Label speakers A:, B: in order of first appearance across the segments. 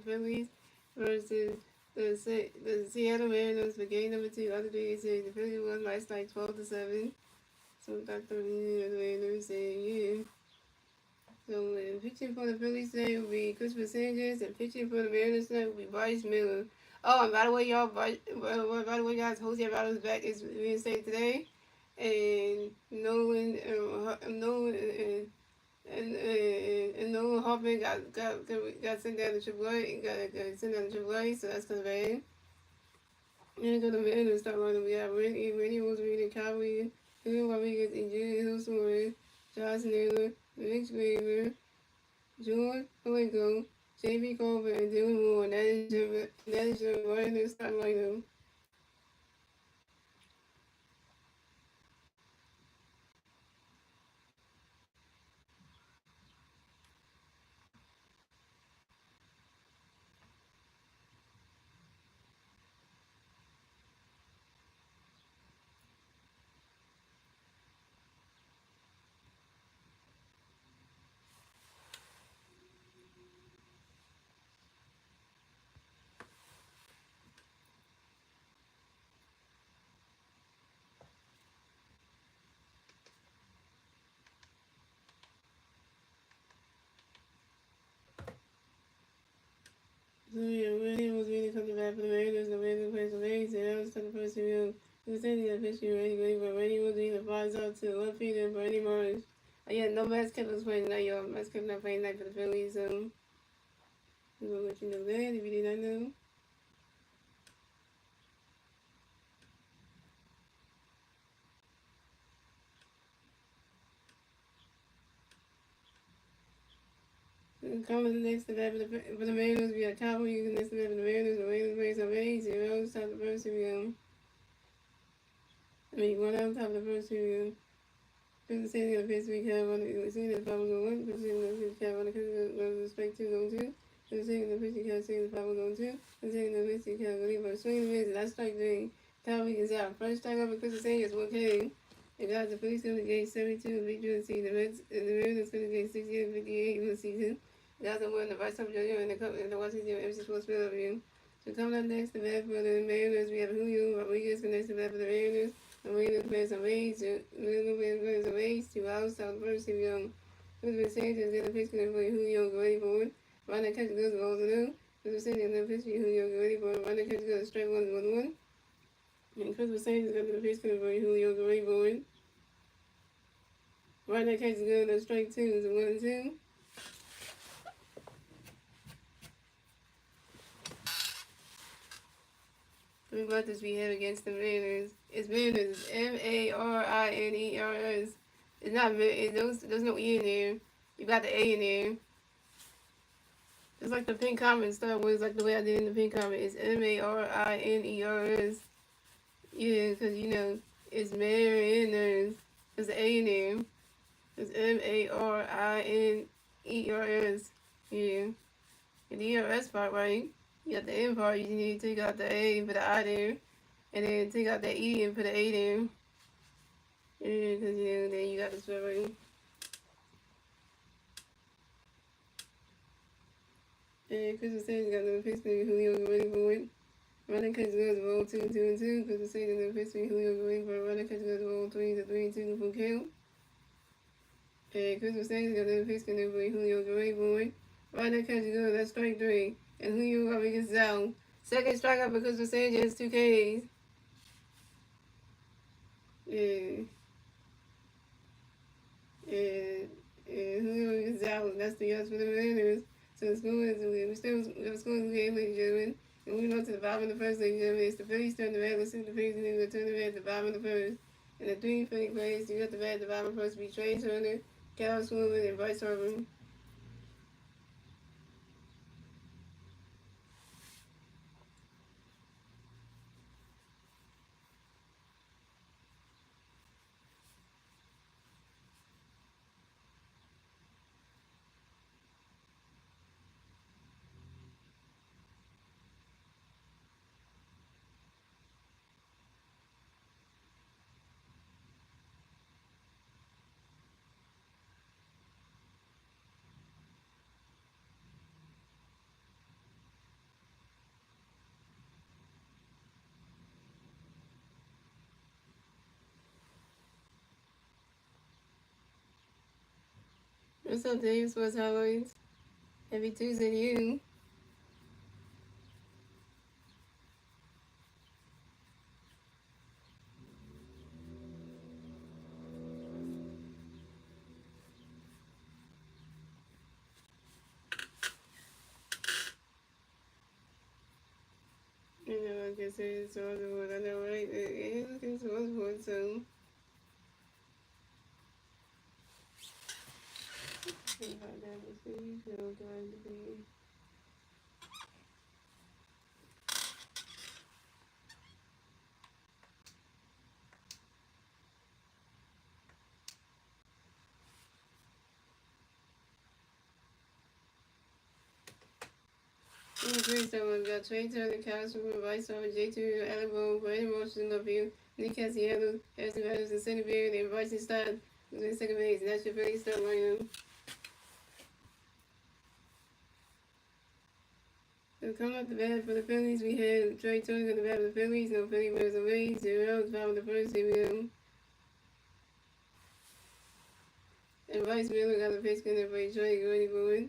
A: Phillies versus the Seattle Mariners for game number 2 of the Big Series. The Phillies won last night 12-7. So we got the Mariners and yeah. So pitching for the Phillies today will be Christopher Sanchez, and pitching for the Mariners tonight will be Bryce Miller. Oh, and by the way, y'all, by the way, guys, Jose Alvarez back is reinstated today, and Nolan Hoffman got sent down to AAA, got sent down to AAA, so that's kind of bad. And go to the Mariners start running. We got Randy Rosarito, Kyrie, Julio Rodriguez, and Julian Hilson, Josh Naylor, Mitch Graver, George Palenko, J.B. Colbert, and Dylan Moore. And that is your Mariners starting lineup. So yeah, William was really coming back for the Mariners. The Mariners played some Mariners, and that was the first review. He was saying that pitch ready, but Randy was even flies out to left fielder Bernie Morris. Yeah, no Max Kepler's playing tonight, y'all. Max Kepler not playing tonight for the Phillies, so we will let you know that if you did not know. Coming next to that for the Mariners, we got Cowboys next to that for the Mariners. The Mariners play some A's, and we always top the first review. One out top of the first review. Because the city of this week have on the city of Pablo going 1, because the city of this have on the respect to going 2, because the city of this have city of Pablo going 2, the city of this have believe for swing the mids, that's strike 3. Cowboys is out. First strike up because the city is 1K. And guys, the Phillies going to get 72, victory in the season. The Mariners going to get 68, 58 in the season. Guys, I'm wearing the Vice Top Junior and the Washington MC Sports Field review. So coming up next, the bat for the Mariners, we have Julio Rodriguez next to the bat for the Mariners. The Mariners players some A's, players some A's, 2 outs, South first, if young. Christopher Sanchez got the pitch for Julio, get ready for it. Running catch goes, balls to do. Christopher Sanchez got the pitch for Julio, get ready for it. Running catch goes, straight 1-1-1. And Christopher Sanchez got the pitch for Julio, get ready for it. Running catch goes, straight 2 is 1-2. Three buttons we have against the Mariners. It's Mariners. Mariners. It's not. There's no E in there. You got the A in there. It's like the pink comment Star Wars, like the way I did in the pink comment. It's Mariners. Yeah, because it's Mariners. There's an A in there. It's Mariners. Yeah. And the ERS part, right? You got the N part, you need to take out the A and put the I there. And then take out the E and put the A there. Yeah, because then you got the spell right. And Christmas Sage got another pitch for Julio ready for it. Running catch goes roll 2-2-2. Christmas Sage another pitch for Julio ready for it. Running catch goes roll 3-3-2 for count. And Christmas Sage got another pitch for Julio ready for it. Running catch goes, that's strike 3. And Julio Rodriguez is out. Second strikeout for Christmas Sage has 2 Ks. And Julio is out. That's the yards for the Mariners. So the score is we still scoring the game, ladies and gentlemen. And we know to the bottom of the first, ladies and gentlemen. It's the Phillies turn the red. Let's see the Phillies and then we'll turn the red at the bottom of the first. And the 3 Philly players, you got the red at the bottom of the first. Be Trey Turner, Cal Swilling, and Bryce Harper. What's up, Dave? What's Halloween? Happy Tuesday to you. You know, like I said, it's all the word. I know, right? It is looking towards wood, so. See how that would be. So, going to be. Please, someone got Trey Turner, Castro, Vice Over, J2, Alabama, for any motion of you, Nick Cassiano, Harrison Matters, and Centerville, and Bryson Stott, who's in second base. That's your Phillies start lineup. So coming up the bat for the Phillies, we had Trey Turner on the bat for the Phillies, no Philly winners away, 0 outs, 5 on the first, here we go. And Bryce Miller got the pitch connect for Detroit, ready for it.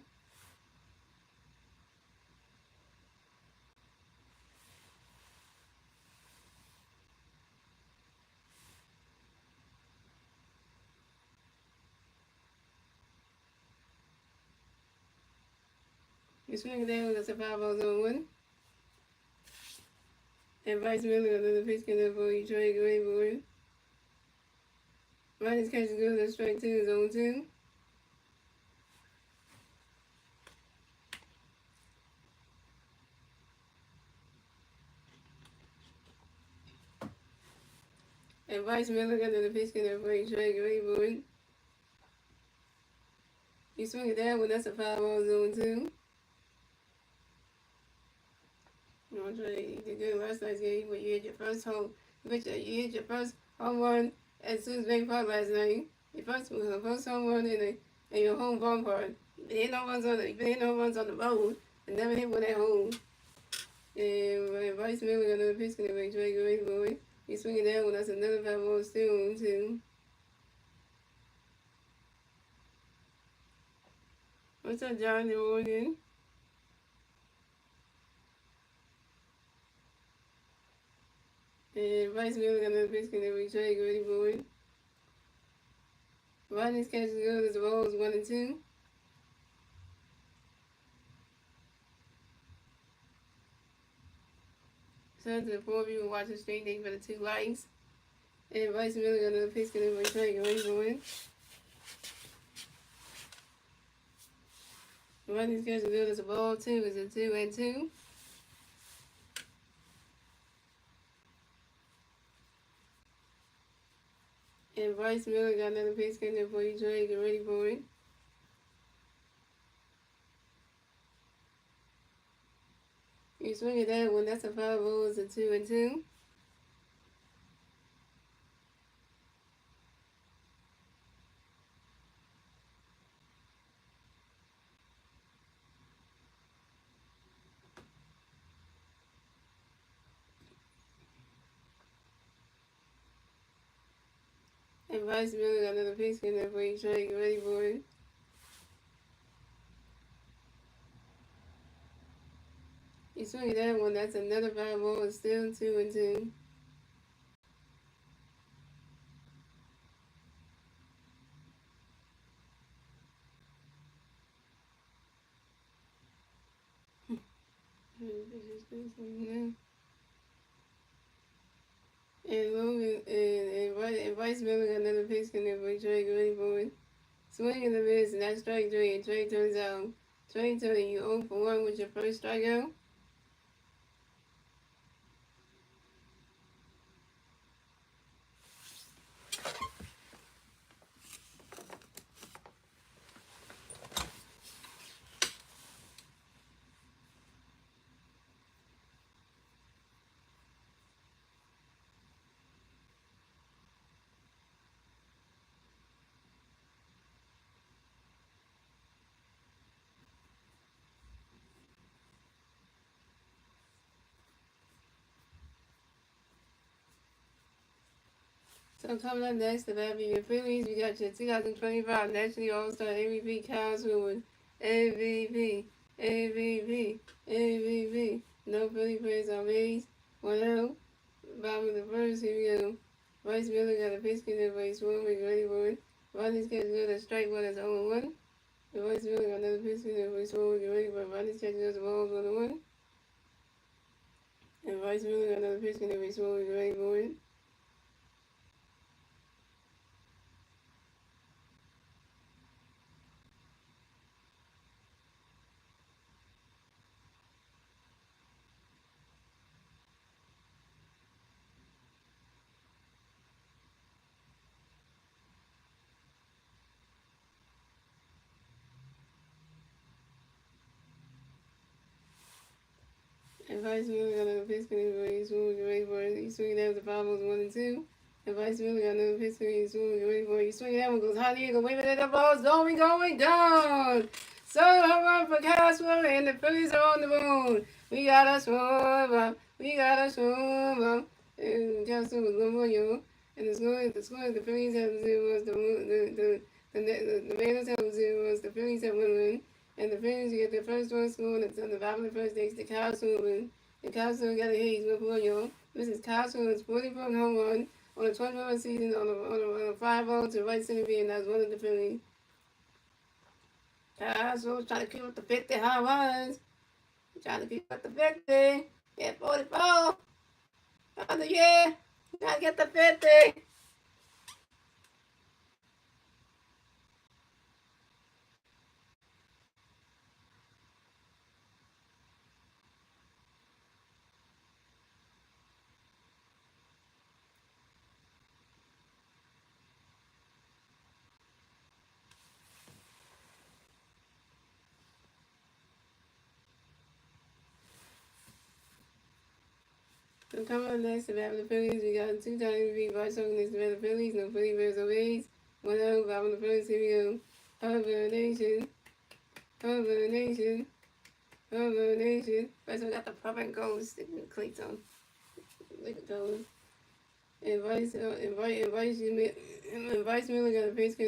A: You swing it down, that's a 5-0-1. And Bryce Miller got the pitch connect for Detroit, ready for it. Ronnie's catch is good, that's strike 2 is 0-2. And Bryce Miller got the pitch connect for Detroit, ready for it. You swing it down, that's a 5-0-2. You know, Trey, you did good last night's game, but you hit your first home. You hit your first home run at Sue's Bank Park last night. Your first home run in your home ballpark. You've been hitting no runs on the road, and never hit one at home. And Bryce Miller got another pitch connect for Trey, ready for it. You swing it down, that's another 5-0 still, too. What's up, John in Oregon? And Bryce Miller got another pitch connect for Trey, ready for it. Rodney's catch is good as the balls 1 and 2. So to the 4 of you watching straight, thank you for the 2 likes. And Bryce Miller got another pitch connect for Trey, ready for it. Rodney's catch is good as the ball 2 is a 2 and 2. And Bryce Miller got another pitch connect for Trey, get ready for it. You swing it that one, that's a 5-0, it's a 2 and 2. And Bryce Miller got another pitch connect for Trey, get ready for it. You swing it that one, that's another 5-0, it's still 2 and 2. And Logan and Bryce Miller got another pitch connect for Trey, get ready for it. Swing in the miss, and that's strike 3, and Trey turns out. Trey turning you 0 for 1 with your first strikeout. So coming up next, the Philadelphia Phillies, we got your 2025 National All-Star MVP Kyle Seward. MVP, MVP, MVP. No Philly players on base. 1-0. Bottom of the first, here we go. Bryce Miller got a pitch in for his one with ready for it. Rodney's catching another strike one as 0-1. The Bryce Miller got another pitch in for his one with ready for it. Rodney's catching another ball 1-1. And Bryce Miller got another pitch in for his one with ready for it. And Vice Miller got another pitch in for his one with ready for it. He's swinging down the foul balls 1 and 2. And Vice Miller got another pitch in his one with ready for it. He's swinging that one goes high in the air, waving at the ball's going down. So home run for Caswell, and the Phillies are on the moon. We got a swarm, we got a swarm. And Caswell was 1-1, and the score the Phillies have 0 was the Mariners have 0 was the Phillies have 1-1. And the Phillies get their first one scored on the bottom of the first thanks to Kyle Seward. And Kyle Seward got a hit, he's 1-1. This is Kyle Seward's 40-point home run on a 20-run season on a 5-0 to right center field, and that's one of the Phillies. So was trying to keep up the 50 high runs. Trying to keep up the 50. Yeah, 44. Another year. Trying to get the 50. So coming up next to the Phillies, we got 2 times MVP Bryce Harper next to the Phillies. No Philly bears always. 1-0, bottom of the first. Here we go. Harper Nation. Harper Nation. Harper Nation. Bryce Harper got the proper gold sticking the cleats on. Look at those. And Vice Miller got a base in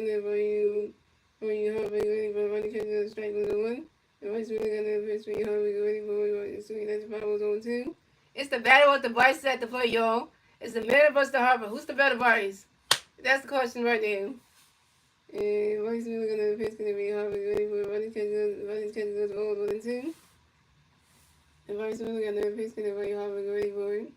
A: there for you Harper ready for running catch another strike 1-1. And Vice Miller got another pitch for you Harper ready for swinging that's 5-1-2. It's the battle with the Bryce at the play, y'all. It's the Miller versus the Harper. Who's the better Bryce? That's the question right there. And Bryce Miller got another pitch in there for you Harper ready for running catch another ball 1-2. And Bryce Miller got another pitch in there for you Harper ready for it.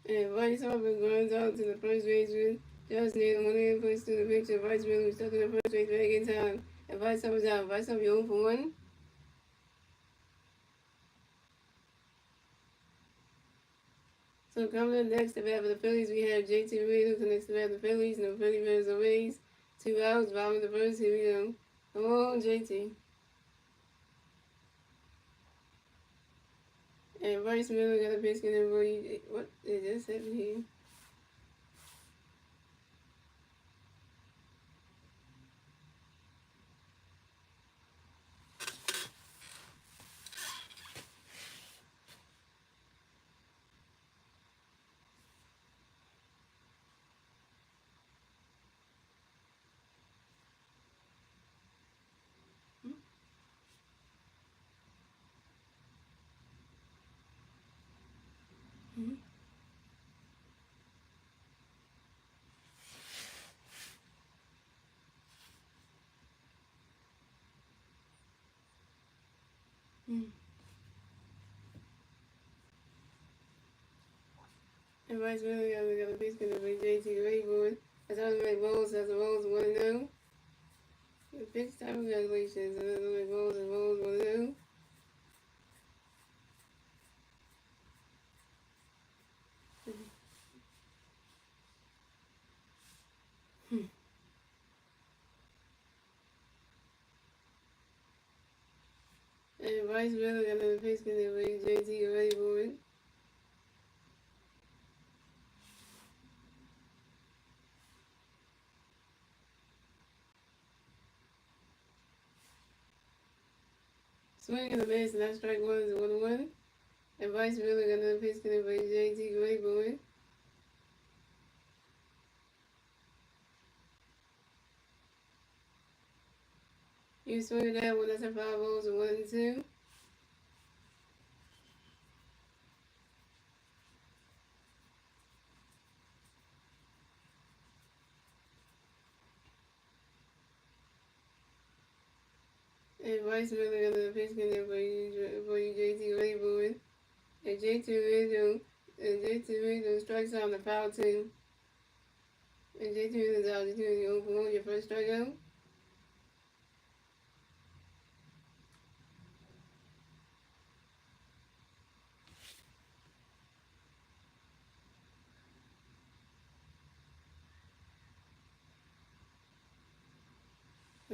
A: And Bryce Harper runs out to the first baseman. Just near one hand puts to the picture. Bryce Miller stuck in the first base back in time. And Bryce Harper's out. Bryce Harper 0 for 1. So coming up next to bat for the Phillies, we have JT Reed who next to bat the Phillies. No Philly bears or Rays. 2 outs, bottom of the first. Here we go. Come on, JT. And Bryce Miller got a pitch in there for you. What did this happen here? Mm-hmm. Mm-hmm. And Bryce Miller got a pitch in there for JT Reed for it. That's how they make balls. That's the balls 1-0. Big time congratulations. And then make balls 1-0. And Bryce Miller got another pitch in there for JT ready for it. Swing and a miss, and that strike one is a 1-1. And Vice Miller got another pitch connect by JT Grayboy. You swing that one, that's a 5-0, a 1-2. And Vice Miller got another pitch connect for you JT Grayboy. And JT Rizzo strikes out on the foul team. And JT Rizzo's opportunity to open on your first strikeout.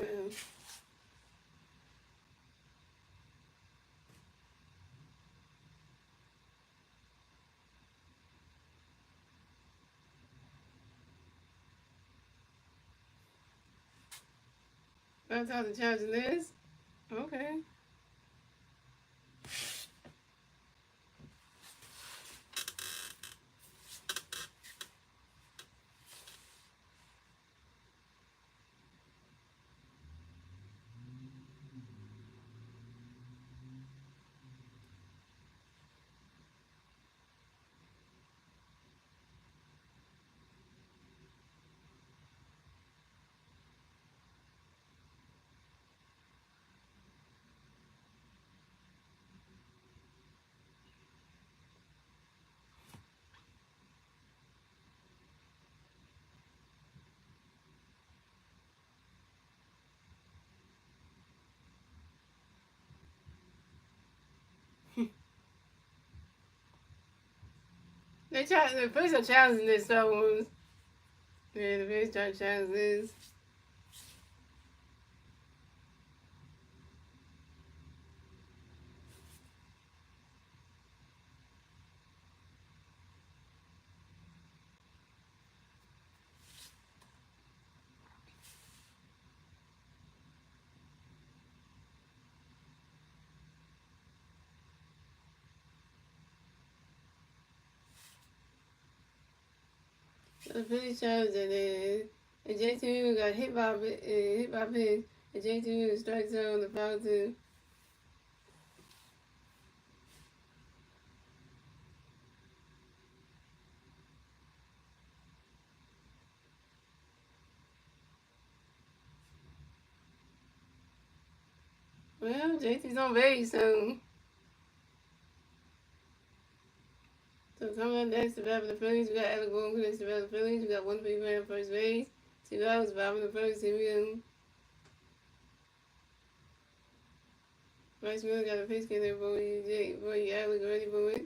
A: Uh-oh. That's how the challenge is? Okay. The police are challenging this Star Wars. Yeah, the police trying to challenge this. The police challenge and JT got hit by a pitch. And JT strikes out on the foul team. Well, JT's on base, so coming up next to bat for the Phillies, we got Alec Boone next to bat for the Phillies. We got 1 big man on first base. 2 outs, 5 in the first. Here we go. Bryce Miller got a pitch in there for you, Alec, ready for it.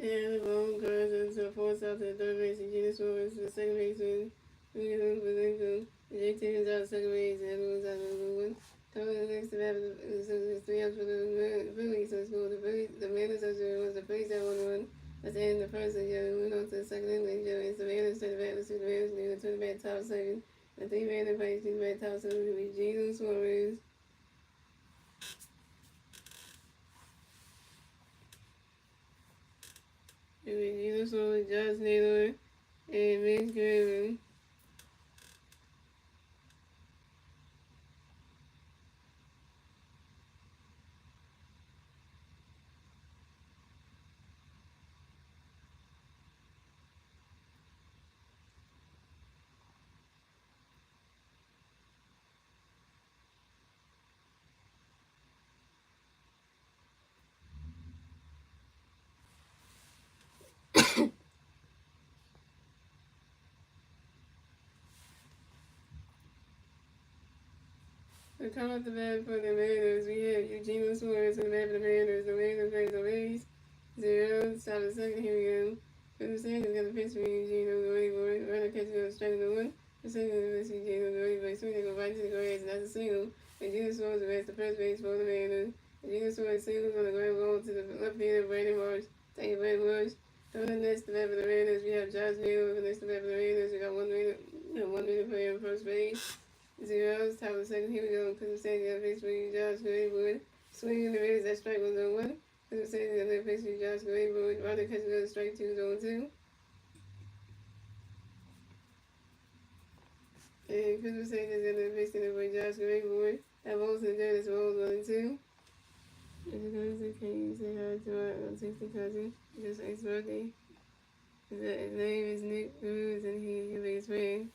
A: And the ball goes into force out to the third base. Eugene Suarez to the second baseman. The Jake Taylor's out second base. And everyone's out of the one. Coming the next to that is 3 outs for the Phillies. So it's the Phillies. The Mariners are 0. The Phillies have 1-1. At the end of the first, went on to the second inning. It's the Mariners to the Mariners to the Mariners. To the bat top second. The 3-man fight to the bat top second will be Gino Suarez. It will be Gino Suarez, Josh Naylor, and Mitch Graham. To come up the bat for the Mariners, we have Eugene Suarez on the bat for the Mariners. The Mariners face the Rays. 0. Stop the second. Here we go. For the second, got the pitch for Eugene on the way for it. Runner catches on strike the one. The second is Eugene on the way for it. Swing, they go right to the grass, and that's a single. Eugene Suarez arrests the first base for the Mariners. Eugene Suarez singles on the ground ball to the left fielder, Brandon Marsh. Thank you very much. Coming next to the bat for the Mariners, we have Josh Naylor. Next to the bat for the Mariners, we got 1 minute player on first base. 0. Top of the second. Here we go. Because I'm saying the other base for Josh Greenwood. Swinging the Raiders, that strike was on 1. Because I'm saying the other base for Josh Greenwood. Runner catches another strike 2 is on 2. And because I'm saying the other base for Josh Greenwood. That ball's in there. This ball's 1 and 2. And can you say hi to my 60 cousin? Just his birthday. His name is Nick Cruz and he's your biggest fan.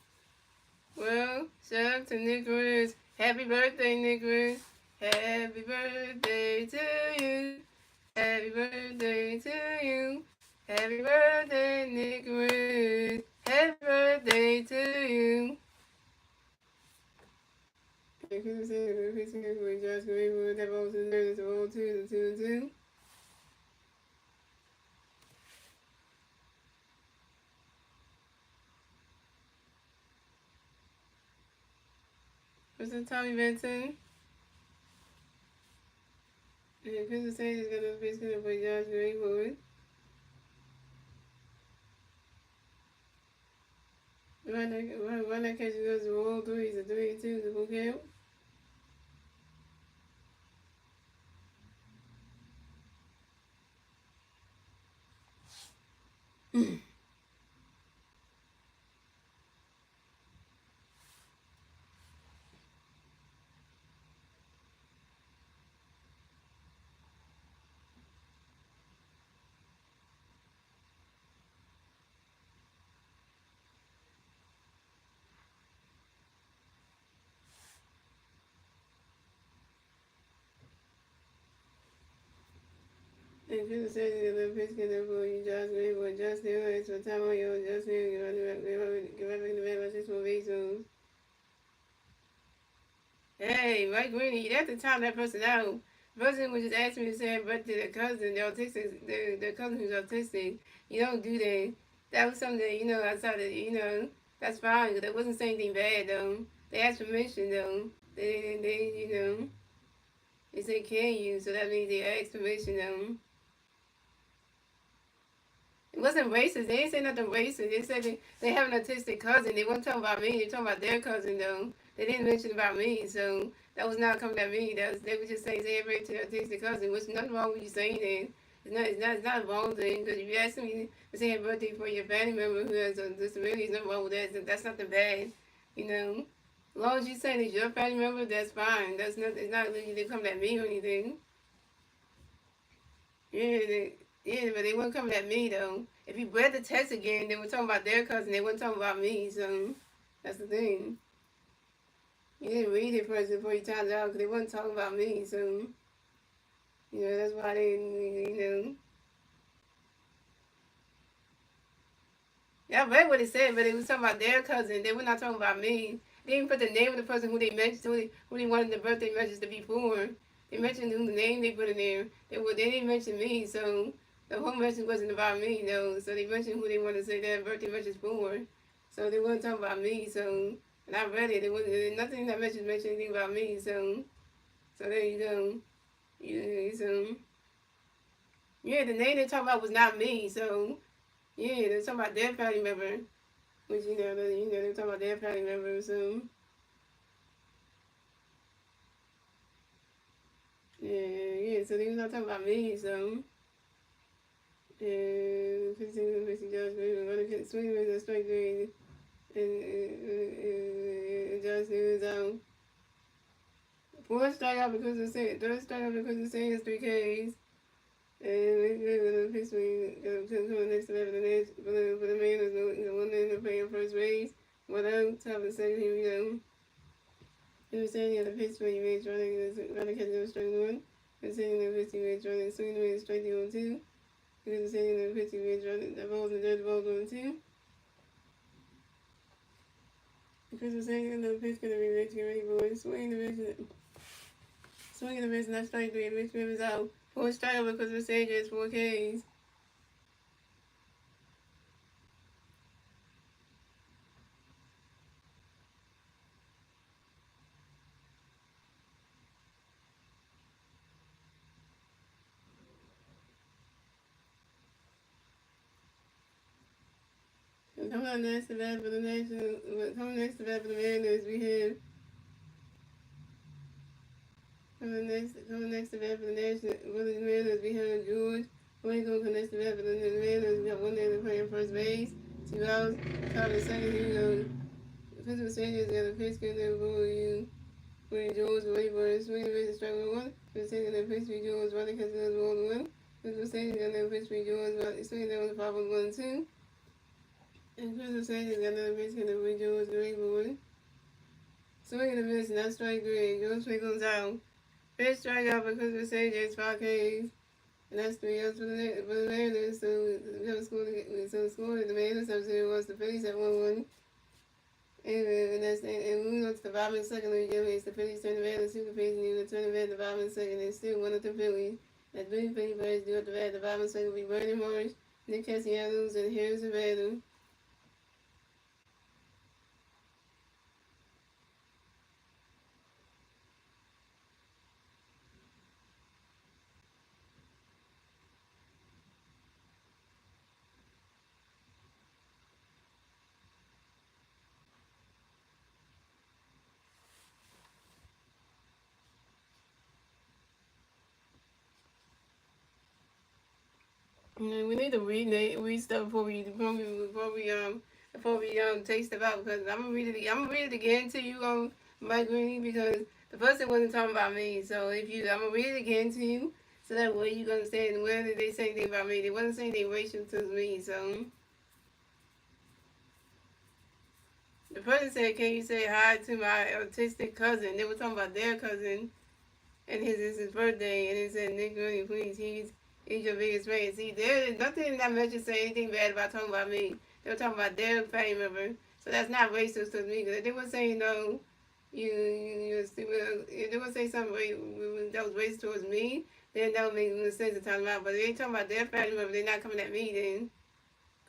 A: Well, shout out to Nick Cruz. Happy birthday, Nick Cruz. Happy birthday to you. Happy birthday to you. Happy birthday, Nick Cruz. Happy birthday to you. And Cruz said the pitching for Josh Greenwood. That ball was in there. It's a roll 2 and 2. What's up, Tommy Benson? And Chris said he's going to be for Josh Greenwood. Run that catch goes to roll 3. It's a 3 and 2. The full count. And Chris said he's going to pitch for you, Josh Greenwood. Just Naylor, it's for time on you. Just Naylor, give up in the man by 6 more base zones. Hey, Mike Greeny, you have to time that person out. The person was just asking me to say happy birthday to their cousin, the autistic, their cousin who's autistic. You don't do that. That was something that, outside of, that's fine, because they wasn't saying anything bad, though. They asked permission, though. They said, can you? So that means they asked permission, though. It wasn't racist. They didn't say nothing racist. They said they have an autistic cousin. They weren't talking about me. They were talking about their cousin, though. They didn't mention about me, so that was not coming at me. They were just saying, say everybody to their autistic cousin, which nothing wrong with you saying that. It's not a wrong thing, because if you ask me to say happy birthday for your family member who has a disability, there's nothing wrong with that. That's nothing bad, As long as you say it's your family member, that's fine. It's not like they come at me or anything. Yeah, but they weren't coming at me, though. If you read the text again, they were talking about their cousin. They weren't talking about me, so that's the thing. You didn't read it first before you timed out, because they weren't talking about me, so, that's why they, Yeah, I read what it said, but it was talking about their cousin. They were not talking about me. They didn't put the name of the person who they mentioned, who they wanted the birthday message to be for. They mentioned the name they put in there. They didn't mention me, so The whole message wasn't about me, though. So they mentioned who they want to say their birthday message for. So they weren't talking about me. So, and I read it. It wasn't nothing in that message mentioned anything about me. So there you go. So yeah, the name they talking about was not me. So yeah, they're talking about their family member, which they're talking about their family member. So yeah. So they was not talking about me. So. And 15 basic judgment, running swing with a strike grade, and just news fourth strikeout because of saying, third strikeout because of saying is 3 Ks. And we're going to pitch me, coming next to that for the Mariners, one in the play in first base. What out, top of the second, here we go. He was saying the pitch where you made running catch no strike one. He was saying the pitch you made running swing with strike 2. He was saying the pitch you made running the balls and dirt balls 1-2. Because we're saying the pitch gonna be rich, ready, boys. Swing the pitch, not strike 3. Mitch Rivers out. 4 strikeout because we're saying it's 4 Ks. Coming on next to bat for the Mariners, we have coming next to bat for the Mariners, we have George. Waco connects to bat for the Mariners. We have one there playing first base. 2 outs. Top of the second, here we go. Pittsburgh Saints got a pitch good there for you. Where George wait for a swing and miss strike 1. Pittsburgh Saints got a pitch for George running catch the ball 1. Pittsburgh Saints got a pitch for George swinging there on the 5-1-2. And Crystal Saints got another pitch for George great boy. Swing and a miss, not strike 3. George goes out. First strikeout for Crystal Saints, 5 Ks. And that's 3 outs for the Mariners. So we have scored. The Mariners have 0 was the Phillies at 1-1. And moving on to the bottom of the second, it's the Phillies turn the Mariners to the Phillies, and the turn the red the bottom of the second, and still one of the Phillies. That's Billy Philly Birds do at the red the bottom of the second will be Bernie Morris, Nick Castellanos, and Harrison Battle. We need to read stuff before we taste it out, because I'm gonna read it again to you Mike Green, because the first thing wasn't talking about me. So I'm gonna read it again to you, so that way you can understand where did they say anything about me. They wasn't saying they racial to me. So the person said, "Can you say hi to my autistic cousin?" They were talking about their cousin, and his birthday, and it said, "Nick, really, please, he's your biggest fan." See, there's nothing in that message say anything bad about talking about me. They were talking about their family member, so that's not racist to me. Because if they were saying no, you're stupid. If they were saying something that was racist towards me, then that would make no sense to talk about. But if they talking about their family member, they're not coming at me then.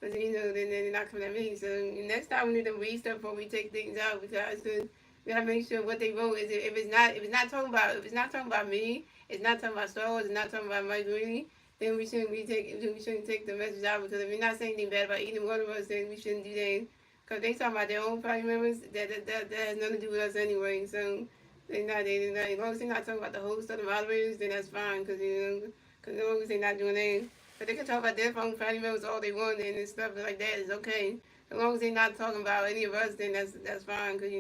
A: Because, then they're not coming at me. So next time we need to read stuff before we take things out, because we gotta make sure what they wrote is, if it's not talking about me, it's not talking about Star Wars, it's not talking about Mike Green, then we shouldn't take the message out, because if we're not saying anything bad about either one of us, then we shouldn't do that. Because they talking about their own family members, that has nothing to do with us anyway. So they're not, as long as they're not talking about the host or the moderators, then that's fine. Because as long as they're not doing that. But they can talk about their own family members all they want, and stuff like that is okay. As long as they're not talking about any of us, then that's fine. Because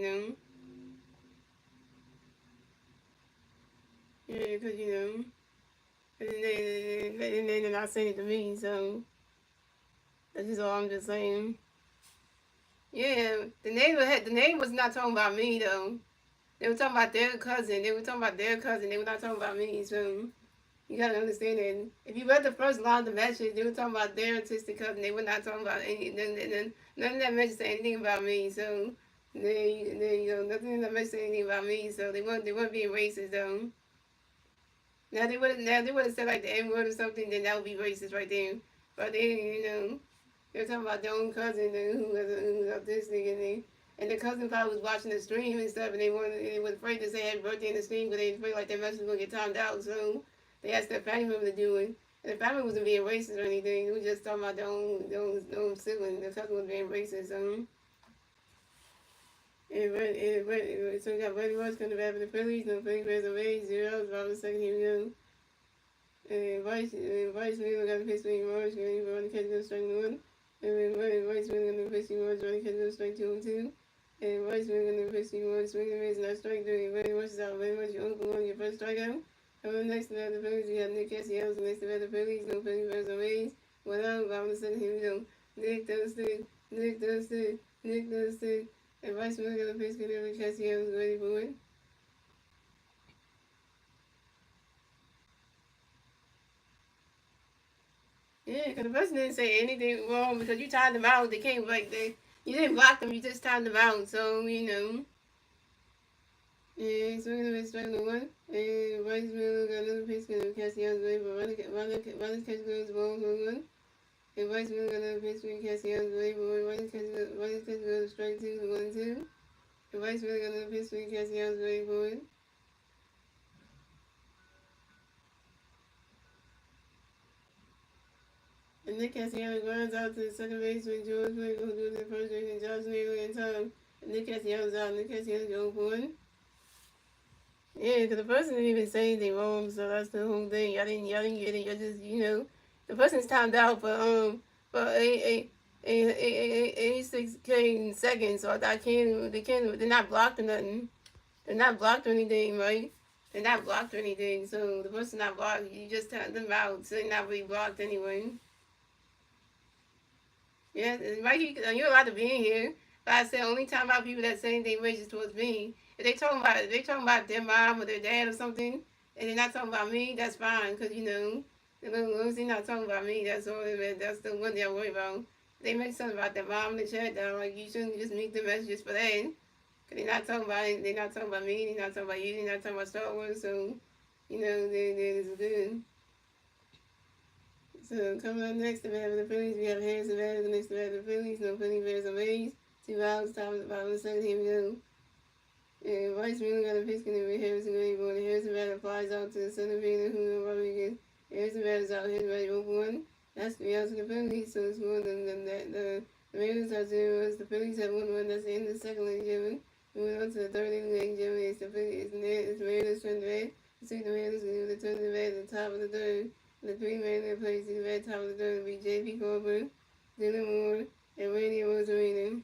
A: yeah, because they're not saying it to me. So that's just all I'm just saying. Yeah, the name was not talking about me though. They were talking about their cousin. They were not talking about me. So you gotta understand that. If you read the first line of the message, they were talking about their autistic cousin. They were not talking about any. None of that message said anything about me. So nothing in that message said anything about me. So they weren't being racist though. Now they would have said like the N word or something, then that would be racist right there. But they, they're talking about their own cousin and who was autistic, and the cousin probably was watching the stream and stuff, and they were afraid to say happy birthday in the stream because they afraid like their message was gonna get timed out. So they asked their family member to do it. And the family wasn't being racist or anything. They were just talking about their own sibling. The cousin was being racist. So we got Buddy Rush coming back for the Phillies. No Phillies versus the Rays. 0. About the second. Here we go. Vice Miller got the Pittsburgh Mariners. Going to run the catch, go strike one. And Vice Miller got the Pittsburgh Mariners. Run the catch, go strike 2 and 2. And Vice Miller got the Pittsburgh Mariners. Swing and miss, not strike 3. Buddy Rush is out. Buddy Rush, your uncle won your first strikeout. Coming next to the Phillies, we have Nick Castellanos. Next to the Phillies. No Phillies versus the Rays. 1 out. About the second. Here we go. Nick does it. Nick does it. Nick does it. And Vice Miller got the Pittsburgh Mariners. Castellanos ready for it. Yeah, because the person didn't say anything wrong because you timed them out. They came like you didn't block them. You just timed them out. So And so we're gonna strike the one. And Vice Miller got another pitch because Castellanos way, but Riley catch goes ball for one. And Vice Miller got another pitch because Castellanos way, but Riley catch goes strike 2 to 1 and 2. And Vice Miller got another pitch because Castellanos way for it. And Nick Castellanos grounds out to the second baseman George Wade, who do the first base, and Josh Naylor in time. And Nick Castellanos out. Nick Castellanos go for it. Yeah, because the person didn't even say anything wrong, so that's the whole thing. Y'all didn't get it. You're just, the person's timed out for 86 seconds, so they're not blocked or nothing. They're not blocked or anything, right? They're not blocked or anything, so the person's not blocked. You just timed them out, so they're not really blocked anyway. Yeah, Mikey, you're allowed to be in here. But I said only time about people that say anything racist towards me. If they talking about their mom or their dad or something, and they're not talking about me, that's fine, cause as long as they're not talking about me, that's all. That's the one thing I worry about. They make something about their mom in the chat, that like you shouldn't just make the messages for that. Cause they're not talking about it. They're not talking about me. They're not talking about you. They're not talking about Star Wars. So, it's good. So coming up next, the bat of the Phillies, we have Harrison Batters next to bat of the Phillies. No Phillies Bears or Rays. 2 outs, top of the bottom of the second. Here we go. And Vice Miller got a pitch in with Harrison going for it. Harrison Batter flies out to the center field. Julio Rodriguez. Harrison Batter's out. Hit right over 1. That's 3 outs to the Phillies. So it's more than that. The Mariners are 0. The Phillies have 1 run. That's the end of the second inning, Jimmy. Moving on to the third inning, Jimmy. It's the Mariners turn the red. You see the Mariners going to turn the red at the top of the third. The 3 Mariners plays the red top of the third will be J.P. Corbin, Dylan Moore, and Randy Rosarina.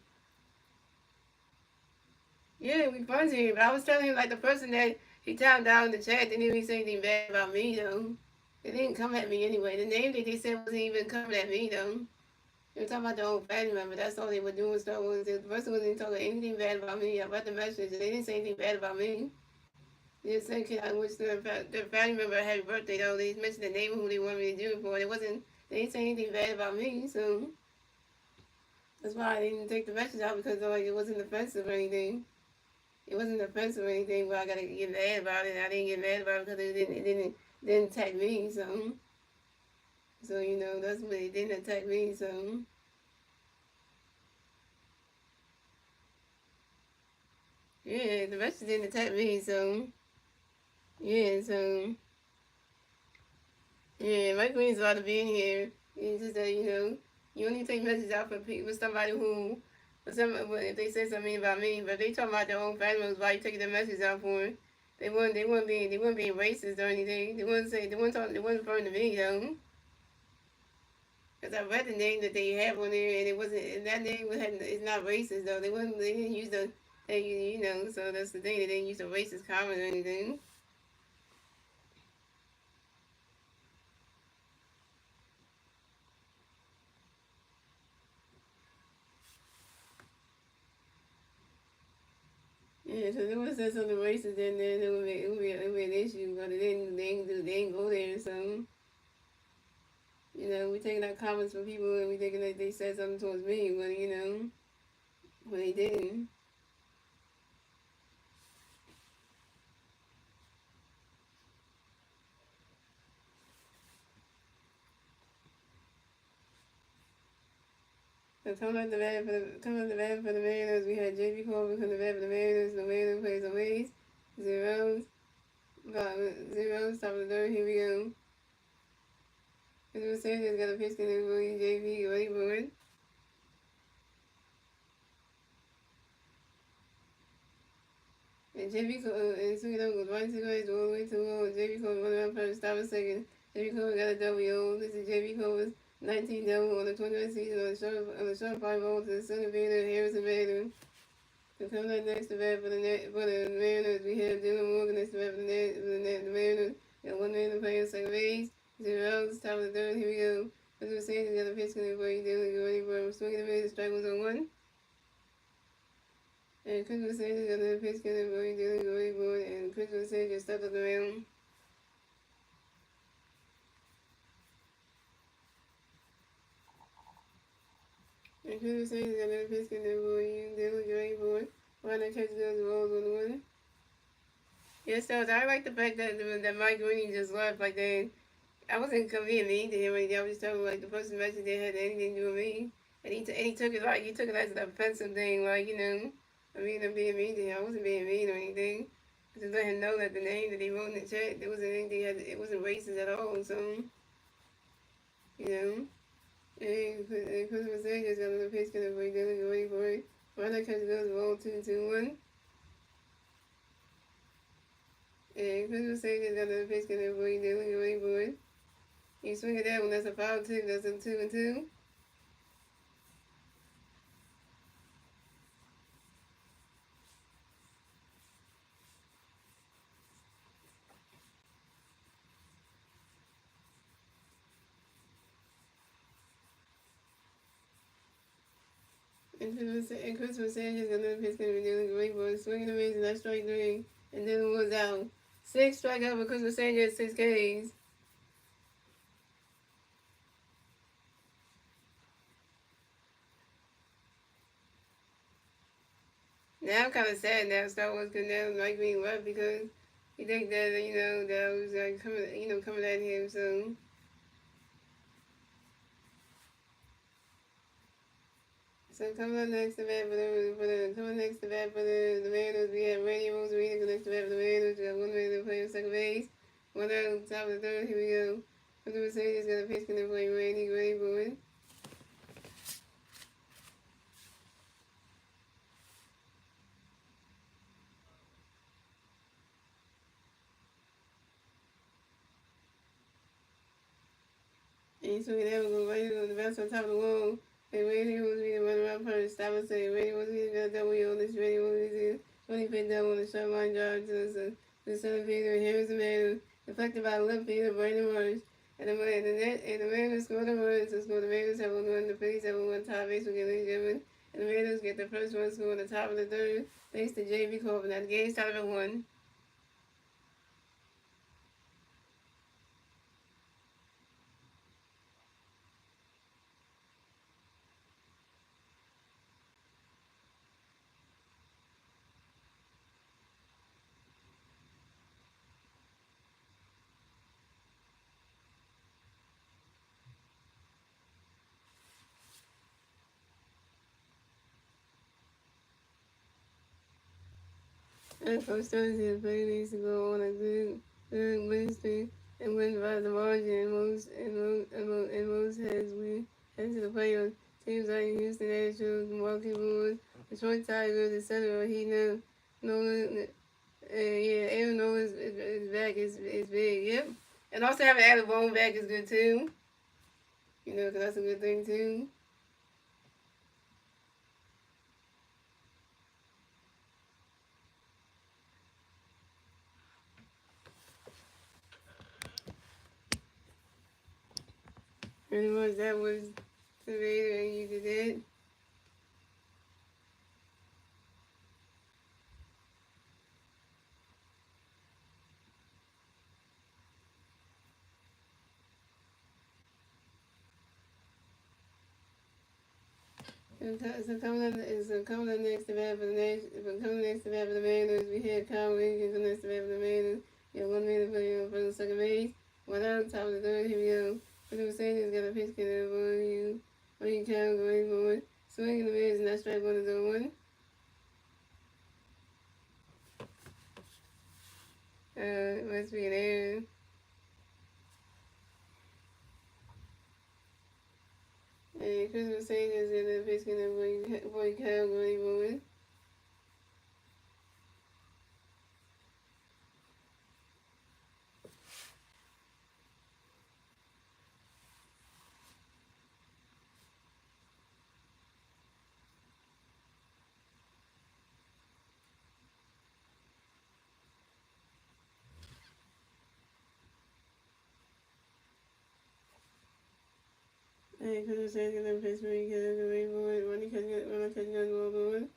A: Yeah, we punching him. But I was telling him, like, the person that he timed down in the chat didn't even say anything bad about me, though. They didn't come at me anyway. The name that they said wasn't even coming at me, though. They were talking about their own family member. That's all they were doing. Star Wars. The person wasn't talking anything bad about me. I read the message. They didn't say anything bad about me. They just said, I wish their family member a happy birthday, though. They mentioned the name of who they wanted me to do it for. They didn't say anything bad about me, so that's why I didn't take the message out, because like it wasn't offensive or anything. It wasn't offensive or anything, but I gotta get mad about it. I didn't get mad about it because it didn't attack me, so that's what it didn't attack me, so yeah, the message didn't attack me, so yeah, so yeah, my queen's ought to be in here. It's just that, you only take messages out for people, somebody who, if they say something about me, but if they talk about their own family members, why you taking their messages out for? They wouldn't be racist or anything. They wouldn't referring to me, though. Because I read the name that they have on there, and that name it's not racist, though. They didn't use so that's the thing. They didn't use a racist comment or anything. Yeah, so they would have said something racist in there, it would be an issue, but they didn't go there, so, we taking out comments from people, and we thinking that they said something towards me, but they didn't. So coming up the bat for the Mariners, we had J.B. Colvin come to bat for the Mariners. The Mariners plays the Ways. Zeros. Zeros, top of the third. Here we go. Christopher Sanchez got a pitch in the William J.B. Ready for it. And and Sweeto goes right to right all the way to low. J.B. Colvin went around first, stop a second. J.B. Colvin got a W. This is J.B. Colvin's 19 double on the 21st season on the short 5-0 to the center fielder, Harrison Bader. So coming up next to bat for the Mariners, we have Dylan Morgan next to bat for the Mariners. Got 1 man to play on second base. 0 outs, top of the third. Here we go. Christopher Sanchez got a pitch in for you. Dylan get ready for him. Swinging the miss. Strike was on 1. And Christopher Sanchez got another pitch in for you. Dylan get ready for it. And Christopher Sanchez stepped up the mound. And Christopher Sanchez got another pitch in for you. Dylan get ready for it. Why not catch those balls on the one? Yes, so I like the fact that Mike Rooney just left like that. I wasn't being mean to him or anything. I was just telling him, like, the first message they had anything to do with me. And he took it like, he took it as an offensive thing, like, you know. I mean, I'm being mean to him. I wasn't being mean or anything. Just let him know that the name that he wrote in the chat, it wasn't anything, it wasn't racist at all, so, you know. And Christopher Sanchez got another pitch for you. They're looking ready for it. Why not catch those roll 2-2-1? And Christopher Sanchez got another pitch for you. They're looking ready for it. You swing it that one, that's a foul tip, that's a 2-2. And Christopher Sanchez got another pitch going to be dealing great for it. Swinging the miss, that's strike 3. And then it was out. 6 strikeout for Christopher Sanchez, 6 Ks. Now I'm kind of sad now Star Wars because now Mike being left because he think that, you know, that I was like coming at him, so. So coming up next to bat for the Mariners, we have Randy Rosarito next to bat for the Mariners. We got 1 man to play on second base. 1 out on top of the third. Here we go. Christopher Sanchez got a pitch going to play Randy, ready for it. And he's swinging that one, go right on the bounce on top of the wall. And Randy Rosarito run around first. Stop and say, Randy Rosarito got a double on this. Randy Rosarito 20-foot double on the short line drive to the center fielder. Harrison Bader, deflected by the left fielder, Brandon Marsh. And the Mariners scored the runs. So the Mariners have 1-1. The Phillies have 1-1 tie base with ladies and gentlemen. And the Mariners get the first run scored on the top of the third, thanks to J.B. Colvin. Now the game started at 1. And Coach Thursday, the play needs to go on a good win streak and win by the margin. And most heads we head to the playoffs. Teams like Houston Astros, Milwaukee Brewers, Detroit Tigers, etc. He Nolan, Aaron Nolan is back is big. Yep. And also having Adam Bone back is good too. You know, because that's a good thing too. Pretty much that was the video and you did it. So coming up next to bat for the Mariners, we had Kyle Wiggins next to bat for the Mariners. You have 1 minute for the second base. 1 out, top of the third. Here we go. Christopher Sanchez got a pitch for you. Kyle going for it. Swing and the miss, and that's strike 1 is 0-1. Must be an error. And Christmas Sanders in the pitch and boy Kyle going moving. And Christmas Sanders in the pitch and Kyle going moving. Running catch goes ball moving.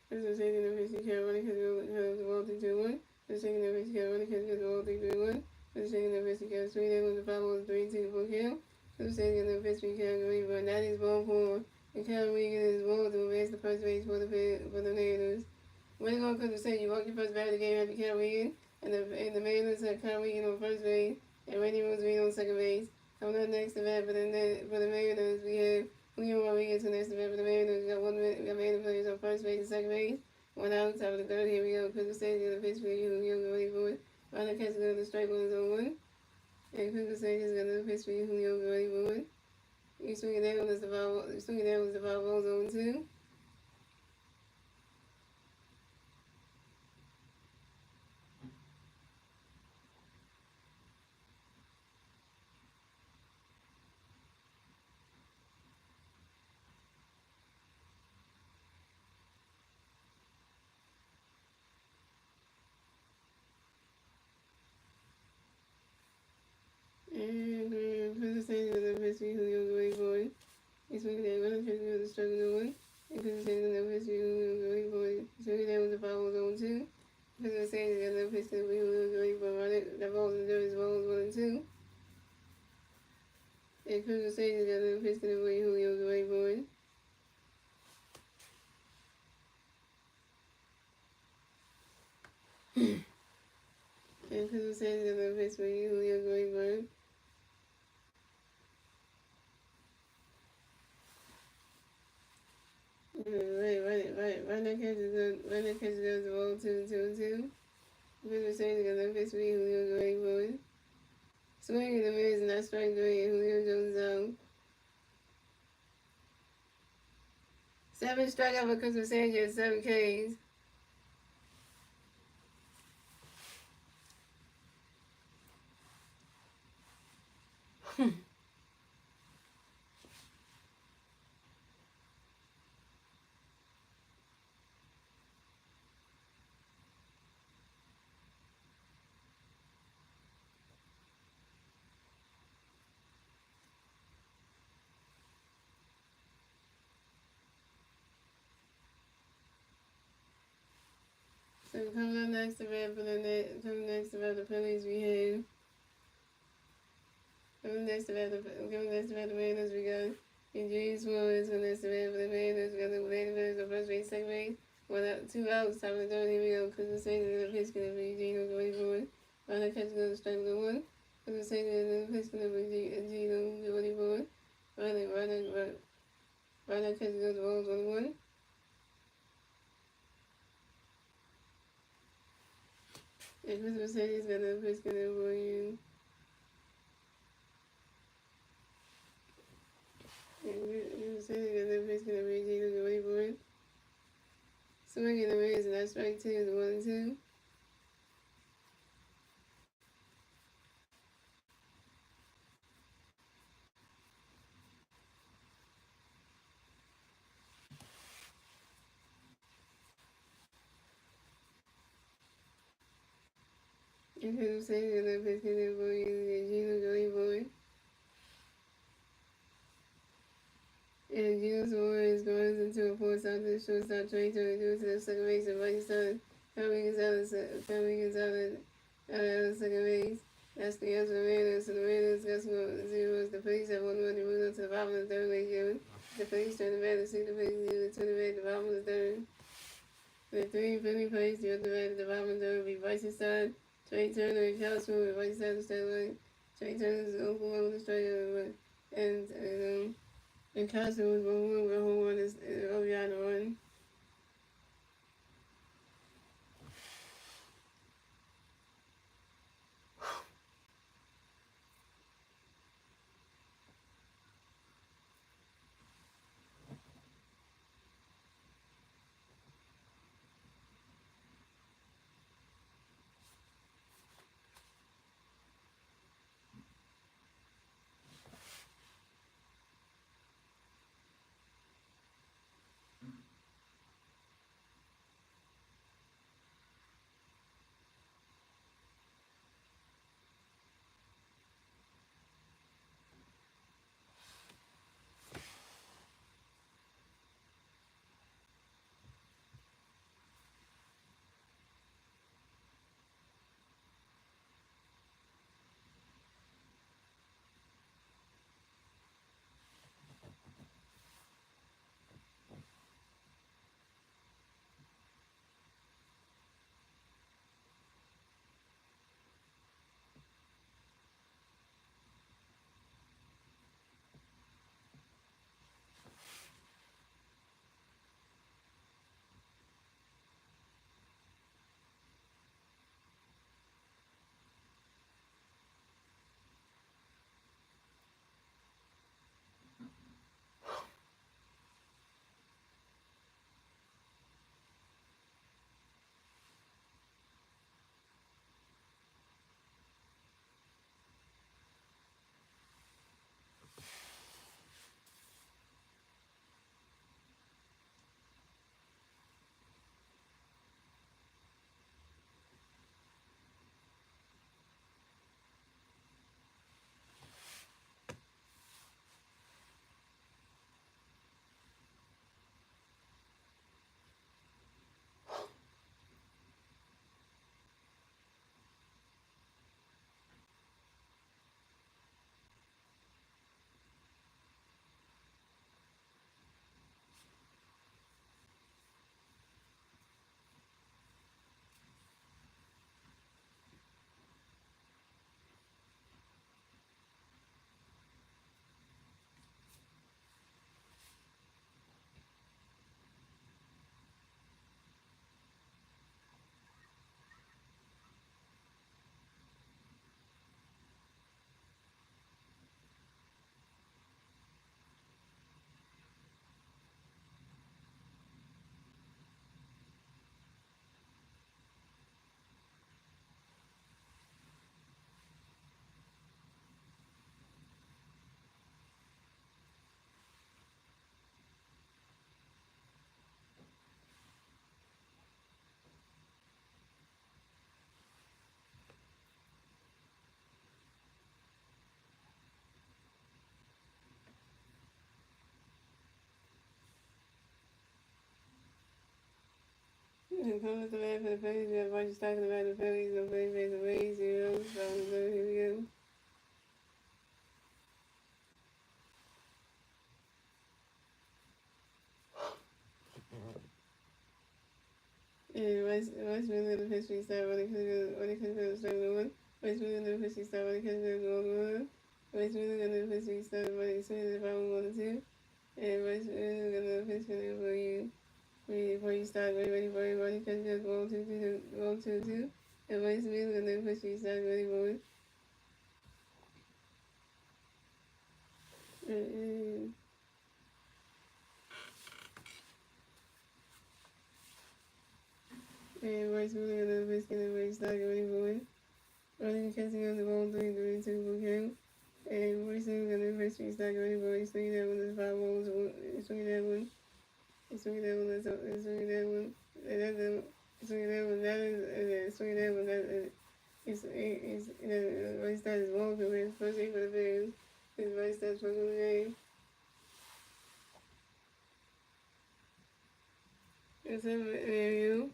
A: Christmas Sanders in the pitch and Kyle running catch goes ball 3-2-1. Christmas Sanders in the pitch and Kyle running catch goes ball 3-3-1. Christmas Sanders in the pitch and Kyle swing there with the foul 3-2 for Kyle. Christmas Sanders in the pitch and Kyle going moving. That is ball 4. And Kyle Regan is ball to advance the first base for the Mariners. When on Christmas Sanders, you walk your first bat of the game after Kyle Regan. And the Mariners had Kyle Regan on first base. And Randy Roosevelt on second base. Coming up next to bat for the Mariners, we have Julio Rodriguez. Next to bat for the Mariners, we got Mariners players on first base and second base. 1 out, top of the third. Here we go. Christmas Sanders in the pitch for Julio Rodriguez. Runner catches another strike 1 is 0-1. And Christmas Sanders got another pitch for Julio Rodriguez. You swing it down was the foul. You swing it down was the foul ball 0-2. And Christmas Sanders got another pitch for Julio Rodriguez. You swing it down. Runner catches another strike 1. And Christmas Sanders got another pitch for Julio Rodriguez. You swing it down was the foul ball 0-2. Christmas Sanders got another pitch for Julio Rodriguez. That ball is there. His ball is 1-2. And Christmas Sanders got another pitch for Julio Rodriguez. And Christmas Sanders got another pitch for Julio Rodriguez. Right. Runner catches goes the ball 2-2-2. Christmas Sanders got another pitch for Julio Rodriguez. Swing and the miss, and that's strike 3, and Julio Jones out. 7 strikeout for Christmas Sanders, 7 Ks. So coming up next to bat for the Phillies, we have coming next to bat the Mariners, we got James Flores. Coming next to bat for the Mariners, we got the Mariners on first base, second base. 1 out, 2 outs, top of the third. Here we go. Christmas Sanders in the pitch gonna be Gino going forward. Runner catches goes strike 1. Christmas Sanders in the pitch gonna be Gino going forward. Runner catches goes the balls 1-1. And Christmas Sanders got the pitch gonna be Christmas Sanders got the pitch gonna be Gino going forward. Swing and the miss, and that's strike 2 is 1-2. And Christmas Sanders got the pitch gonna be Gino going forward. And Gino Suarez goes into a force out to the shortstop, trying to reduce to the second base, and right side, Family Gonzalez out of second base. That's the answer to the Mariners. So the Mariners got some zeros. The Phillies have 1-1 to move on to the bottom of the third base unit. The Phillies turn the bat to see the Phillies unit turn the bat at the bottom of the third. With 3 Philly plays, the other bat at the bottom of the third will be Bryson side. Trey Turner and Cal Smith with right side of the straight line. Trey Turner is open with the straight line. And Costner was 1-1 with a home run And come to the bat for the Phillies. We have March talking about the Phillies. No Phillies face away. Zeros. Here we go. And Rice Miller, the history start when it comes to the starting one. Rice Miller, the history start when it comes to the goal one. Rice Miller, the history start when it comes to the problem 1 and 2. And Rice Miller, the history for you. Before you start, ready for everybody, because just roll 2. And Rice Miller, the history start ready for it. And Rice Miller, the history start ready for it. Running catching on the ball 3-2 for count. And racing on the first street start ready for it. Swinging that one, there's 5 balls. Swinging that one. Swinging that one, swinging that one. Swinging that one, swinging that one, right start is ball for his first 8 for the Bears. His right start's for the game. It's him, you.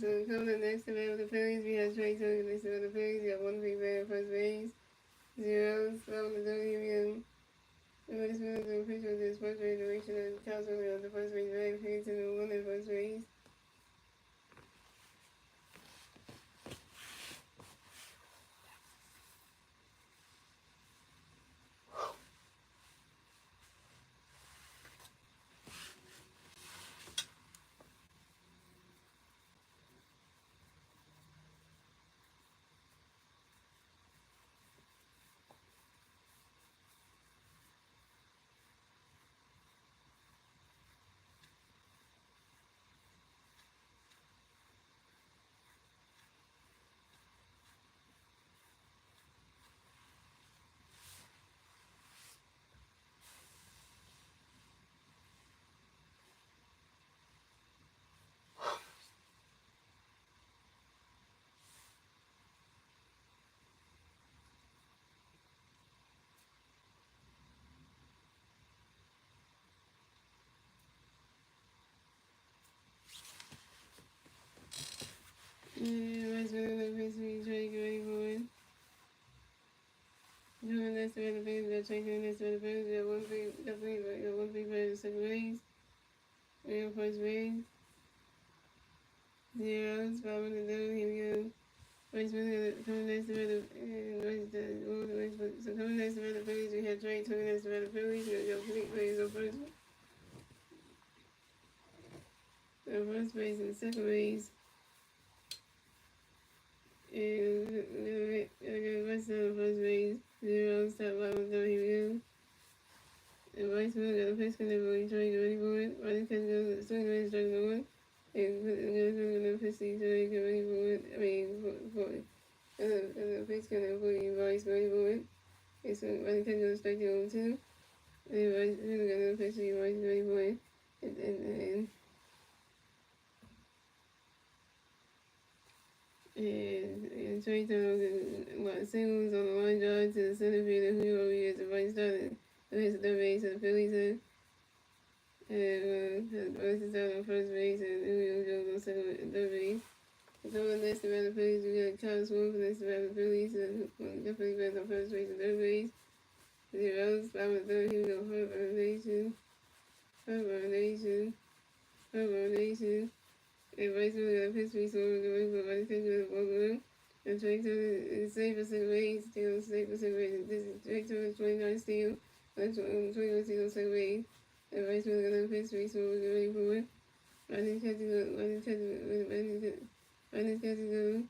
A: So coming up next to bat with the Phillies, we have Trey Turner next to the Phillies. We have 1 big bat at first base. Zeros, from the WM. The first minute of the pitch was his first base direction and counts only on the first base bag. Trey Turner 1 at first base. Rice Miller, the pitch, we try to get ready for it. Coming next to the Phillies, we have Trey Turner next to the Phillies. We have 1 big bat at second base. We have first base. Zeros, 5 on the double, here we go. Rice Miller, coming next to the so coming next to the Phillies, we have Trey Turner next to the Phillies. We have complete plays on first. First base and second base. And Rice on first base. Zeros, top 5 on the double, here we go. And Rice Miller got a pitch connect, we try to get ready for it. Running catch goes, swing away, strike the 1. And the pitch, so they get ready for it. I mean, for it. And the pitch connect for you, Rice ready for it. And so running catch goes, strike the 2. And Rice Miller got another pitch, so you Rice ready for it. And Trey Turner singles on the line drive to the center field, and who is the right starter. Who hits the third base, and the Phillies hit. And Rice is out on first base, and Julio goes on second and third base. Coming next to the Phillies, we got Kyle Swoop next to the Phillies, and definitely been on first base and third base. Zeros, 5 and third, here we go, Hurt Nation. And Rice Miller got a pitch, so we're going to Rice Miller to Bogle. And Trey Turner is safe for second base, still safe for second base. Trey Turner 29 steal, 21 steal on second base. And Rice Miller got a pitch, so we're getting ready for it. Running catching go.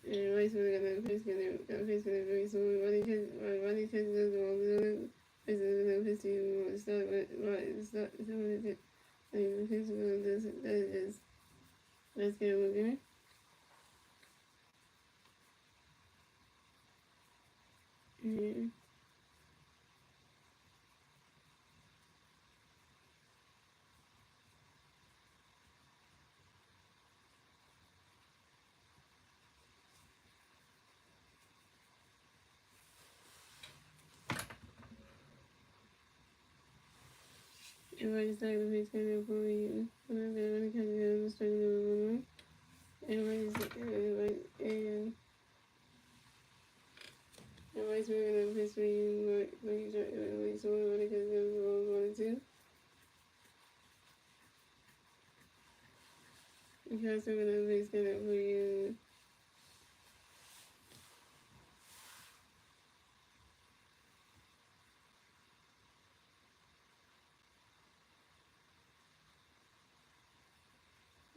A: And Rice Miller got a pitch, very soon. Running catching goes on. Rice Miller got a pitch, to start with it. And the pitch that is just, let's get it moving. Yeah. Everybody's like the face kind of for you. When I've been running kind of starting to run. Everybody's moving up history. You try at least one running kind of 1 and 2. You guys moving up face kind of for you.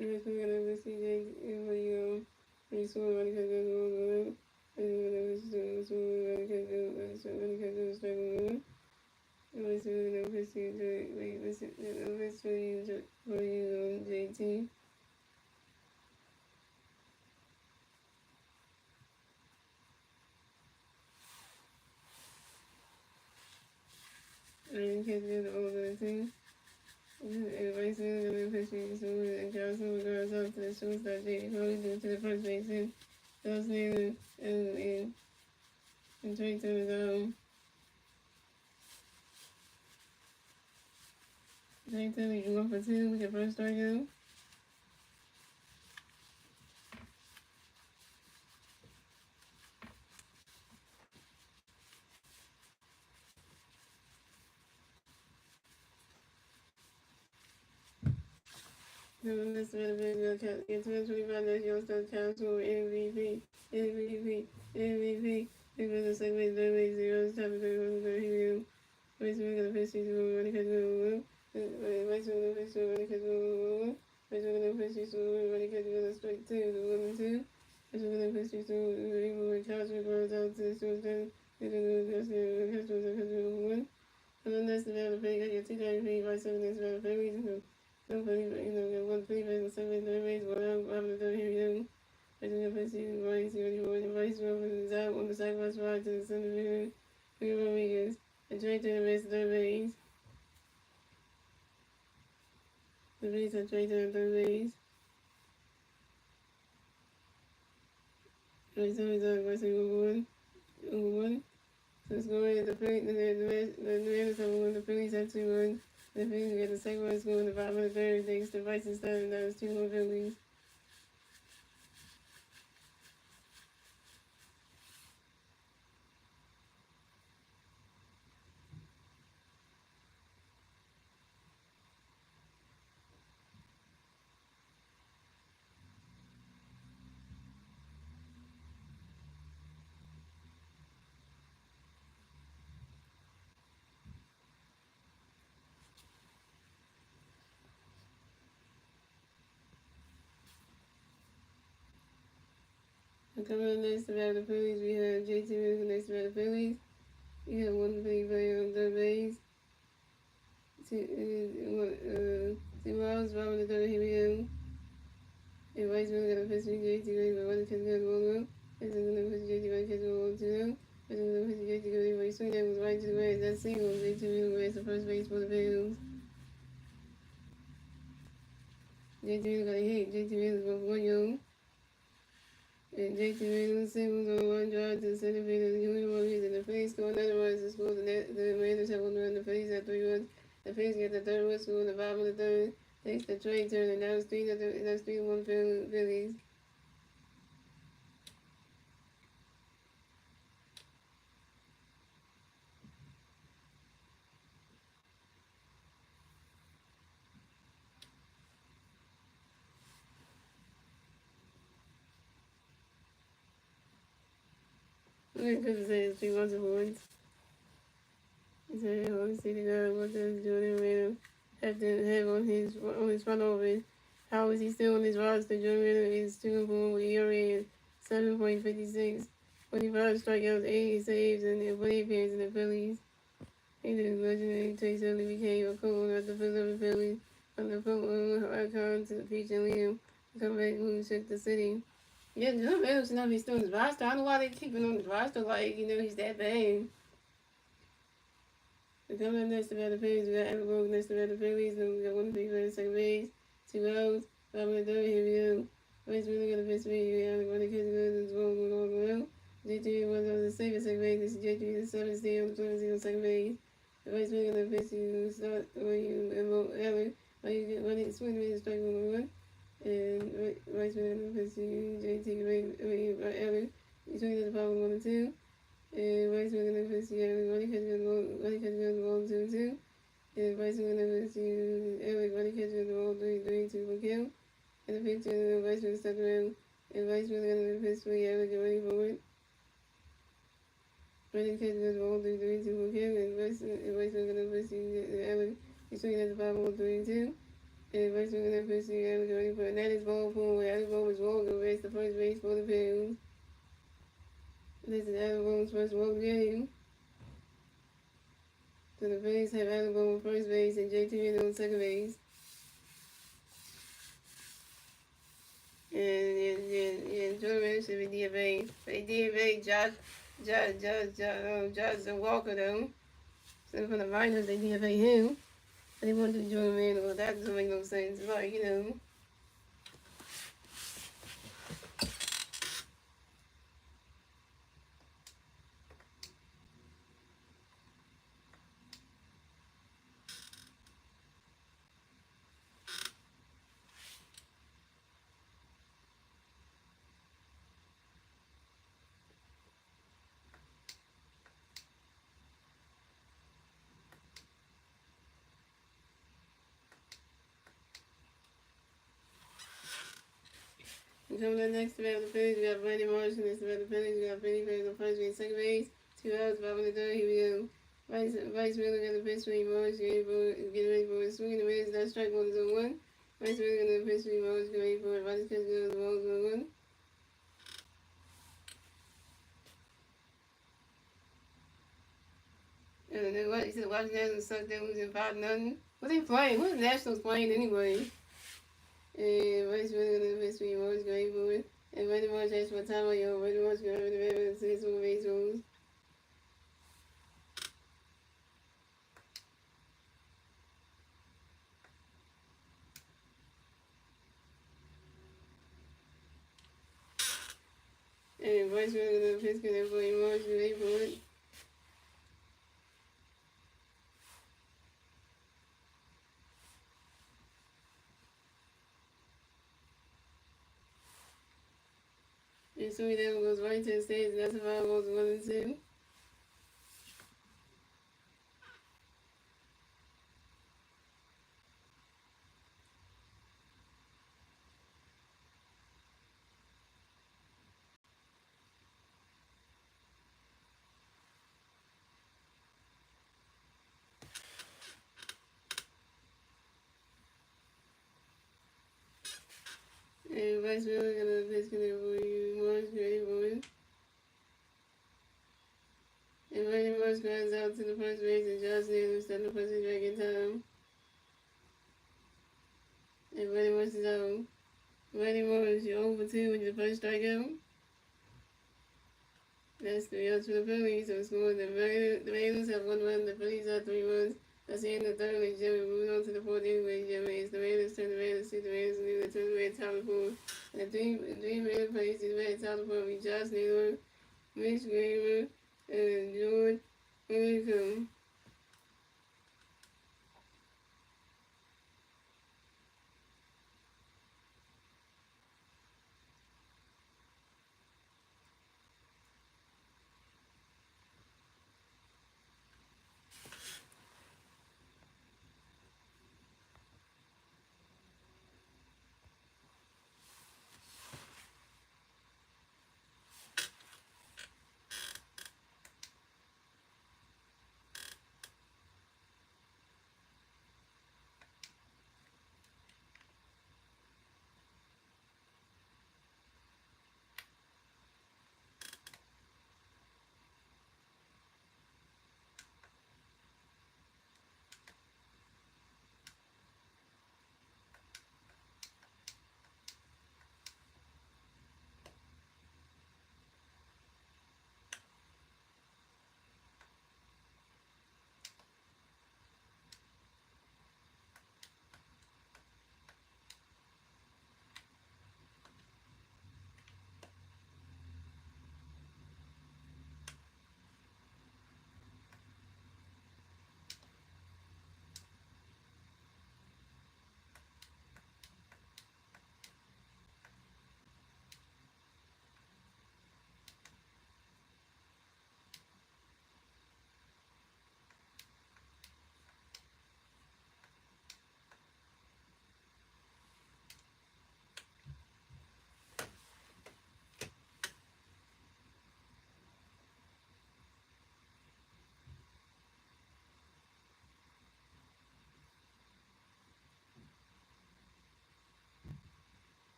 A: Everybody's moving up CJ for you. Pretty soon running kind of 1 and 2. Everybody's moving up history. For you, JT. I didn't catch the other thing. Everybody's moving up history. So and Johnson regards up to the shortstop JD Foley due to the first baseman. Those named and Trey Turner's Trey Turner, you 1 for 2 with your first strikeout. Nevertheless, it's 25 national star counts for MVP. Because the segment third base zeros, top of the third hero. Vice President of History, running catch Vice President of History, running catch Vice President of History, running catch strike 2, the 1 and 2. Vice President of History, able to couch regards out to the shortstop. One. And then that's the battle of your 2 feet by 7 is battle of reason. Don't believe it, one plea by the 7 third base, one out, I'm the third here. I think if I see the vice, the vice is out on the sidewalk ride to the center of the Rodriguez. And Trey Turner makes the third base. The base of Trey Turner third base. Right, so he's on by single 1. So it's going the Mariners have won, the Phillies have 2-1. The Phillies get the second one, it's going to 5 and 3rd. Thanks to Vice and Stan, that was 2 more Phillies. Coming up next about the Phillies, we have JT Williams next about the Phillies. We have 1 Philly player on third base. 2 miles, Robin the third, here we go. And Vice Williams got a pitch with JT Williams, but 1 catch got 1 Vice Williams got a pitch JT Williams catch 1-2 Vice Williams got a pitch JT Williams, but he swing that was right to the right. That's single. JT Williams was the first base for the Phillies. JT Williams got a hit. JT Williams was 1 young. And JT Williams singles on 1 drive to the center field of the Union Warriors, and the Phillies score another run to score. The Mariners have 1 run. The Phillies have 3 runs. The Phillies get the third run score in the bottom of the third. Thanks to Trey Turner. That was 3-1 Phillies. I'm going to say it's 3-1. So I always see the guy what does Jordan Reynolds have to have on his front office. How is he still on his roster? Jordan Reynolds is 2-4 with ERA 7.56, 25 strikeouts, 80 saves, and the play appearance in the Phillies. He did legendary Trey suddenly became a co-owner of the Philadelphia Phillies from the co-owner icon to the future leader. Come back who shook the city. Yeah, John Mayo should not be still in his roster. I don't know why they keep him on his roster like, he's that bad. The coming up next to the Phillies, we got Evan Rogue next to the Phillies, and we got one big man second base, 2 outs, 5 minutes third, here we go. Vice really got a best speed, we have the running catch good, and it's going on well. JT was on the safe at second base, this is JT, the 7th stay on the 20th on second base. The Vice really got a best you start when you ever, when you get running, swing with strike 1-1. And Vice really got a best you, JT, ever, you swing at the power 1-2. Vice President of everybody catch the ball 2-2. Vice President of everybody catch the ball 3-2 for kill. And the picture of Vice President stuck around. And Vice President of history, Eric, get ready for it. Ready catch the ball 3-2 for kill. And Vice President of history, Eric, he's swinging at the 5-3-2. And Vice President of history, Eric, get ready for it. That is ball 4. That is ball was wrong to race the first base for the Phillies. This is Adam Bone's first walk game. So the Phillies have Adam Bone on first base and JT on second base. And Jordan should be DFA. They DFA Josh Walker though. So for the Mariners, they DFA him. But they want to do Jordan, well, that doesn't make no sense. Like, coming up next to the Phillies, we got Randy Marsh next to the Phillies, we got Freddie Perry on first base, second base, 2 outs, 5 in the third, here we go. Vice Miller got the pitch for Marsh, getting ready for a swing and a miss, that strike 1 is on 1. Vice Miller got the pitch for Marsh, getting ready for it, Vice catch goes, the ball is on 1. And then what, he said Washington Nationals sucked, they losing 5-0. What they playing? What the Nationals playing anyway? And Vice Miller got the pitch for Marsh, getting ready for it. And Randy Marsh asked for time on your Randy Marsh got rid of it, so it's on base rules. And Vice Miller got the pitch for Marsh, getting ready for it. And so he then goes right to the stage, and that's about goes 1-2. And Vice Miller got the pitch for Marsh, ready for it. And Randy Marsh grinds out to the first base, and Josh Naylor starting the first back in time. And Randy Marsh is out. Randy Marsh, you're 0-2 with your first strikeout. That's 3 outs for the Phillies, so scoring the Mariners have 1 run, the Phillies have 3 runs. That's the end of the third, ladies and gentlemen. Moving on to the fourth inning, ladies and gentlemen. It's the Mariners turn the Mariners, see the Mariners, and then turn the Mariners, Tyler Ford. And three Mariners plays, the Mariners, Tyler Ford, with Josh Naylor, Mitch Graver, and George Williams.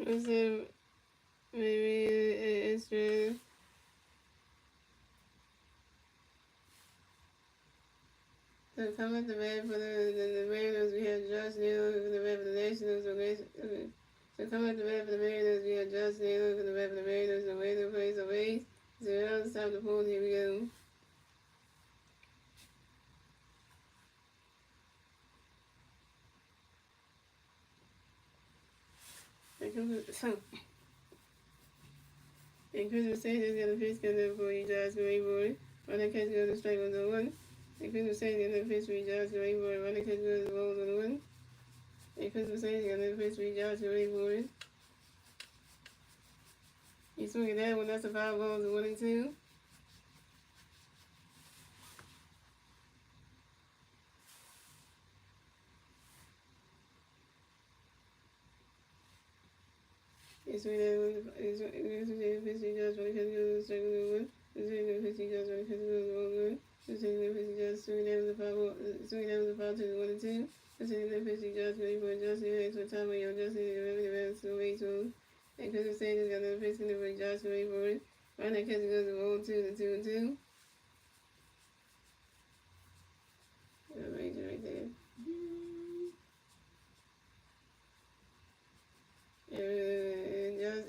A: What's up? Maybe extra. So come at the bat for the Mariners, we have Josh Naylor for the bat for the Nationals. Okay. So come at the bat for the Mariners, we have Josh Naylor for the bat for the Mariners. The way to play, so base. So it's time to pull. Here we go. And Christmas Saint is got a fish gun up for you, Josh Grayboy. Run that catch goes to strike on the one. And Christmas Saint got a fish for you, Josh Grayboy. Run that catch goes to roll on the one. And Christmas Saint got a fish for you, Josh Grayboy. You swing at that one, that's a 5 balls and 1 and 2. You swing that one, you swing that 50 yards, when it comes to the second one. You swing that 50 yards, when it comes to the one. You swing that 50 yards, swing that with the 5 to the 1 and 2. You swing that 50 yards, ready for Justin, ready for time when you're Justin, you're ready to run, so wait, so. And Christmas Saint has got another fish gun up for Josh, ready for it. Run that catch goes to roll 2 and 2 and 2. Right there.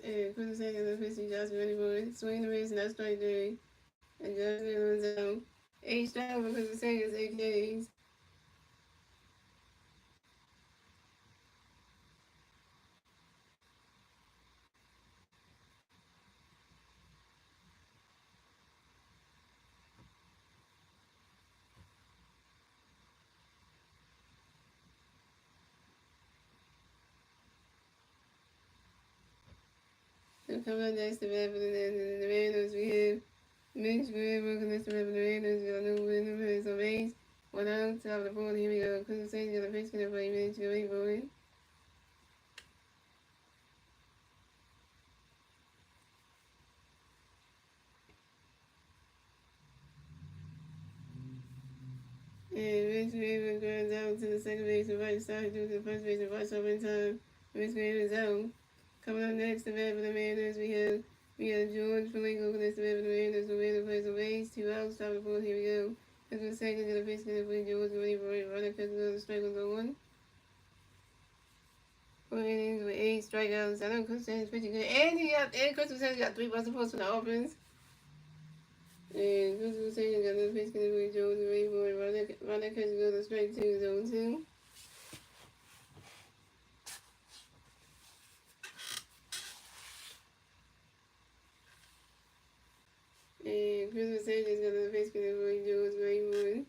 A: And Christmas Saint got another fish for Josh, ready for it. Swing the wrist, and that's strike 3. And Justin runs out. 8 strike because the Saint is 8 Ks. So coming up next to bat for the Mariners, we have Mitch Graham working next to bat for the Mariners. We got no winner for his base. 1 out, top of the board. Here we go. Christmas Saint got a pitch for Mitch. Go wait for it. And Mitch Graham goes out to the second base and right side to the first base and right side in time. Mitch Graham is out. Coming up next to bat for the Mariners, we have George Flamingo next to bat for the Mariners. The Mariners plays a base. 2 outs, top of the board. Here we go. Christmas Saint got a pitch for George ready for it. Runner catches the strike on the 1. 4 innings with 8 strikeouts. I know Christmas Saint's pitching good. And Christmas Saint's got 3 busts for the offense. And Christmas Saint got another pitch for George ready for it. Runner catches the strike 2 zone 2. And Christmas Saint just got another pitch for George ready for it.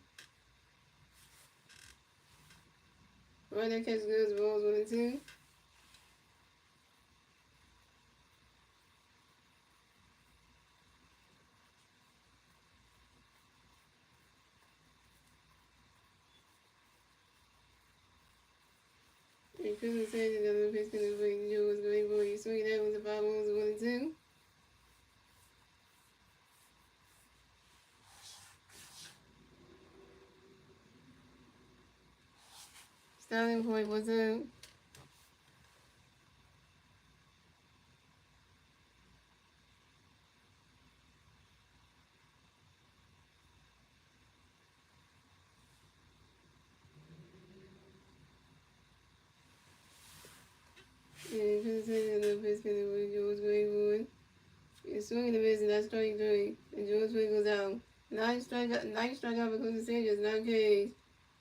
A: Runner catches good balls 1 and 2. And Christmas Saint just got another pitch for George ready for it. Swing that with the 5 balls 1 and 2. Starting point, what's up? And Christmas Saint got another pitch for George ready for it. And swinging the miss, and that's strike 3. And George Floyd goes out. 9 strikeout for Christmas Saint, just 9 Ks.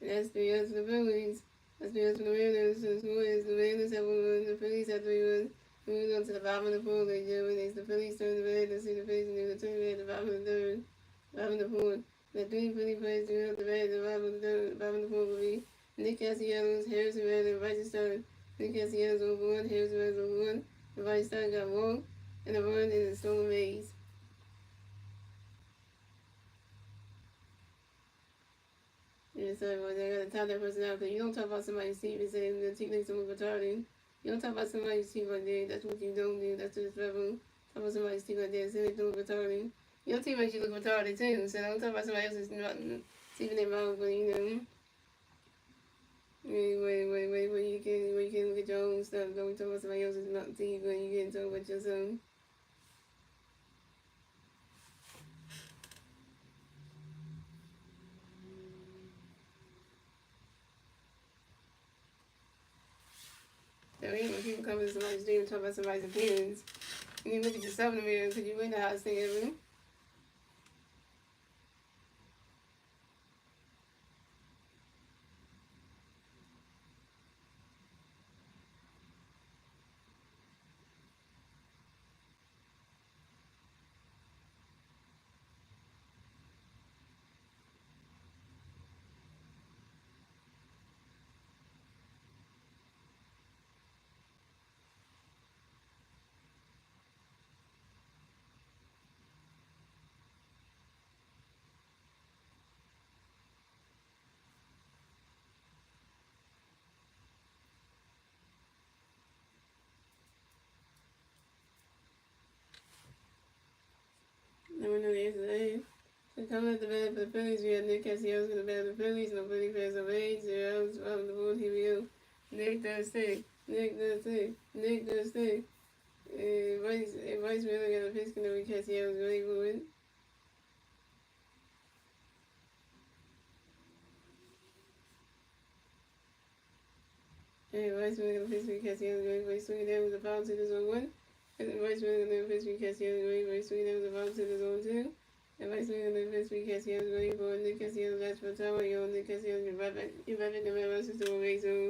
A: And that's 3 outs for the Phillies. That's 3 outs for the Mariners. So the Mariners have 1 run, the Phillies have 3 runs. Moving on to the bottom of the 4th, ladies and gentlemen. It's the Phillies turn the red. Let's see the Phillies and the turn red, the bottom of the 3rd, bottom of the 4th. The 3 Philly players do out the red, the bottom of the 3rd, bottom of the 4th will be Nick Castellanos, Harrison Red, and Vice Star. Nick Castellanos over 1, Harrison Red over 1. The Vice Star got walked, and the run is a stolen base. Yeah, sorry about that. I gotta tell that person out because you don't talk about somebody's team and say the team makes them retarded. You don't talk about somebody's team like that. That's what you don't do. That's disrespectful. Talk about somebody's team like that and say they look retarded. Your team makes you look retarded too. So don't talk about somebody else's team in their mouth, but you know. Where you can look at your own stuff. Don't talk about somebody else's not teeth when you can't talk about yourself. That ain't when people come into somebody's dream and talk about somebody's appearance. And you look at yourself in the mirror because you ain't the hottest thing ever. No one knows yesterday. So coming at the bat for the Phillies, we had Nick Castellanos in the bat for the Phillies. No Philly fans of age. 0 outs from the board. Here we go. Nick does stay. Nick does stay. Nick does stay. Vice Miller got a pitch can we Castellanos really moving. Vice Miller got a pitch can Castellanos really moving. Swinging down with the foul to the zone 1. Vice Miller got a pitch can Castellanos really moving. Swinging down with the foul to the zone 2. And Vice Miller got a pitch can Castellanos really moving. Nick Castellanos last for time. Yo, Nick Castellanos, you're right back. You're right back in the middle of the system. Okay, so.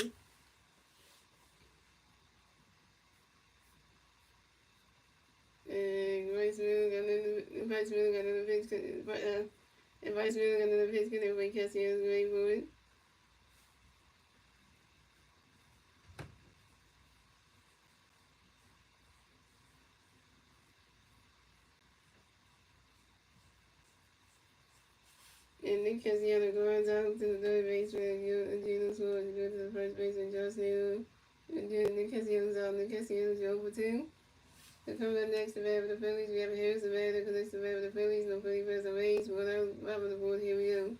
A: Vice Miller got another pitch. And Vice Miller got another pitch. Can everybody Castellanos really moving? And Nick Castellanos goes out to the third base for Gino Suarez to go to the first base and Josh Naylor. And then Nick Castellanos out. Nick Castellanos 0 for 2. So coming up next to bat for the Phillies, we have Harris the batter connects to bat for the Phillies. No Philly fans of age. 1 out, right on the board. Here we go.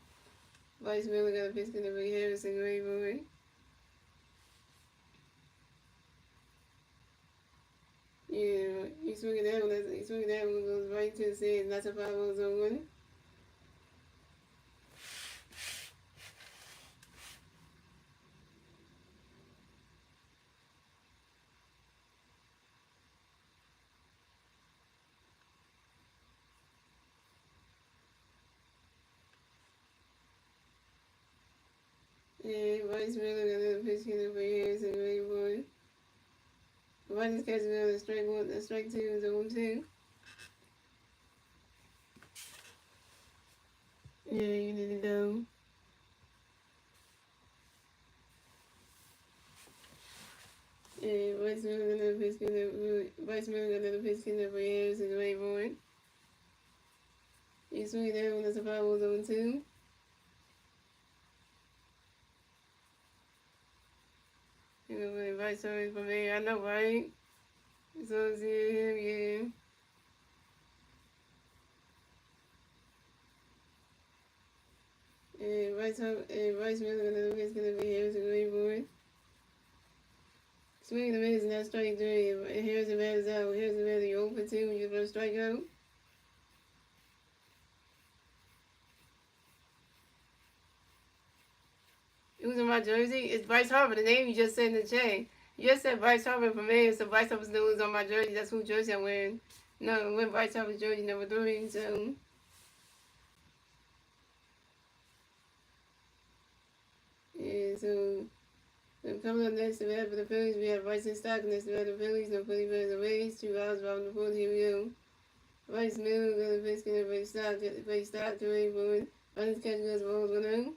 A: Vice Miller got a pitch to the Harris and Ray Boyd. Yeah, he swung it down. He swung it down. Goes right to the sand. That's a 5-0 zone 1. And Vice Miller got another pitch to the Harris and Ray Boyd. Vice catches another strike 1, strike 2, zone 2. Yeah, you need to go. And Vice Miller got another pitch to the Harris and Ray Boyd. You swing it down, that's a 5-0 zone 2. You know, Vice Miller for me, I know, right? So, yeah. And Vice Miller got another pitch to the Harris and Ray Boyd. Swing the miss and that's strike 3. And here's the bat is out. Here's the bat, you're 0 for 2 when you first strike out. It was in my jersey. It's Bryce Harper, the name you just said in the chat. You just said Bryce Harper for me, so Bryce Harper's name was on my jersey. That's who jersey I'm wearing. No, I'm wearing Bryce Harper's jersey number 3, so. Yeah, so. Coming up next to bat for the Phillies, we have Bryson Stock next to bat for the Phillies. No Philly fans of age. 2 outs, bottom of the 4th. Here we go. Vice Miller got a pitch, get a Stock to Ray Boyd. Vice catch goes balls 1-0.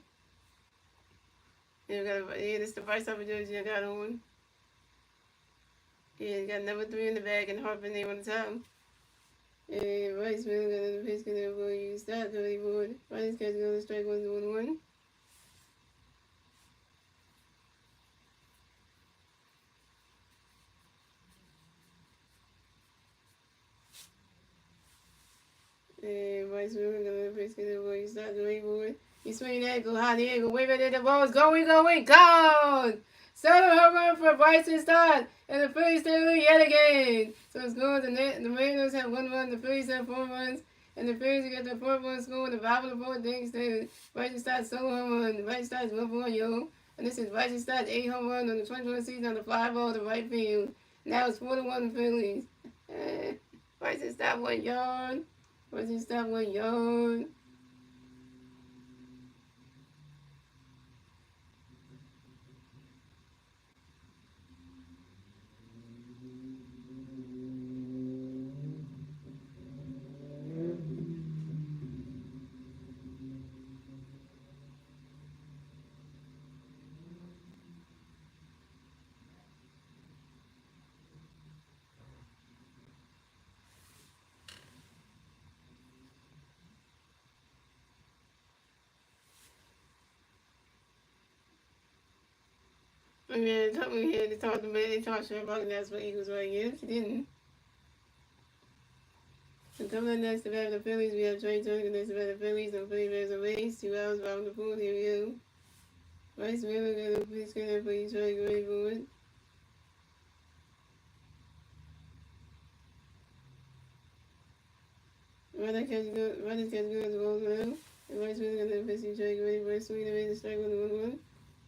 A: Yeah, this is the Bryce Harper jersey I got on. Yeah, got number 3 in the back and Harper name on the top. And Vice Miller got another pitch, get a Stock to Ray Boyd. Vice catch goes strike 1-1. And Vice Miller got another pitch, get a Stock to Ray Boyd. He swing that, go high, there, go way back there, the ball's going, gone! Seven home run for Bryson Stott, and the Phillies still lead yet again. So it's going to the Mariners have 1 run, the Phillies have 4 runs, and the Phillies get the 4th run score in the bottom of the fourth thanks to Bryson Stott's solo home run. Bryson Stott's 1-for-1, yo. And this is Bryson Stott's 8th home run on the 2020 season on the fly ball to right field. Now it's 4-1 Phillies. Bryson Stott 1 yard. Bryson Stott 1 yard. I mean, we had to talk to me. They talked to her about that's what Eagles right here. She didn't. So coming up next to the Phillies, we have Trey Turner next to the Phillies. No Phillies there's a race. 2 hours around the pool. Here we go. Bryce Miller got a free scanner for each try to ready for it. Running catch good as well now. And Bryce Miller got the pitch try ready for it. Swing and raise a strike on the 1-1.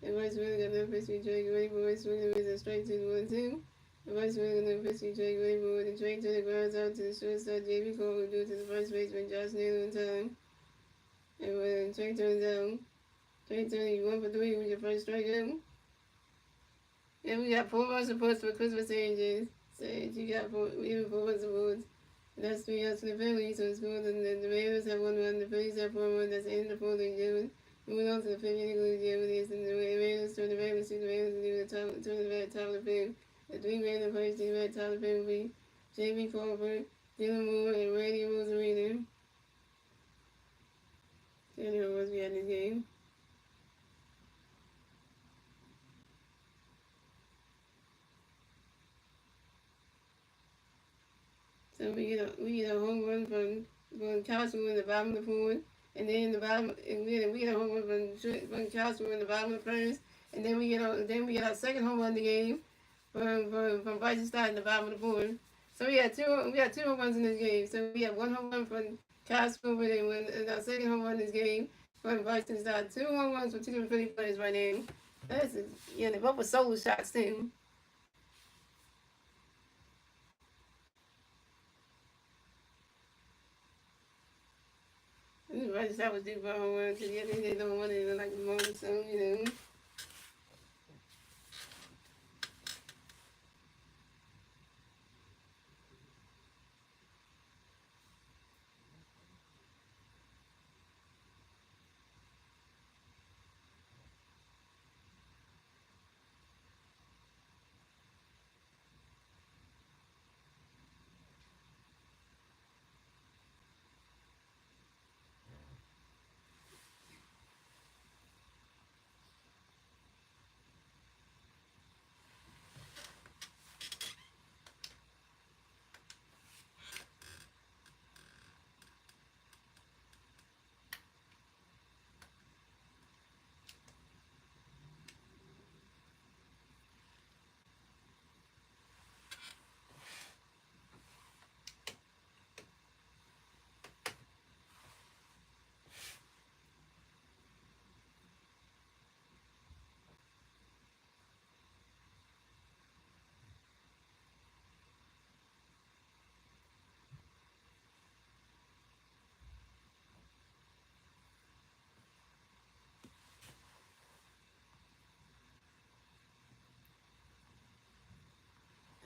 A: And Bryce Miller got the pitch try ready for it. Swing and raise a strike to the 1-2. And Bryce Miller got the pitch try ready for it. And Trey Turner grounds out to the shortstop J.B. Cole will do it to the first baseman Josh Naylor in time. And when Trey turns down, Trey Turner, you 1-for-3 with your first strikeout. And we got 4 runs supports for Christmas Angels. Sage, you got 4 runs supports. That's 3 outs for the Phillies. So it's good. And the Mariners have 1 run. The Phillies have 4 runs. That's the end of the 4th inning. Moving on to the 5th inning of the Japanese. And the Mariners turn the Mariners to the Mariners and turn the bat top of the field. The 3 men in first team at top of the field will be Jamie Colbert, Dylan Moore, and Randy Rosarina. Tell you what we had in this game. So we get a home run from Castro in the bottom of the 4th, and then in the bottom, and we get a home run from Castro in the bottom of the 1st, and then we get our 2nd home run of the game from Bryson Stott in the bottom of the 4th. So we had two home runs in this game. So we have 1 home run from Castro and our 2nd home run in this game from Bryson Stott. 2 home runs from 2 different Philly players right now. They both were solo shots too. Bryson Stott was due for a home run because they don't want it like the moment, so you know.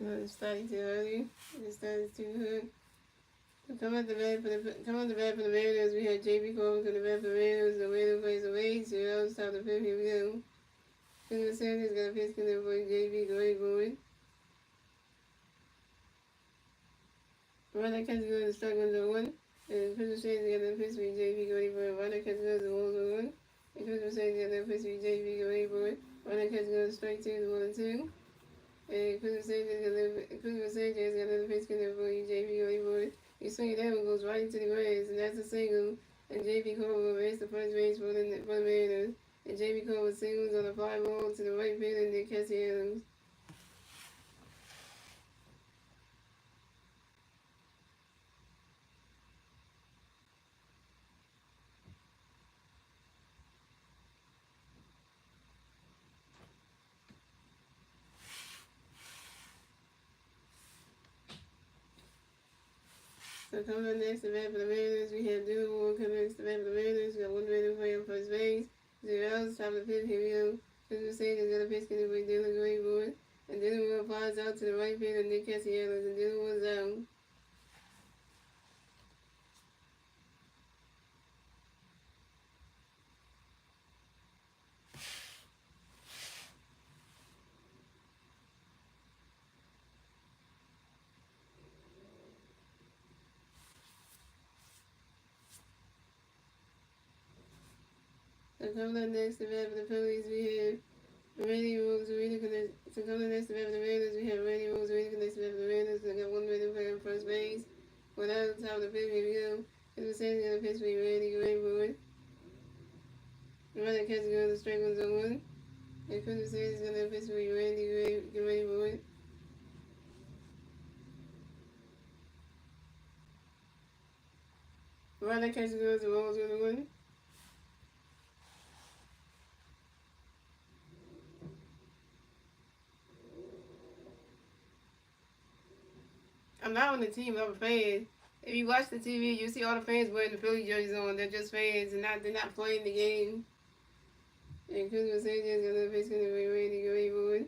A: It started too early. It started too good. Come on the bat for the Mariners. We had J.B. Cole to the bat for the Mariners. The Mariners plays away. 2 outs, top of the 5th. Here we go. Phillies Sanders got a pitch in there for J.B. Great going. Runner catches good, strike 1-1. And Phillies Sanders got a pitch for J.B. Great for it. Runner catches good, 1-1. And Phillies Sanders got a pitch for J.B. Great for it. Runner catches good, strike 2, 1-2. And Christmas Sanchez got another pitch in there for J.B. Great for it. You swing that one goes right into the grass, and that's a single. and J.B. Cole will race the first base for the Mariners. And J.B. Cole was singles on a fly ball to the right field and Nick Castellanos. So coming up next to bat for the Mariners, we have Dylan Ward coming next to bat for the Mariners. We got one man playing on first base. 0 outs, top of the fifth, here we go. Christmas Sage is going to pitch getting away Dylan Ward. And Dylan Ward flies out to the right field of Nick Castellanos, and Dylan Ward's out. So coming up next to bat for the Phillies, we have Randy Rose. So coming up next to bat for the Mariners, we have Randy Rose ready to connect to bat for the Mariners. We got one man playing on first base. One out, top of the fifth, here we go. Christmas Sage is going to pitch for Randy Ward. The runner catches going to strike one's on one. And Christmas Sage is going to pitch for Randy Ward. The runner catches goes to Rose with a one. I'm not on the team, I'm a fan. If you watch the TV, you see all the fans wearing the Philly jerseys on. They're just fans and they're not playing the game. And Christmas Sage is going to pitch going to be Randy Ward.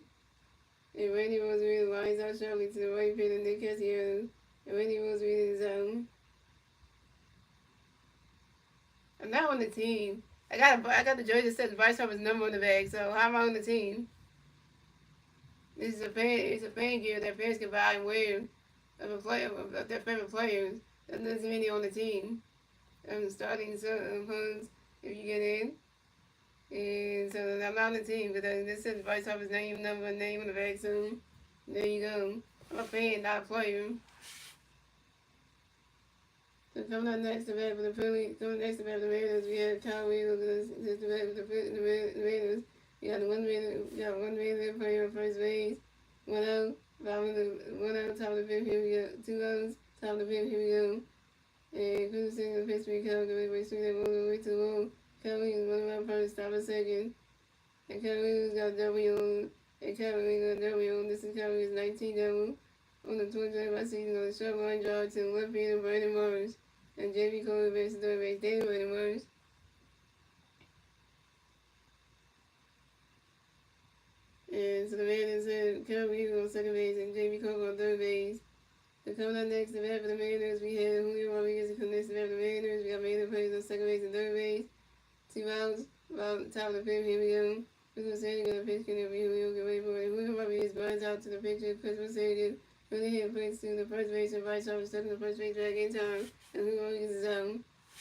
A: And Randy Rose really lines out sharply to the right field of Nick Castellanos. And Randy Rose really is out. I'm not on the team. I got the jersey that says Bryce Harper's number on the back, so how am I on the team? This is it's a fan gear that fans can buy and wear of their favorite players. That doesn't mean they're on the team. I'm starting funds if you get in. And so I'm not on the team, but this says Bryce Harper's name on the back soon. There you go. I'm a fan, not a player. So coming up next to bat for the Phillies, coming next to bat for the Mariners, we have Kyle Wheeler to bat for the Mariners. We got one man playing on first base. One out, top of the fifth, here we go. 2 outs, top of the fifth, here we go. And Christmas Sage on pitch for Kyle Wheeler, swing that ball away too low. Kyle Wheeler 1 out first, top of second. And Kyle Wheeler's got a W on. And Kyle Wheeler got a W on. This is Kyle Wheeler's 19 double. On the 25th season on the short line drive to the left field of Brandon Morris. And J.B. Cole versus third base, David Brandon Morris. And so the Mariners had Kyle Wheeler on second base and J.B. Cole on third base. So coming up next to bat for the Mariners, we had Julio Rodriguez coming next to bat for the Mariners. We got Mariners players on second base and third base. 2 outs, about top of the fifth, here we go. Christmas Sage going to pitch, going to be Julio, get ready for it. Julio Rodriguez burns out to the picture. Christmas Sage really hit place to the first base and Bryce Harper stuck in the first base drag in time. And Julio Rodriguez is out.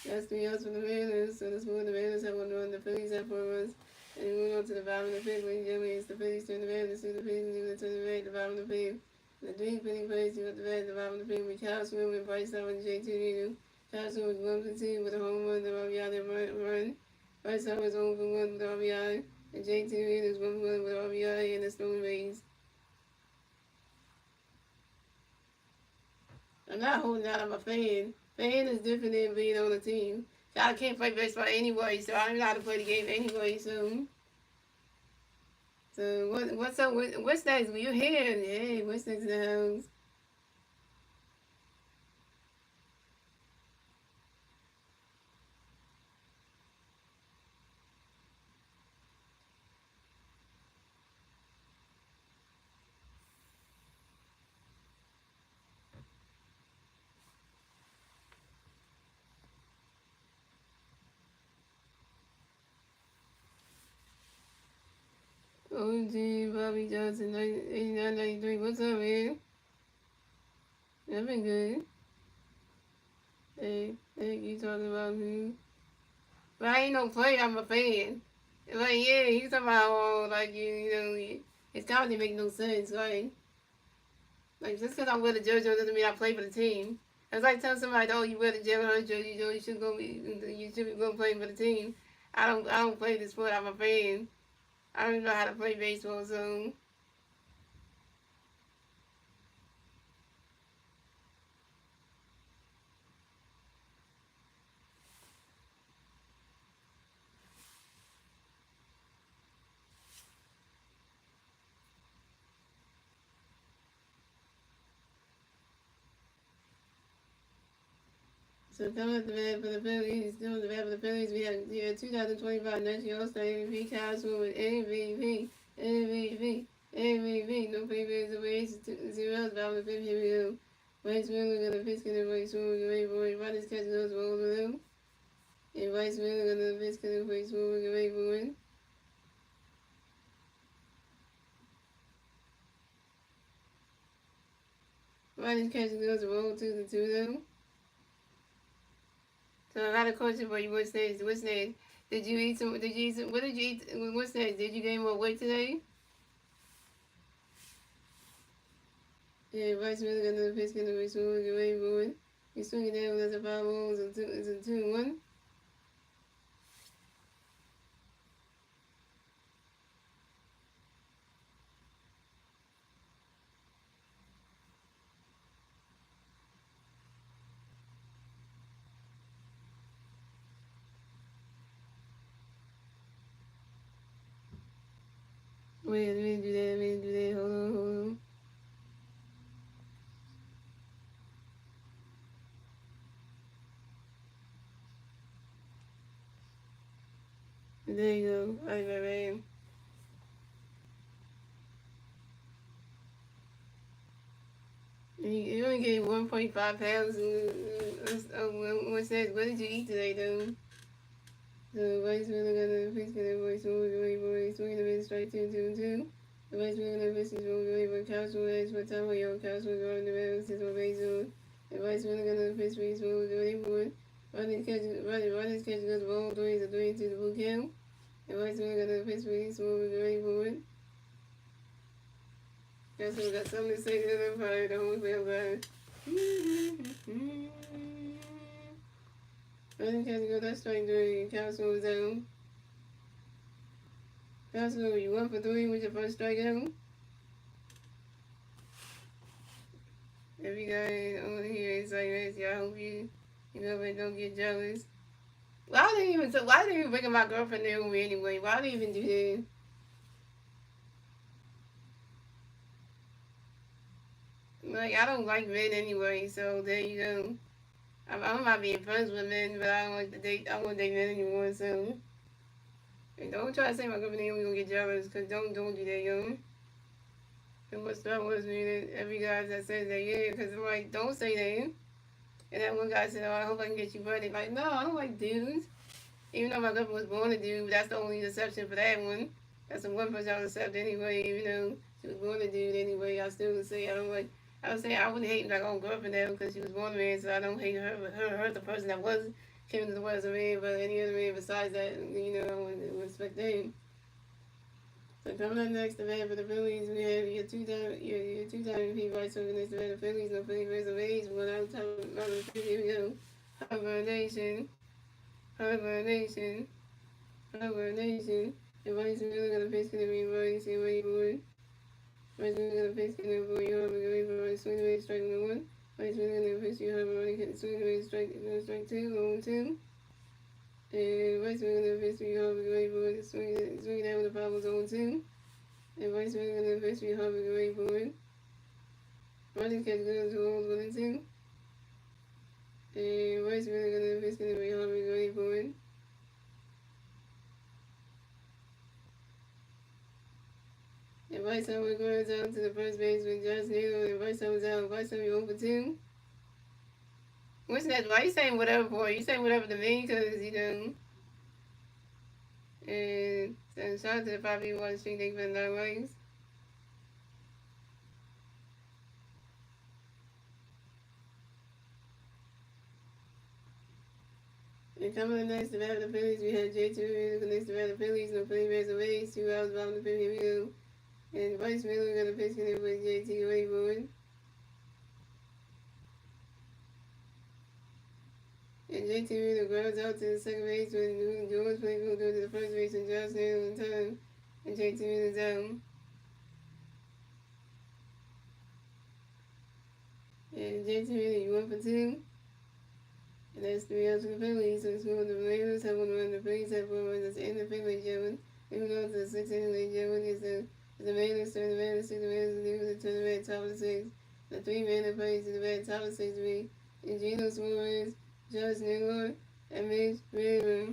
A: That's 3 outs for the Mariners. So this morning the Mariners have 1 run, the Phillies have 4 runs. And moving on to the bottom of the fifth, ladies and gentlemen, it's the Phillies turn the Mariners to the Phillies leaving to the right, the bottom of the fifth. The 3 Philly players to the right, the bottom of the fifth with Kyle Swim and Bryce Harper and J.T. Reader. Kyle Swim was 1 for 2 with a home run, the RBI run. Bryce Harper was 0 for 1 with the RBI. And J.T. Reader was 1 for 1 with the RBI and the stolen base. I'm not holding out, I'm a fan. Fan is different than being on a team. I can't play baseball anyway, so I don't know how to play the game anyway, so what's up? What's next? You're here. Hey, what's next in the house? OG Bobby Johnson, 89-93. What's up, man? I've been good. Hey, you talking about me? But I ain't no player, I'm a fan. Like, yeah, he's talking about, oh, like, you know, his comment make no sense, right? Like, just because I'm with a JoJo doesn't mean I play for the team. It's like telling somebody, "Oh, you wear the Jalen jersey, you should go. You should be going playing for the team." I don't play the sport. I'm a fan. I don't even know how to play baseball, so. So coming up the bat for the Phillies, coming the bat for the Phillies, we had 2025 National All-Star MVP Cosmo with MVP, no favorites away, 0 down the fifth, here we go. Vice Miller gonna pitch in the right swing, away boy, right is catching those balls below. And Vice Miller gonna pitch in the right swing, away boy. Right is catching those balls to the 2 though. So I got a question for you. What's next? What's next? Did you eat some? Did you eat some? What did you eat? What's next? Did you gain more weight today? Yeah, Vice Miller got another pitch gonna be swinging away, boy. He's swinging down. That's a 5-0. It's a 2-1. Wait, let me do that. Let me do that. Hold on, hold on. There you go. All right, man. You only gained 1.5 pounds. What's that? What did you eat today, though? So Vice Miller got another pitch gonna be swinging away, boy. Swinging the mid strike 2-2-2. The Vice Miller got another pitch swinging away, boy. Cowboy edge for time. Yo, Cowboy going the middle. Since my base on. The Vice Miller got another pitch swinging away, boy. Rodney's catching goes ball 3 to the blue count. The Vice Miller got another pitch swinging away, boy. Guess we got something to say to them, probably the whole thing about Rodney catching go that strike 3. Cowboy was down. Cowboy, you 1 for 3 with your first strikeout. If you guys over here it's like this, I hope you know, but don't get jealous. Why didn't even bring my girlfriend there with me anyway? Why did they even do that? Like, I don't like men anyway, so there you go. I'm not being friends with men, but I don't like to date. I won't date men anymore, so. And don't try to say my girlfriend there, we gonna get jealous, cause don't do that, yo. And what Star Wars mean every guy that says that, yeah, cause I'm like, don't say that. And that one guy said, oh, I hope I can get you pregnant. Like, no, I don't like dudes. Even though my girlfriend was born a dude, that's the only exception for that one. That's the one person I would accept anyway, even though she was born a dude anyway. I still would say I don't like. I would say I wouldn't hate my own girlfriend now because she was born a man, so I don't hate her. But her, the person that was came into the world as a man. But any other man besides that, you know, I would respect them. So coming up next, the man for the Phillies, we have your two-time MVP vice president, the Phillies, no Phillies raise of age, one out of time, here we go. Harbor Nation, Harbor Nation. Harbor Nation. The Vice really gonna face gonna be running, see what you would. Vice really gonna face gonna be you have a great running, swing away, strike number 1. Vice really gonna face you have a running, swing away, strike 2, 2. And Vice really gonna face you have a great running, swing down with the power zone 2. And Vice really gonna face you have a great running. Running catch goes to 1 and 2. And Vice really gonna face gonna be have a great running. And Vice we're going down to the first base with Josh Naylor and Vice was out. Vice we over 2. What's that? Why you saying whatever for? You saying whatever to me because, you know. And shout out to the 5 people watching. Thank you for the 9 likes. And coming up next, the bat of the Phillies, we had J2 next to the bat of the Phillies, no Phillies raise away, 2 hours bottom of the 5th, here we go. And Vice Miller got a pitch in it with JT away forward. And JT Reader grounds out to the second base when George Playfield goes to the first base and Josh Naylor in time. And JT Reader's out. And JT Reader, you 1 for 2. And that's 3 outs for the Phillies. So the score of the Mariners have 1 run. The Phillies have 4 runs. That's the end of the finalization. Moving on to the 6th inning, late Jones is the Mariners turn the Mariners 6, the Mariners lose turn the red top of the 6. The 3 Mariners plays to the red top of the 6 3. And Gino Suarez, Josh Naylor, and Mitch River.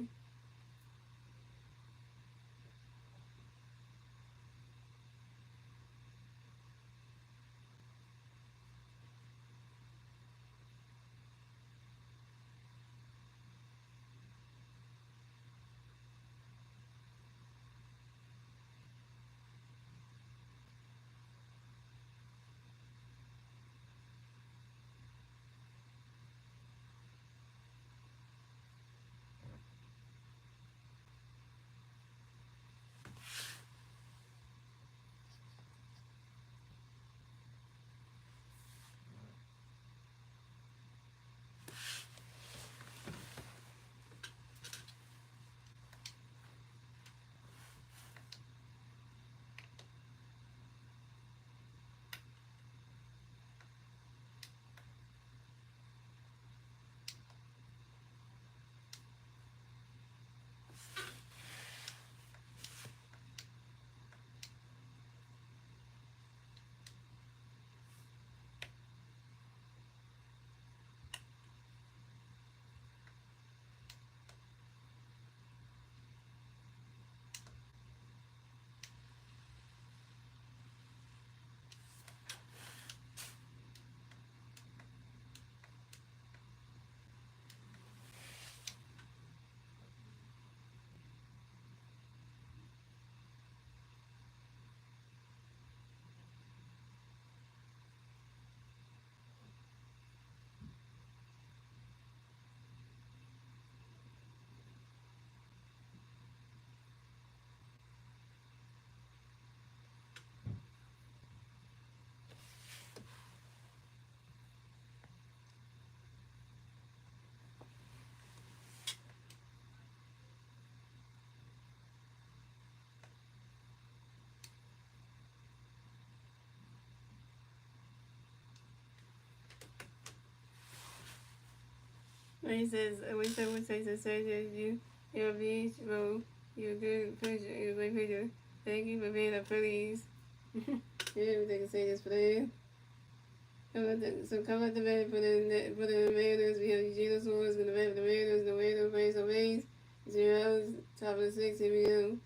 A: He says, when someone says you're a beach, well, you're a good pitcher, you're a great pitcher. Thank you for being a Phillies. Yeah, they can say this for them. Come out the bed for the Mariners. We have Gino Suarez in the bed for the Mariners. The Mariners plays on base. 0 outs, top of the 6, here we go.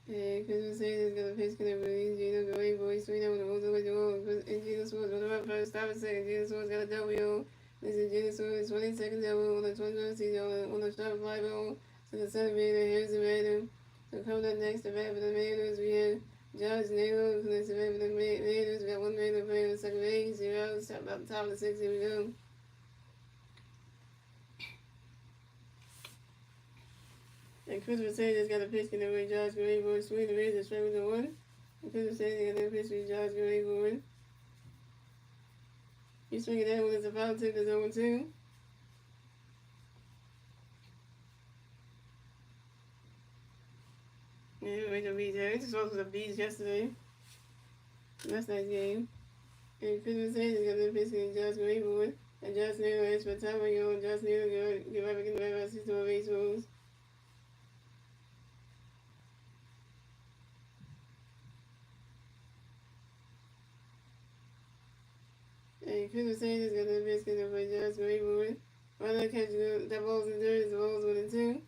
A: And Christmas Sanders got a pitch connect with Gino Great Boys 3 down with the most of the wall. And Gino Suarez on the right first, top of second. Gino Suarez got a W. This is Gino Suarez 22nd double on the 21st season on the start 5-0 to the centimeter. Here's the Mariners. So coming up next, the bat for the Mariners, we have Josh Naylor. Next, the bat for the Mariners, we got 1 Mariner playing on the second base. 0 outs, about the top of the 6, here we go. And Christopher Sanders got a pitch connect with Josh Gray for a swing. The Rays are straight with the 1. And Christopher Sanders got a pitch with Josh Gray for 1. He's swinging that one as a foul tip to 0-2. Yeah, Rachel Beach. Yeah, it just was the Beach yesterday. Last night's game. And Christopher Sanders got a pitch with Josh Gray for 1. And Josh Naylor has for time on your own. Josh Naylor give up again the right system of base rules. And Christopher Sanders got a pitch connect with Josh Gray for 1. Rather catch that ball's in dirt, the ball's 1-2.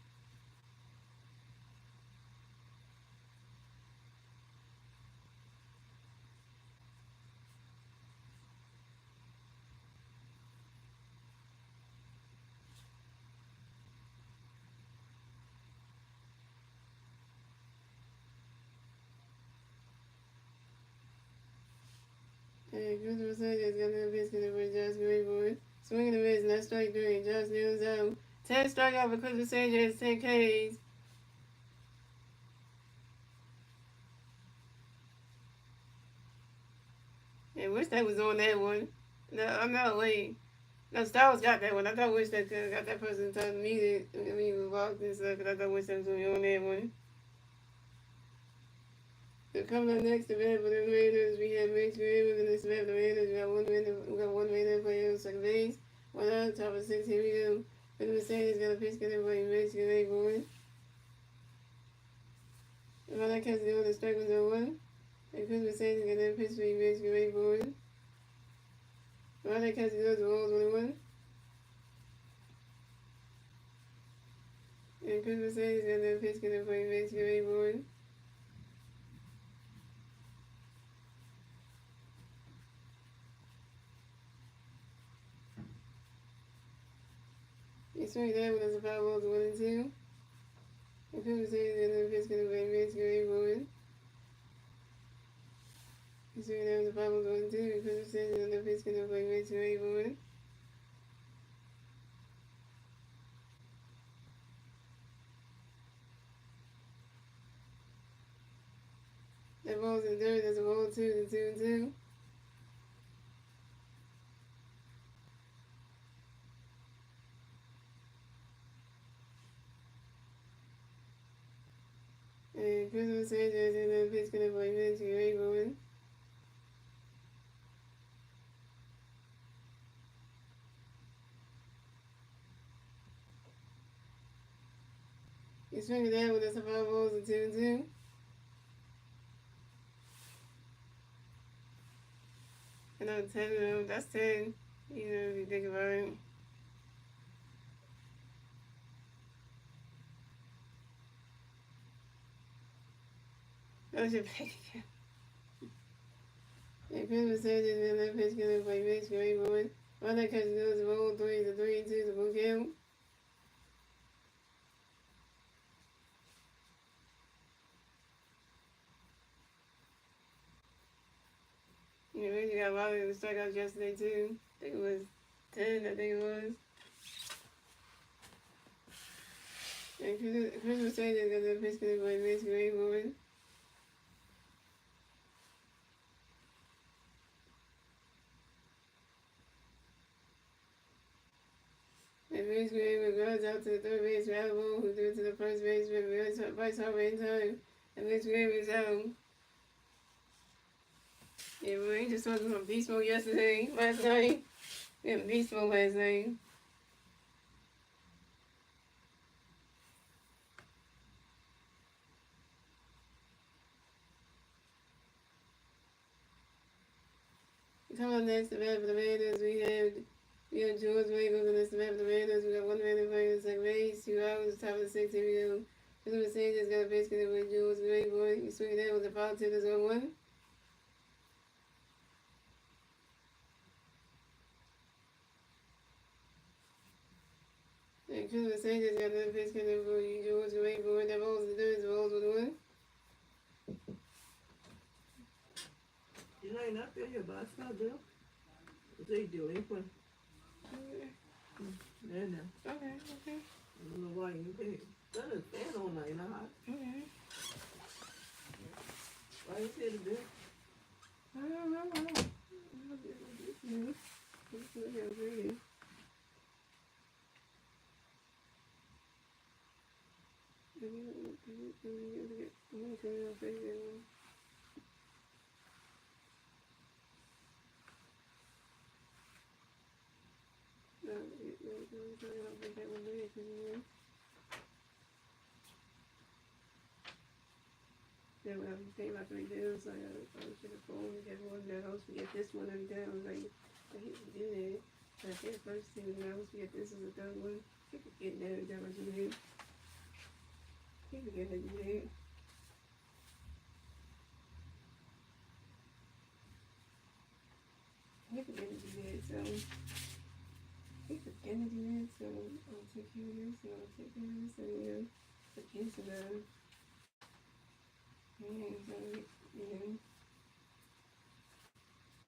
A: And Christopher Sanders got another pitch connect with Josh Gray for 1. Swinging the miss, and that's strike 3. Josh Naylor's out. 10 strikeout for Christopher Sanders, 10 Ks. I wish that was on that one. No, I'm not wait. No, Star Wars got that one. I thought wish that could got that person telling me that I mean walked and stuff. Cause I thought wish that was gonna be on that one. So coming up next, the red for the Mariners, we have Max Graham, and this red for the Mariners, we got one Mariner player on second base. One out, top of six, here we go. For the Mercedes, got a pitch, get everybody, Max Graham going. If I like catch the other strike was on one. And Chris Mercedes got that pitch for Max Graham going. If I like catch the other balls 1-1. And Chris Mercedes got that pitch, get everybody, Max Graham going. He swung that one as a foul ball to 1-2. And Chris Mercedes got that pitch, get everybody, Max Graham going. He swung that was a foul ball to 1-2. And Chris Mercedes got that pitch, get everybody, Max Graham going. That ball's in third, that's a ball 2-2. And Christmas Sanchez and then pitch gonna play Vince Graybowen. He's swinging that one, that's a 5 balls and 2-2. And I'm 10 of them, that's 10. You know, if you think about it. That was your pick again. And Christmas Sanchez and then pitch gonna play Vince Graybowen. Why that catch goes roll 3 to 3 2 to book him. You know, you got a lot of strikeouts yesterday too. I think it was 10, I think it was. And Christmas Sanchez got that pitch gonna play Vince Graybowen. And Vince Graham runs out to the third base Ralph, who threw it to the first baseman, Bryce Harper in time. And Vince Graham is out. Yeah, we ain't just talking about beast mode last night. We had beast mode last night. Coming up next, the bat for the Mariners, we have George Wago, and that's the bat for the Mariners. We got one man playing in second base, 2 hours, top of the 6, here we go. Phillies Sanchez got a base get with George Wago. You swing that with the foul tip, there's 1-1. And Phillies Sanchez got another base get with George Wago. That ball's the third, the ball's 1-1.
B: You know, you're not there, your boss not there. What they do, ain't fun. There now.
A: Okay.
B: I don't know why you pay. That is fan all night, not hot.
A: Okay.
B: Why you say the bill?
A: I don't know. Yeah, when I was paying my 3 bills, I was to the phone and get one that I was to get this one every day. I was like, I hate to do that. I paid the first 2 and I was to get this as a third one. Keep forgetting that every time I do that. Keep forgetting to do that. Keep forgetting to do that, so keep forgetting to do that, so I'll take care of this and I'll take care of this and yeah, the kids are done. Yeah, so, you know,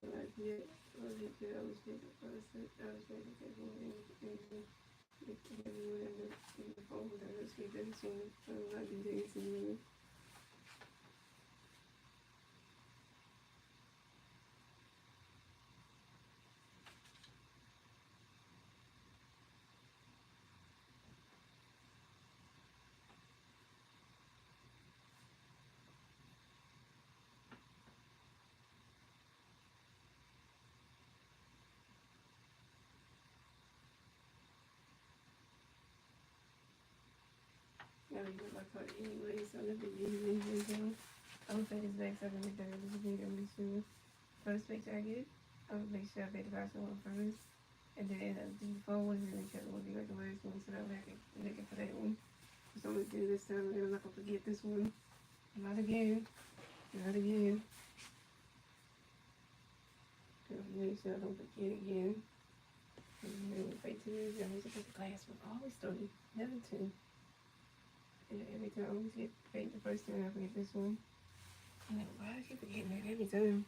A: so I get, I was taking the table and everyone in the phone with her speak that so I can do this and I don't even like her anyway, so nothing usually so I would play this back so I can make that really big and be sure. First picture I get, I would make sure I pay the first one first. And then I do the phone one and then check what would be like the last one so that way I can look for that one. So I'm gonna do this time and I'm not gonna forget this one. Not again. Not again. Make sure I don't forget again. And then wait 2 minutes, I always put the glass one. Always 30, never 2. And every time I always get paid the first time I forget this one. I'm like, why I keep forgetting that every time?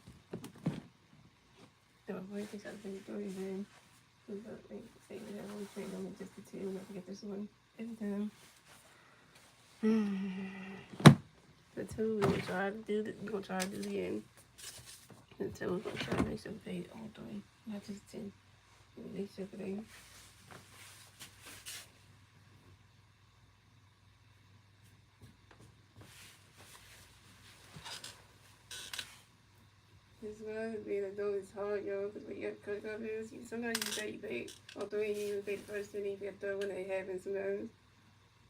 A: So I'm going to take out the 30 then. But they say that I always pay them just the 2 and I forget this one every time. The 2 we're gonna try to do we're gonna try to do it again. The 2 we're gonna try to make sure we pay all 3, not just 2. Make sure for them. This one being a though is hard, y'all, because when you got credit card bills, sometimes you say you pay all 3 and you pay the first 2 and you get the third one that happens sometimes.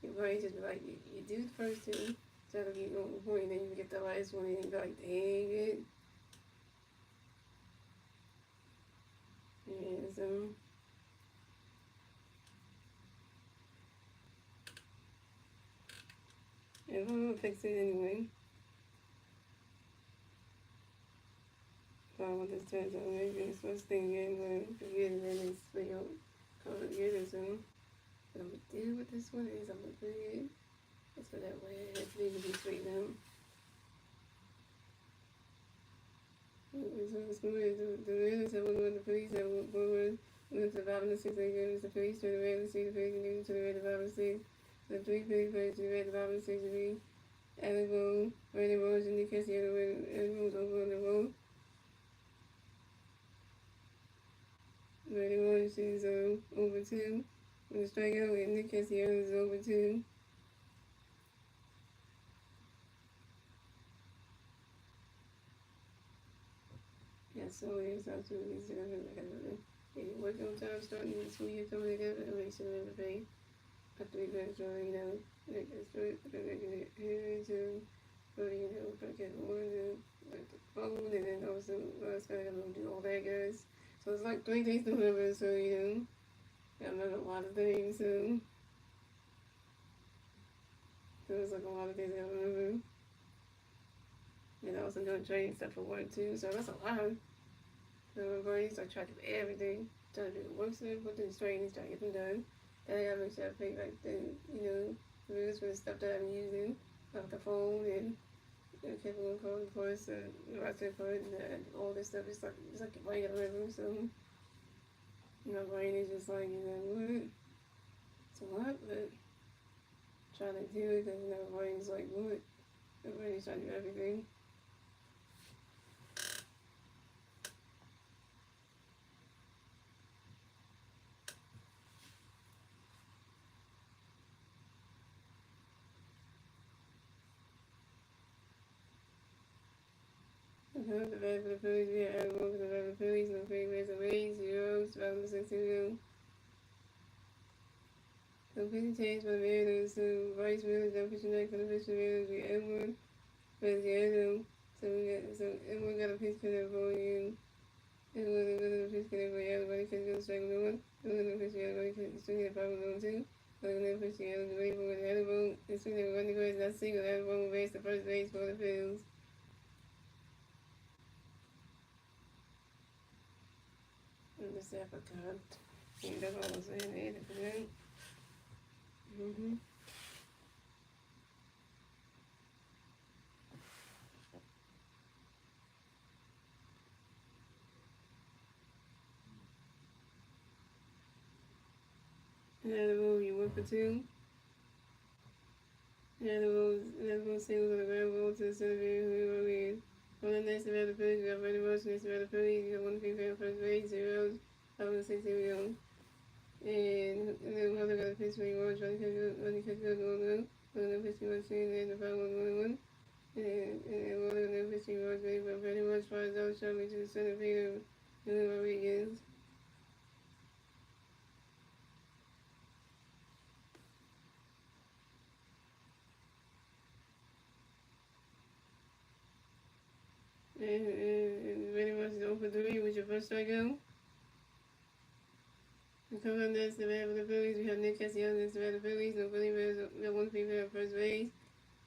A: Your brain just be like, you do the first 2, try to get on the point, and then you get the last one and you be like, dang it. Yeah, so yeah, I'm gonna fix it anyway. I want this turns out maybe it's first thing anyway. Forget it and it's failed. Call it good or something. What I'm gonna do with this one is I'm gonna put it. It's for that way it has to be straightened out. So it's good. The Mariners have won the Phillies have won the 5 and 6 games. The Phillies turn around and see the Phillies and to the red 5 and 6. The 3 Phillies players to the red 5 and 6 to be Alabama, Randy Rose, and Nick Cassiano, and Rose over on the road. Randy Rose is over 2. With the strikeout, and Nick Cassiano is over 2. Yeah, so it's absolutely zero. And work on time starting the school year coming together and make sure everybody after we graduate, like it's really here to really, get more into like the phone and then also last guy I'm gonna do all that guys. So it's like 3 days to remember, so I remember a lot of things, so there's like a lot of things I remember. And I also doing training stuff for work too, so that's a lot. So everybody's like try to do everything, try to do the work stuff, put these trainings, try to get them done. Then I gotta make sure I pay like the rules for the stuff that I'm using, like the phone and capable code course, the WhatsApp code, and all this stuff. It's like a regular level, so my brain is just like, what? It's a lot, but trying to do it because my brain's like, what? Everybody's trying to do everything. The bad for the Phillies, we had one for the bad for the Phillies, no Phillies away, 0, 2016. So pitching change by the Mariners to Vice Mariners, then pitching back for the pitching Mariners, we Edward for Seattle. So Edward got a pitch connect for you. Edward got a pitch connect for you, everybody can go strike no one. Edward got a pitch everybody can swing it 5-1-2. Edward got a pitch Seattle, wait for the other vote. And swing it 1 to not single, the other one will base the first base for the Phillies. And this apricot. And that's what I was saying, 80%. Another rule, you 1 for 2. Another rule singles on the ground roll to the center field, whoever wins. On the next about the Phillies, you got Randy Rose, next about the Phillies, you got 1 female first base, 0, 5-6 0. And then whoever got a pitch for you, trying to catch good, going the pitching machine, and the 5-1-1. And one of the pitching was made by Randy Rose, fires out, shot me to the center field, whoever wins. And very much 0 for 3 with your first strikeout. Coming up next, the bat for the Phillies, we have Nick Castellanos next to the Phillies. No Philly Bears, we have one female at first base.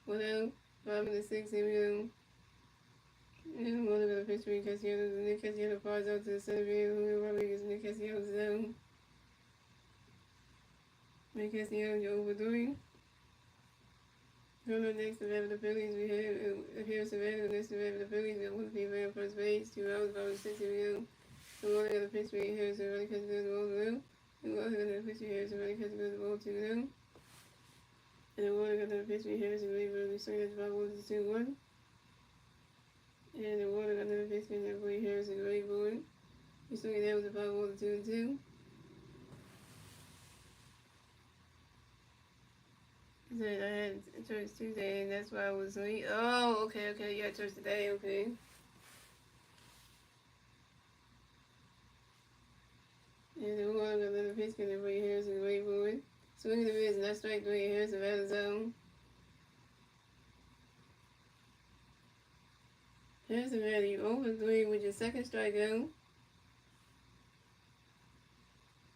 A: 1 out, 5 in the 6, here we go. And one of the pitch for Castellanos, and Nick Castellanos flies out to the center field. Julio Rodriguez, Nick Castellanos down. Nick Castellanos, you're over 3. Coming up next, the bat for the Phillies, we have here Savannah next to the bat for the Phillies. We have one female at first base. 2 outs, 5 in the 6, here we go. And one of the pitch for Harrison, really catches the ball blue. And one of the pitch for Harrison, really catches the ball 2 0. And then one of the pitch for Harrison, really swing at the 5 1 2 1. And the water got another pitch for Harrison, really born. We swing it down with the 5 1 2 2. So I had church Tuesday, and that's why I was late. Oh, okay, you had church today, okay. And the water got another pitch for Harrison, really born. Swing the miss, and that strike Dwayne Harrison out of zone. Harrison had you over 3 with your second strikeout.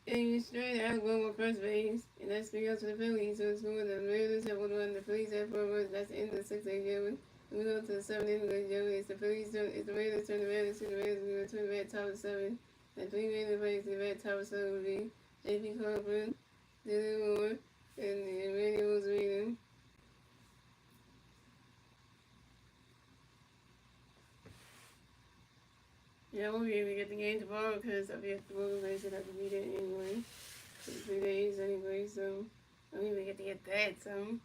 A: And you straight out going with first base. And that's 3 outs for the Phillies. So it's going to the Mariners have 1-1. The Phillies have 4 runs. That's the end of the 6th inning, gentlemen. We go to the 7th inning, ladies and gentlemen. It's the Phillies turn. It's the Mariners turn the Mariners to the Mariners. We're going to turn the red top of 7. And 3 Mariners plays the red top of 7 would be J.P. Corbin, Dylan Moore, and Randy Rosarino. Yeah, I won't be able to get the game tomorrow because I'll be at the World Race and I have to be there anyway. For 3 days anyway, so I don't even get to get that, so.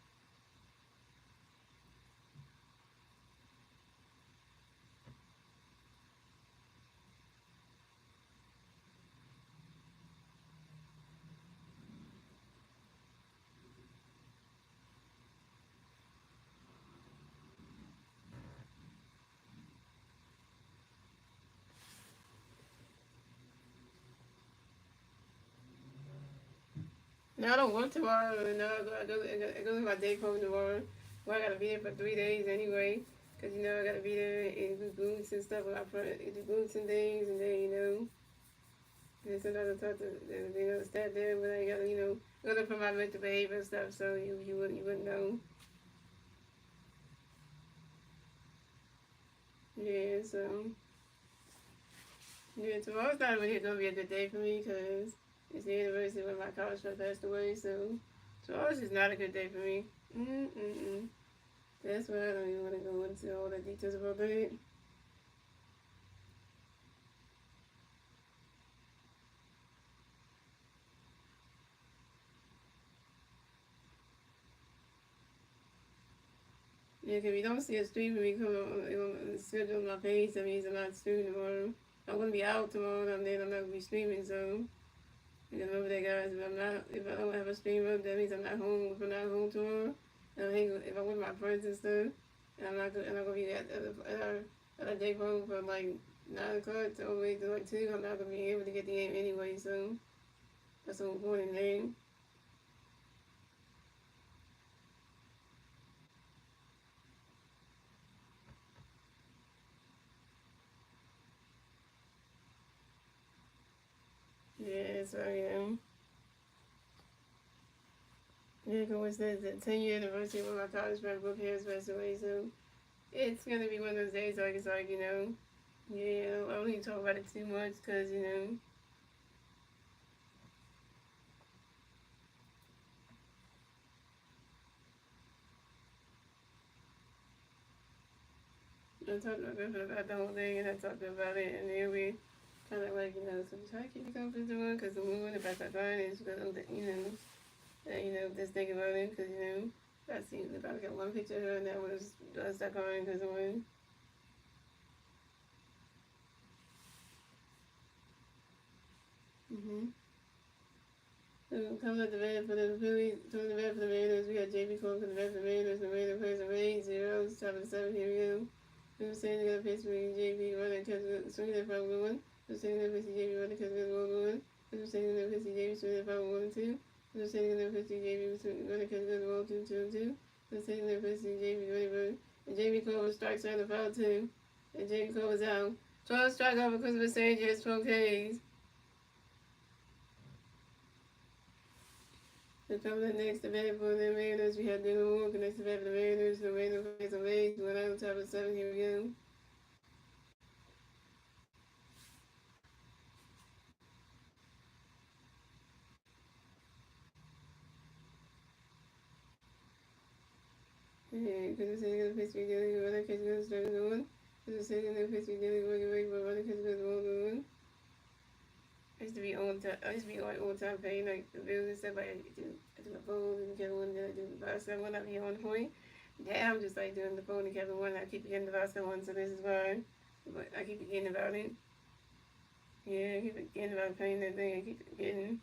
A: No, I don't work tomorrow. No, I go to my day program tomorrow. Well, I gotta be there for 3 days anyway. Cause you know I gotta be there and do boots and stuff with my friend, do boots and things, and then and sometimes I talk to the staff there, but I gotta go to for my mental behavior and stuff. So you wouldn't know. Yeah, so yeah, tomorrow's not really gonna be a good day for me because it's the anniversary when my college friend passed away, so tomorrow's just not a good day for me. That's why I don't even want to go into all the details about that. Yeah, if you don't see a stream of me come on the schedule on my page, that means I'm not streaming tomorrow. I'm gonna be out tomorrow, and then I'm not gonna be streaming, so you can remember that, guys. If I don't have a stream up, that means I'm not home. If I'm not home tomorrow, if I'm with my friends and stuff, and I'm not gonna be at our day home from like 9 o'clock to all the way to like 2. I'm not gonna be able to get the game anyway, so that's an important thing. Yeah, so yeah, because it's the 10-year anniversary when my college friend Brooke Harris passed away, so it's gonna be one of those days like it's like, yeah, I don't even talk about it too much because, I talked to my girlfriend about the whole thing and I talked about it and then we kind of like, so try to keep your confidence in because the moon, if I start crying, it's because, just think about it because, I see if I got one picture of her and that was, I start crying because of when. So coming up the bed for the Phillies, coming the bed for the Mariners, we got J.B. Cole for the bed for the Mariners, the Mariners plays the Rays, 0, top of the 7, here we go. We were saying they got a pitch for J.B. running, swinging that 5-1. We were saying that pitch to J.B. running, catch it 1-1. We were saying that pitch to J.B. swinging that 5-1-2. We were saying that pitch to J.B. running, catch it 1-2-2-2. We were saying that pitch to J.B. running, and J.B. Cole strikes out the foul 2. And Jake goes out. 12 strikeout for Christopher Sanchez, 12 Ks. So coming up next, the bat for the Mariners, we have Dylan Walker. Next, the bat for the Mariners. The Mariners face the Rays. One out on top of 7. Here we go. And Christopher Sanchez pitch we dealing with runner catch good strike one. Christopher Sanchez pitch we dealing with runner catch good one. I used to be on time. I used to be on time paying like the bills and stuff. Like I do the phone and Kevin one. Then I do the basket one. I be on point. Now I'm just like doing the phone and Kevin one. I keep forgetting the basket one, so this is why. But I keep forgetting about it. Yeah, I keep forgetting about paying that thing. I keep forgetting.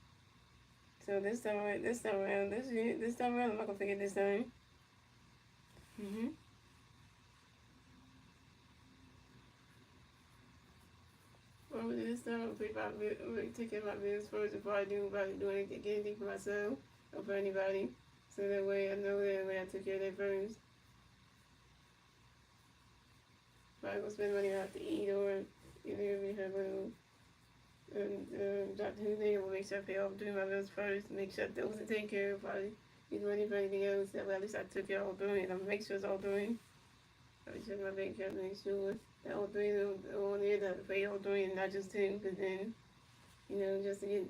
A: So this time around, I'm not gonna forget this time. Well, this time I'm gonna take care of my bills first before I do anything, get anything for myself or for anybody. So that way I know that when I took care of that first. If I go spend money I have to eat or if we have a Dr. Who thing, I will make sure I pay off doing my bills first, make sure those are taken care of, probably use money for anything else. That way at least I took care of all three and I'm gonna make sure it's all three. I check my bank account to make sure that all three of them are on there, that I pay all three and not just two, because then, just to get,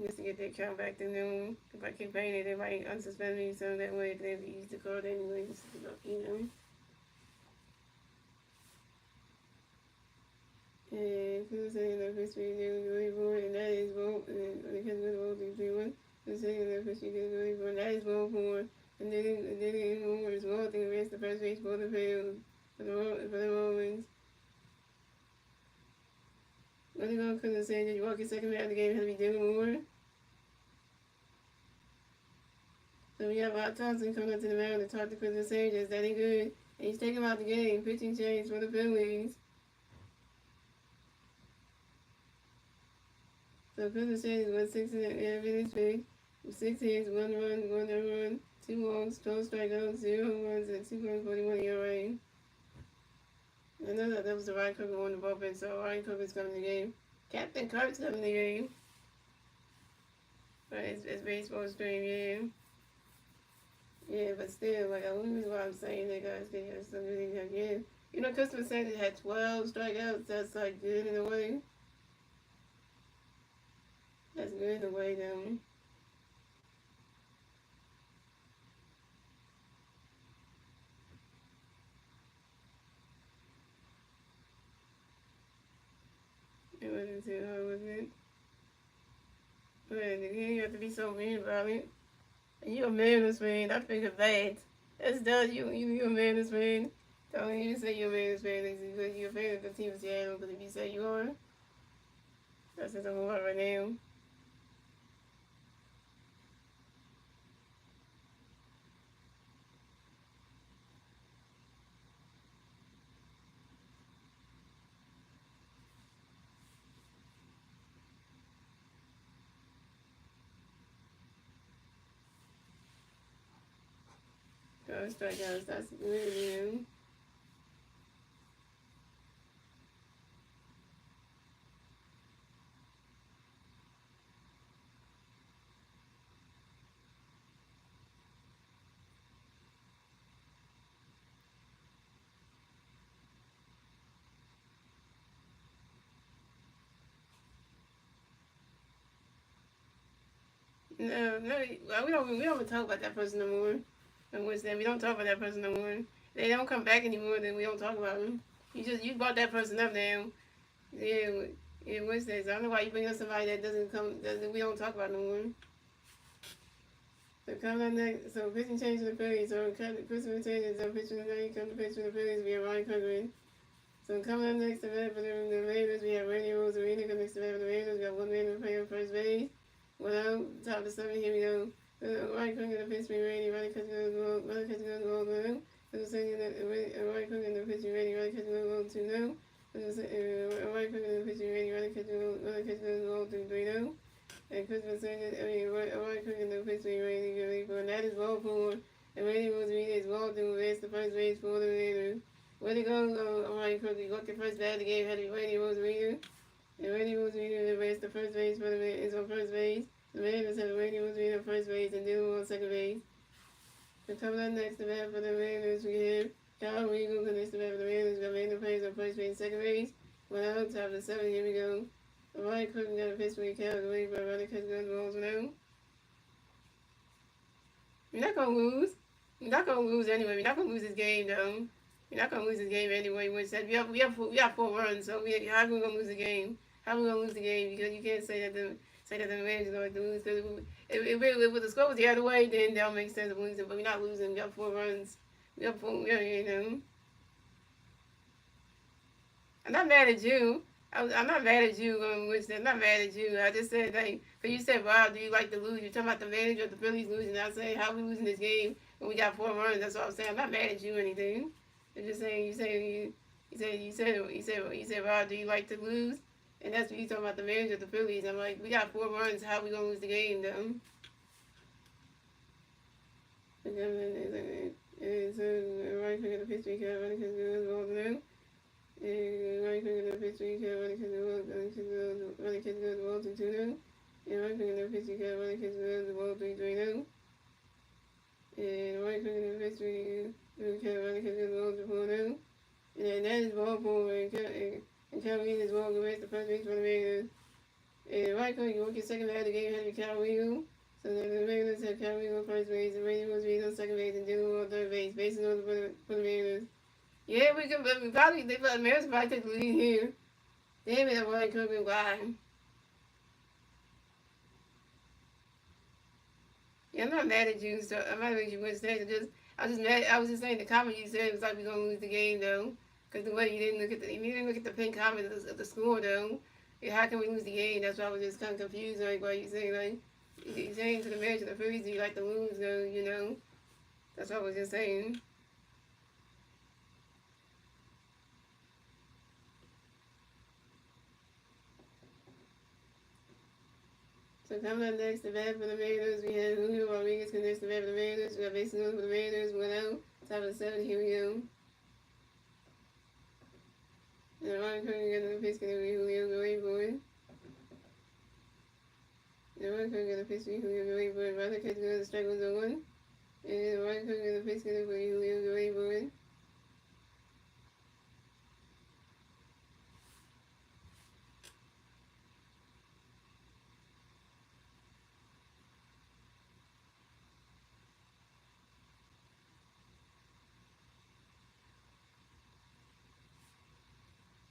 A: just to get that account back to them. If I keep paying it, they might unsuspend me, so that way they can use the card anyway, And who's saying that first we do really board, and that is vote, and when it comes to the vote, 3-3-1, who's saying that first we do really board, that is vote for. And then in more as well, I think the rest of the first base for the field for the Marlins. What are you going to say? Did you walk your second man of the game? Has to be Dylan Moore. So we have Rod Thompson coming up to the mound to talk to Christopher Sanchez. That ain't good. And he's taking him out the game. Pitching change for the Phillies. So Christopher Sanchez went 6 innings pitched. 6 hits, 1 run, 1 run, 2 walks, 12 strikeouts, 0 home runs, and 2.41 ERA. I know that was the Ryan Cook on the bullpen, so Ryan Cook is coming to the game. Captain Kirk's coming to the game. But it's baseball stream, yeah. Yeah, but still, like, the only reason why I'm saying that, guys, because some really good, yeah. Christopher Sanchez had 12 strikeouts. That's, like, good in a way. That's good in a way, though. It wasn't too hard, wasn't it? But you have to be so mean about it. And you a Mariners fan. I figured that. That's done. You a Mariners fan. Don't even say you're a Mariners fan because you're a fan of the team of Seattle. Because if you say you are, that's just a whole lot right now. Go strikeouts. That's good, man. No, we don't talk about that person no more. And what's that? We don't talk about that person no more. They don't come back anymore. Then we don't talk about them. You brought that person up now. Yeah, what's that? I don't know why you bring up somebody that we don't talk about no more. So coming up next, so pitching change to the Phillies. So Christopher changes. So pitching tonight, come to pitch for the Phillies. We have Ryan Cook. So coming up next to bat for the Mariners, we have Randy Rosarina. Coming next to bat for the Mariners, we have one man playing first base. Well, top of the 7, here we go. Ryan Cook in the pitch being ready. Ryan Cook in the goal. So saying that Ryan Cook in the pitch being ready. Ryan Cook in the goal 2-0. Ryan Cook in the pitch being ready. Ryan Cook in the goal 3-0. And Christopher saying that Ryan Cook in the pitch being ready. And that is ball 4. And Randy Rosarito is walked and advanced to first base for the Mariners. Way to go, Ryan Crooked. Got the first bat of the game, had to be Randy Rosarito. And Randy Rosarito advanced to first base for the Mariners on first base. The Mariners have Randy Rosarito on first base and Dylan on second base. So coming up next, the bat for the Mariners, we have Kyle Regal connects the bat for the Mariners. Got Mariners plays on first base and second base. One out, top of the seventh, here we go. Ryan Crooked got a pitch for the Cal, the way by running catch good balls now. You're not gonna lose. You're not gonna lose anyway. We're not gonna lose this game though. You're not gonna lose this game anyway. We have 4 runs, so how are we gonna lose the game? How are we gonna lose the game? Because you can't say that the Mariners are going to lose. Because if the score was the other way, then that would make sense of losing. But we're not losing. We have 4 runs. We have 4. I'm not mad at you. I'm not mad at you. I'm not mad at you. I just said that because you said, "Wow, do you like to lose?" You're talking about the manager of the Phillies losing. I said, "How are we losing this game when we got 4 runs?" That's what I'm saying. I'm not mad at you or anything. I'm just saying. You said, "Wow, do you like to lose?" And that's what you talking about the manager of the Phillies. I'm like, we got 4 runs. How are we gonna lose the game though? And so right finger the pitch we can run because it was now. And right finger the pitch we can run because it was running because it was 2 now. And right finger the pitch we can run because it was 3 now. And right finger the pitch we can run because it was 4 now. And that is ball 4 and Cal Regal is walking away the first base for the Mariners. And right finger you work your second half of the game had to be Cal Regal. So the Mariners have Cal Regal on first base, and Randy Rosarito on second base, and Dylan on third base. Bases on for the Mariners. Yeah, the Mariners probably take the lead here. Damn it, I want to come in wide. Yeah, I'm not mad at you, so I'm not mad at you what you said. I was just saying the comment you said was like we're gonna lose the game though. Because the way you didn't look at the pin comment of the score though. Yeah, how can we lose the game? That's why I was just kind of confused like why you saying like you're saying to the manager of the Phillies, do you like to lose though, That's what I was just saying. So coming up next, the bat for the Mariners, we have Julio Rodriguez connects the bat for the Mariners. We got bases on for the Mariners, 1 out, top of the 7th, here we go. And Ryan Crooked got the pitch, gonna be Julio, go wait for it. And Ryan Crooked got the pitch, Julio, go wait for it. Rather catch good, the strike was 0-1. And Ryan Crooked got the pitch, gonna be Julio, go wait for it.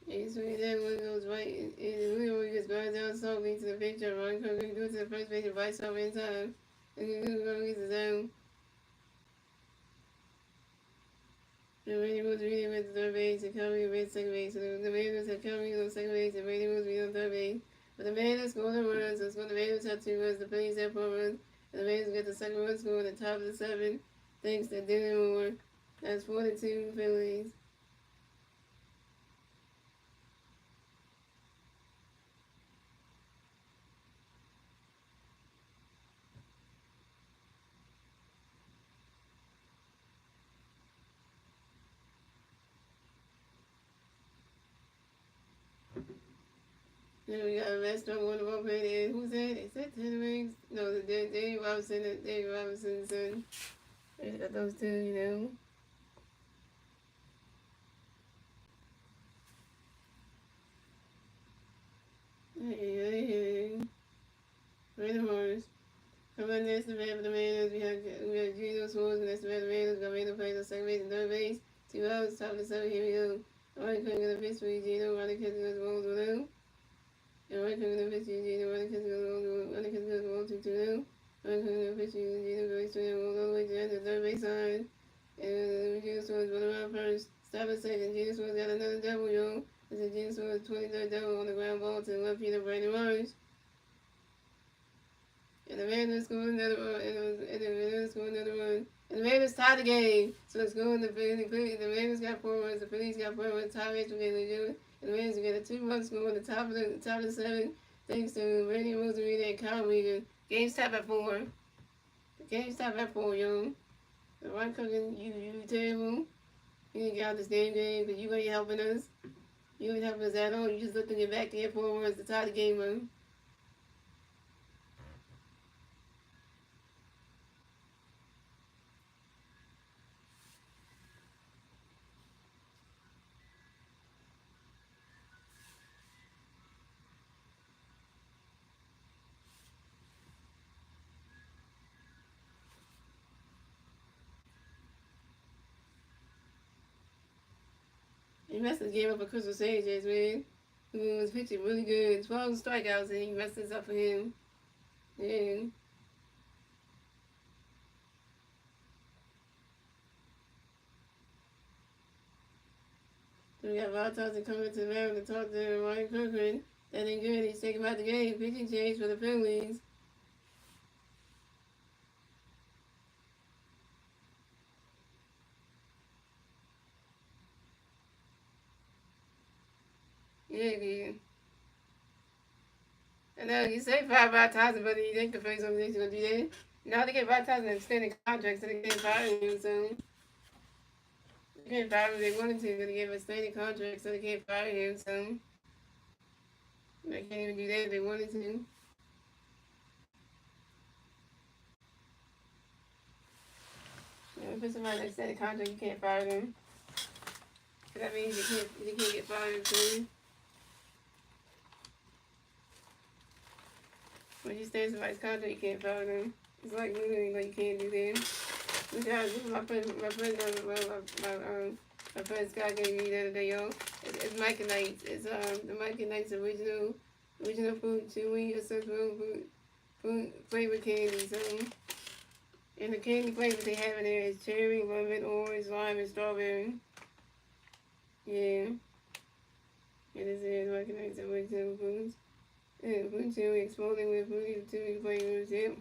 A: And so then one goes right, and Julio Rodriguez grinds down softly to the picture. Ryan Crooked goes to the first base and bites off in time. And Julio Rodriguez is down. And Randy Rosarito went to third base, and Calvin went to second base. So the Mariners had Calvin on second base, and Randy Rosarito on third base. But the Mariners scored a run, so the Mariners had 2 runs, the Phillies had 4 runs, and the Mariners got the second run score at the top of the 7th, thanks to Dylan Moore. That's 4-2 Phillies. Then we got a restaurant on the ball play. Who's that? Is that Tanner Rings? No, Dave Robinson's son. We got those 2, Hey. Mariners. Come on, next the man for the Mariners. We have Gino Swords, and that's the man for the Mariners. Got Mariners plays on second base and third base. 2 outs, top of the 7th, here we go. Alright, couldn't get a pitch for Gino. Ronnie catches the balls 1-0. And right couldn't get a pitch for Gino. Ronnie catches the balls 2-2. Right couldn't get a pitch for Gino. Goes straight and rolls all the way down to the third base line. And Gino Swords run around first. Stop a second. Gino Swords got another double, yo. This is Gino Swords' 23rd double on the ground ball to the left field of Brandon Marsh. And the Mariners scored another run. And the Mariners tied the game. So it's going to the Mariners got 4 runs. The Phillies got 4 runs. Tie race will get legit. And the Mariners get a 2-run score on the top of the 7th. Thanks to Randy Rosarito and Kyle Regal. Game's tied at 4. The game's tied at 4, yo. The one cooking, you terrible. You didn't get out this damn game because you ain't helping us. You ain't helping us at all. You just looking your back there forwards to tie the game up. He messed his game up for Crystal Sanchez, man. He was pitching really good. 12 strikeouts, and he messed this up for him. Yeah. So we got Rod Thompson coming to the Mariners to talk to Ryan Cochran. That ain't good. He's taking him out the game. Pitching change for the Phillies. Yeah, good. I know you say five Rod Thompson, but you think the Phillies organization gonna do that? Now they get Rod Thompson an extended contract, so they can't fire him soon. They can't fire him if they wanted to, but they gave him an extended contract, so they can't fire him soon. They can't even do that if they wanted to. If it's somebody that extended contract, you can't fire them. That means you can't get fired soon. When you stay in somebody's contract, you can't fire them. It's like literally like you can't do that. My friend Scott gave me the other day, yo. It's Mike and Knight's. It's the Mike and Knight's original food, chewy, essential food flavor candy. So, and the candy flavors they have in there is cherry, lemon, orange, lime, and strawberry. Yeah. It is Mike and Knight's original foods. Yeah, food chewy, exploding with fruity chewy flavors. Yep.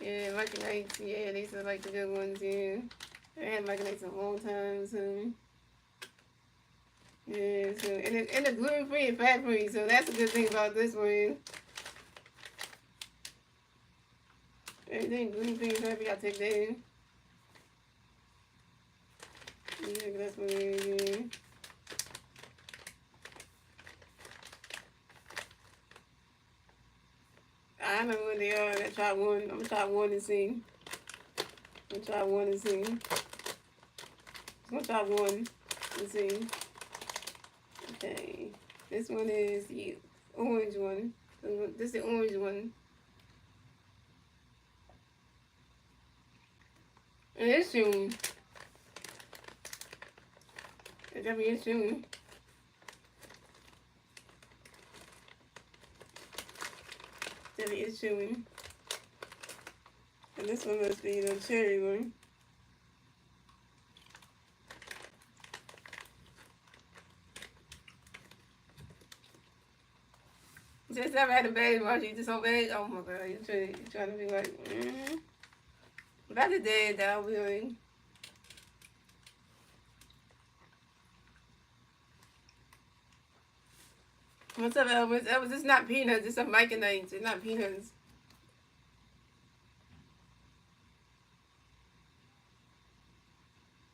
A: Yeah, Mike and Knight's. Yeah, these are like the good ones. Yeah. I had Mike and Knight's a long time, so. Yeah, so and it's gluten free and fat free, so that's a good thing about this one. Everything gluten free and fat free, I take that in. Yeah, that's what it is. Yeah. I know what they are. I'm gonna try one and see. I'm gonna try one and see. I'm gonna try one and see. Okay, this one is the orange one. This is the orange one. And it's shooting. It definitely is shooting. Definitely is shooting. And this one must be the cherry one. Just never had a bad watch. You just so bad. Oh my god, you trying to be like, But I did that, though, really. What's up, Elvis? Elvis, it's not peanuts. It's a Micronite. It's not peanuts.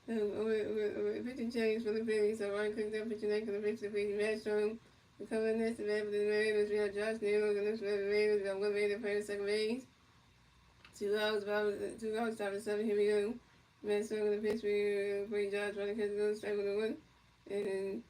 A: Pitching change for the Phillies. So Ryan cooked up pitching neck for the pitch. The Phillies match strong. The cover next to that for the Mariners. We have Josh Naylor. The next for the Mariners. We have one man in first, second base. 2 hours, top of 7. Here we go. Man, so with the pitch for Josh. Running catch goes strike with the one. And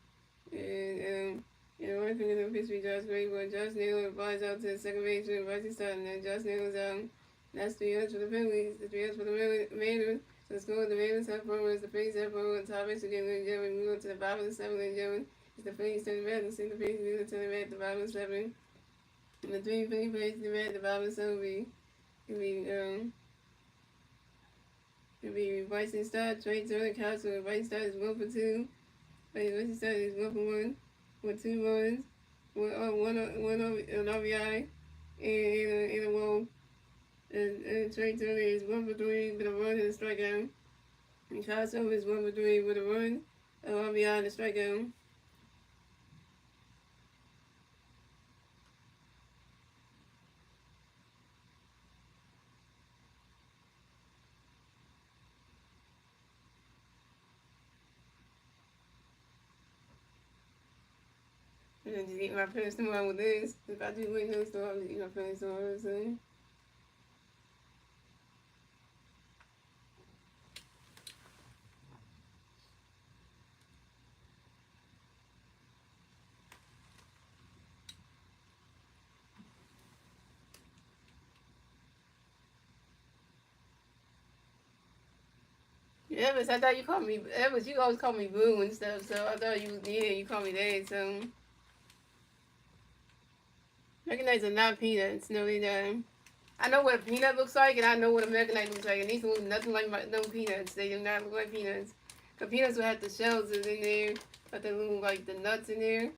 A: one finger in the pitch for Josh Gray. But Josh Naylor flies out to the second base with Bryson starting. And Josh Naylor's out. That's 3 outs for the Phillies. The 3 outs for the Mariners. So the score of the Mariners have forwards. The Phillies have forward. Top base again. Ladies and gentlemen, we go to the bottom of the 7th, ladies and gentlemen. It's the Phillies turning red. Let's see the Phillies turning red at the bottom of the 7th. And the 3 Phillies turning red at the bottom of the 7th will be Bryson Stott, Trey Turner, Castle. Bryson Stott is 1 for 2. Bryson Stott is 1 for 1 with 2 runs, one RBI, and a walk. And Trey Turner is 1 for 3 with a run and a strikeout. And Castle is 1 for 3 with a run, an RBI, and a strikeout. And then just eat my Phillies tomorrow with this. If I do win those, so I'll just eat my Phillies tomorrow, so. Evans, I thought you called me Evans. You always call me Boo and stuff, so I thought you called me that. So Mechanized are not peanuts. No, they don't. I know what a peanut looks like, and I know what a mechanized looks like, and these look nothing like no peanuts. They do not look like peanuts. The peanuts will have the shells in there, but the little like the nuts in there.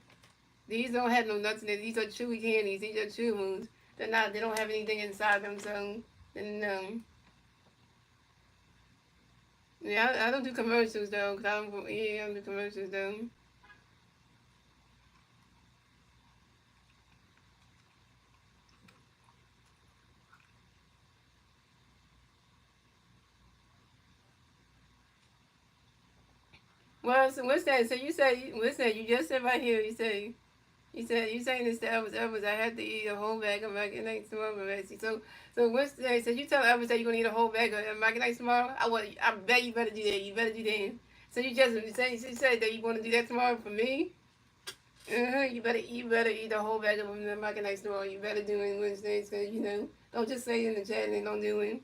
A: These don't have no nuts in there. These are chewy candies. These are chewables. They're not. They don't have anything inside them. So, no. Yeah, I don't do commercials though, cause I don't. Yeah, I don't do commercials though. Well, so what's that? So you say what's that? You just said right here. You saying this to Elvis. I had to eat a whole bag of mac and eggs tomorrow, Bessie. So what's that? So you tell Elvis that you're gonna eat a whole bag of mac and eggs tomorrow? I bet you better do that. You better do that. So you said that you want to do that tomorrow for me. You better eat a whole bag of mac and eggs tomorrow. You better do it Wednesday. So don't just say it in the chat and then don't do it.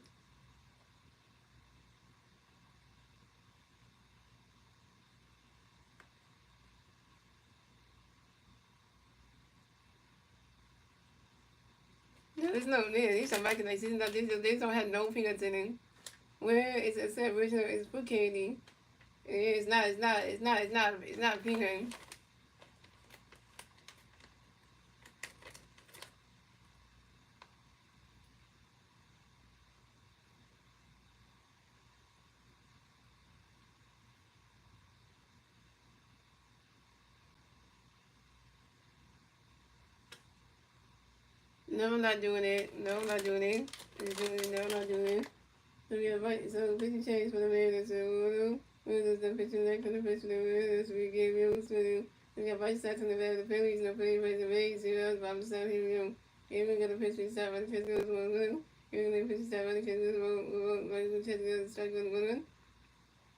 A: No, there's no there. These are mac and eggs. These don't have no peanuts in it. Where it's original, it's fruit candy. It's not peanut. No, I'm not doing it. No, I'm not doing it. No, I'm not doing it. So we have so 50 change for the Mariners. So what is the picture next to the picture? The Mariners we gave you. So we got vice stats in the back of the Phillies. No Phillies raised the Rays. 0 else. Bottom side here we go. Here we got the picture start. Running catch goes 1-1. Here we got the picture start. Running catch goes 1-1. Running catch goes strike goes 1-1.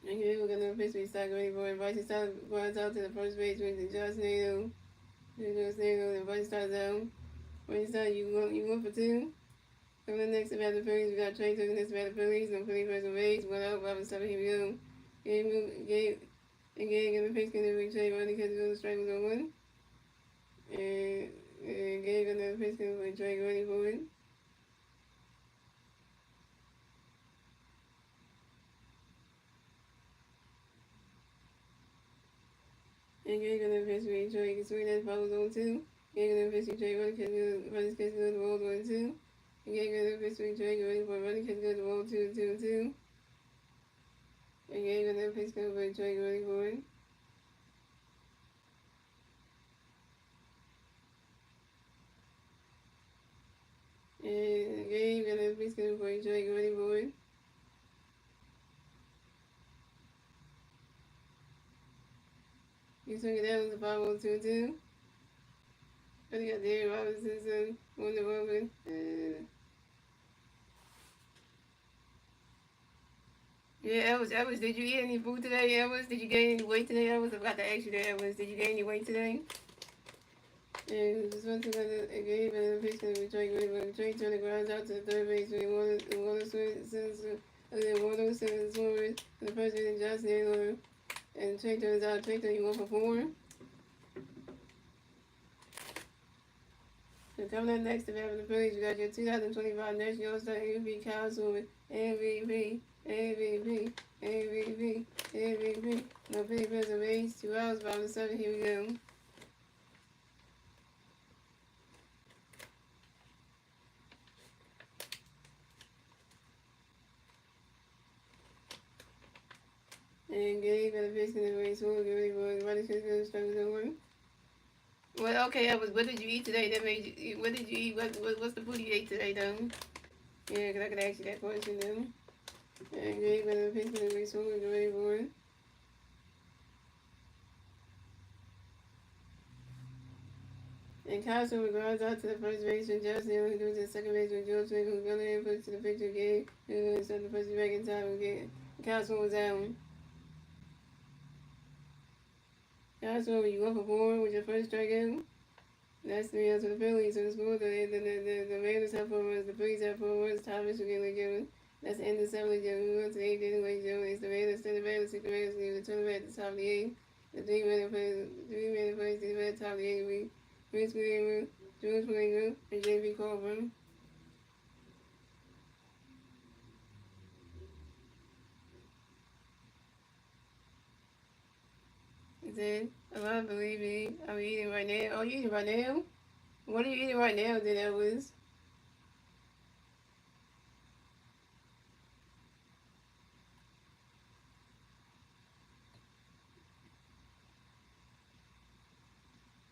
A: And here we got the picture start ready for it. Vice start runs out to the first base with the Josh Nato. Here goes Nato. The vice starts out. When you start, you want for two. Coming up next about the Phillies, we got Trey talking next about the Phillies. No Phillies versus Rays. What up? Robin 7, here we go. Game in the face, going to reach Trey. Running because the strike was on 1. And game in the face, going to reach Trey. Running for it. And game in the face, reach Trey. You can swing that follows on 2. Game in the face, Trey. Running because the roll 1-2. Again, gonna pitch swing trade ready for running can go to roll 2-2-2. Again, gonna pitch go for trade ready for it. And again, gonna pitch go for trade ready for it. You swing it down to 5-1-2-2. What do you got there? Robinson, Wonder Woman. Yeah, Elvis, did you eat any food today, Elvis? Did you gain any weight today, Elvis? I forgot to ask you that, Elvis. Did you gain any weight today? And this one took a game and a pitch and we tried to trade turn the grounds out to the third base. We wanted seven swimmers in the first inning, Josh Naylor. And trade turns out, trade turn you 1 for 4. So coming up next to the Phillies, we got your 2025 National All-Star MVP Kyle Swimmer. MVP. No Philly versus Rays. 2 hours, bottom 7. Here we go. And Gabe got a pitch in the race. We'll get ready for it. Running should go strike over. Well, okay, Elvis, what did you eat today that made you, what did you eat? What's the food you ate today, though? Yeah, because I could ask you that question, though. And Gabe got a pitch in the race. We'll get ready for it. And Castro grounds out to the first baseman, Jeff Snell, who goes to the second baseman, George Smith, who really inputs to the picture game, who goes to the first back in time again. Castro was down. Castro, you up for 4 with your first strikeout. That's 3 outs for the Phillies. So the score, the Mariners have 4 runs, the Phillies have 4 runs, Tom Michigan, given. That's the end of the 7th. We went to the 8th inning, ladies and gentlemen. It's the Mariners, the Mariners, the Mariners, the tournament at the top of the 8th. The 3-man plays, the at the top of the 8th. Vince Guerrero, George Springer, and J.B. Corbin. He said, I love believe me. I'm eating right now. Oh, you eating right now? What are you eating right now, then Elvis?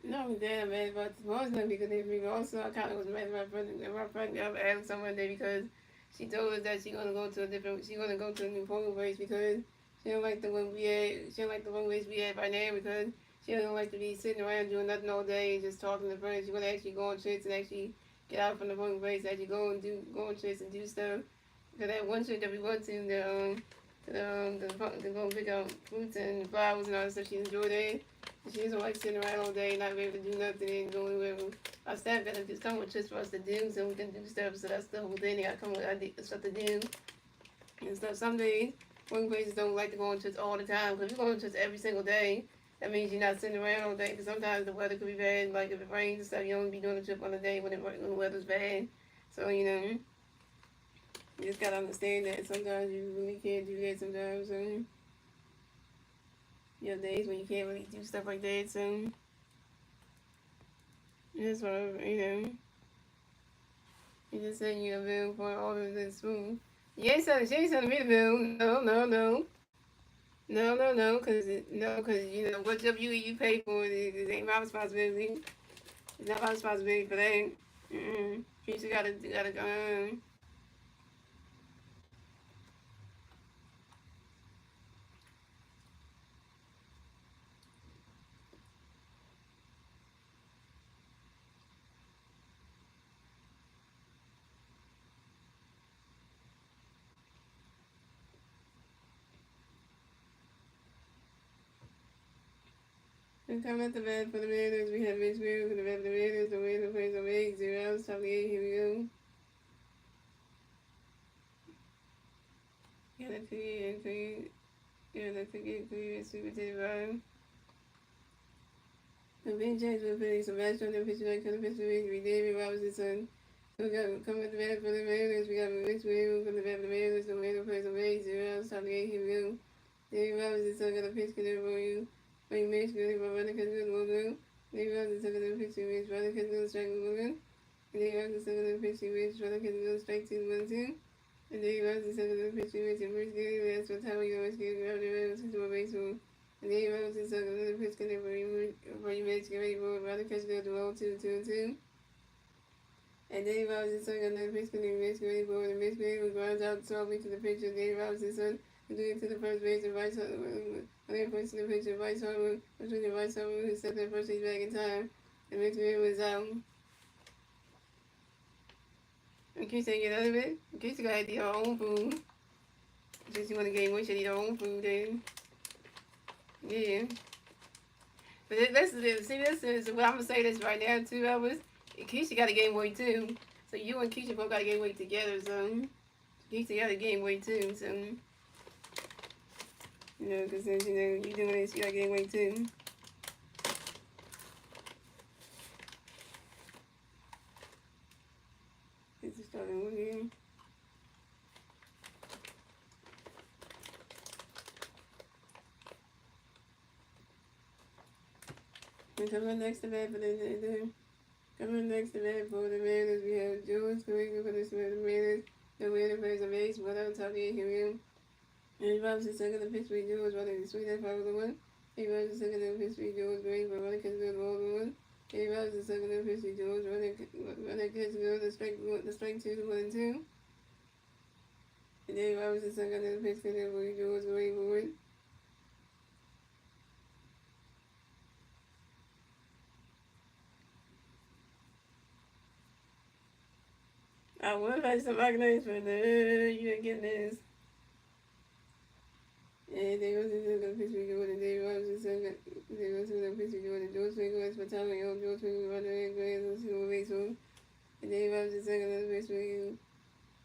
A: No, Dad, I'm mad about tomorrow's gonna be good day for me. But also, I kind of was mad at my friend asked someone day because she told us that she's gonna go to a new polling place because she don't like the one we had. She don't like the one place we had by now because she don't like to be sitting around doing nothing all day and just talking to friends. She's gonna actually go on trips and actually get out from the polling place, actually go on trips and do stuff. Because that one trip that we went to, to go pick out fruits and flowers and all that stuff, she enjoyed it. She doesn't like sitting around all day, not be able to do nothing and go anywhere. Our staff got to just come with trips for us to do so we can do stuff. So that's the whole thing. They got to come with stuff to do and stuff. Some days, working places don't like to go on trips all the time. Because if you go on trips every single day, that means you're not sitting around all day. Because sometimes the weather could be bad. Like if it rains and stuff, you only be doing a trip on a day when the weather's bad. So, you just got to understand that sometimes you really can't do that sometimes. So, you have days when you can't really do stuff like that. So, that's what, you just said you available for all of this food. You ain't selling me the bill. No, cause whatever you pay for it ain't my responsibility. It's not my responsibility for that. You just gotta And come at the bat for the Mariners. We have Mitch Miller for the bat for the Mariners. The Mariners plays on 8-0 outs, top of the 8. Here we go. Gotta create super vibe. The Ben James will play some match on the pitch like the pitch with David Robinson's son. So we got come at the bat for the Mariners. We got Mitch Miller for the bat for the Mariners. The Mariners plays on 8-0 outs, top of the 8. Here we go. David Robinson's son got a pitch connect for you. Wait, Mitch Miller for running because good logo. David Robinson's son got a pitch to Mitch running because good strike logo. And David Robinson's son got a pitch to Mitch running because good strike 2-1-2. And David Robinson's son got a pitch to Mitch and Mitch David last for time we always get around the Mariners into a baseball. And David Robinson's son got another pitch connect for you Mitch get ready for running because good roll 2-2-2. And David Robinson's son got another pitch connect for Mitch get ready for and Mitch David grounds out softly to the pitcher. David Robinson's son doing to the first base and right side. Another point to the pitcher, right side, between the right side who set their first base back in time. And Mitch was out. In case they get out of it, in case you gotta eat your own food. In case you want to gain weight, you eat your own food then. Yeah. But this is what I'm gonna say this right now, 2 hours. Keisha gotta gain weight too. So you and Keisha both gotta gain weight together, so Keisha gotta gain weight too, so because since you doing this, you gotta gain weight too. This is starting with you. And coming next to that for coming next to that for the Mariners, we have George Springer for the Mariners. The Mariners plays a base, one out, top 8, here we go. And Robinson second the pitch with George running the sweet that 5-1. He Robinson second the pitch with George great but running catch good ball 1. He Robinson second the pitch with George running catch good the strike 2-1-2. And then Robinson second the pitch connect with George great for 1. I would like some organized, but you didn't get this. And they go to the picture Jordan, they go to the picture Jordan, George Winkle, as Battalion, George Winkle, Roger, and Grant, Silver Baseball. And they go to the second of the baseball,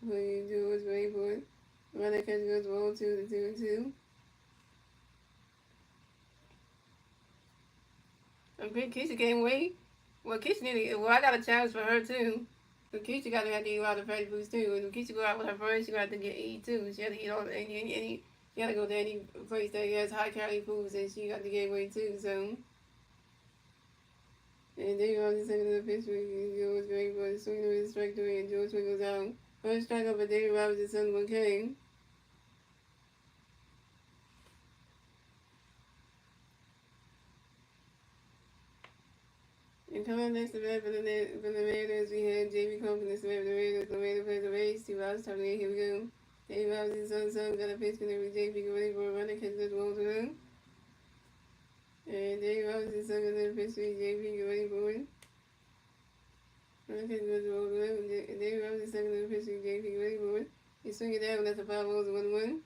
A: who you do was very important. Runner catch goes 1 2 to 2 and 2. I'm pretty Keisha gained weight. Well, Keisha needed. Well, I got a challenge for her too. So Keisha got to have to eat a lot of fatty foods too. And when Keisha go out with her friends, she got to get eat too. She had to eat all any. She got to go to any place that has high calorie foods, and she got to gain weight too. So. And they go to second of the pitch. It was great for the swing of his strike three, and George Swing goes out. First strike up, but David Robinson 7-1K. And coming up next to bat for the Mariners, we had J.B. Confidence to bat for the Mariners. The Mariners plays a race. 2 outs, top of the 8. Here we go. David Robinson, got a pitch for the J.B. ready for a runner, catch this 1-1. And David Robinson got a pitch for the J.B. ready for it. Runner catch this 1-1. And David Robinson got a pitch for the J.B. ready for it. He swing it down, that's a 5 balls, 1-1.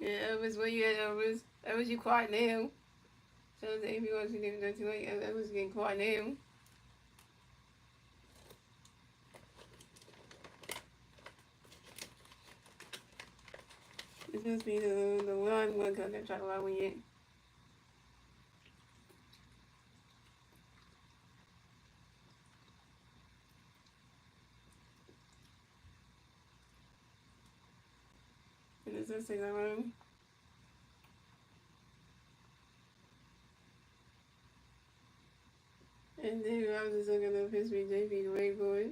A: Yeah, Elvis, where you at, Elvis? Elvis, you quiet now. So if you want to get that too late, Elvis getting quiet now. This must be the one because they're talking about when you. And it's just like around. And then I was just looking at the history JP Wakeboard.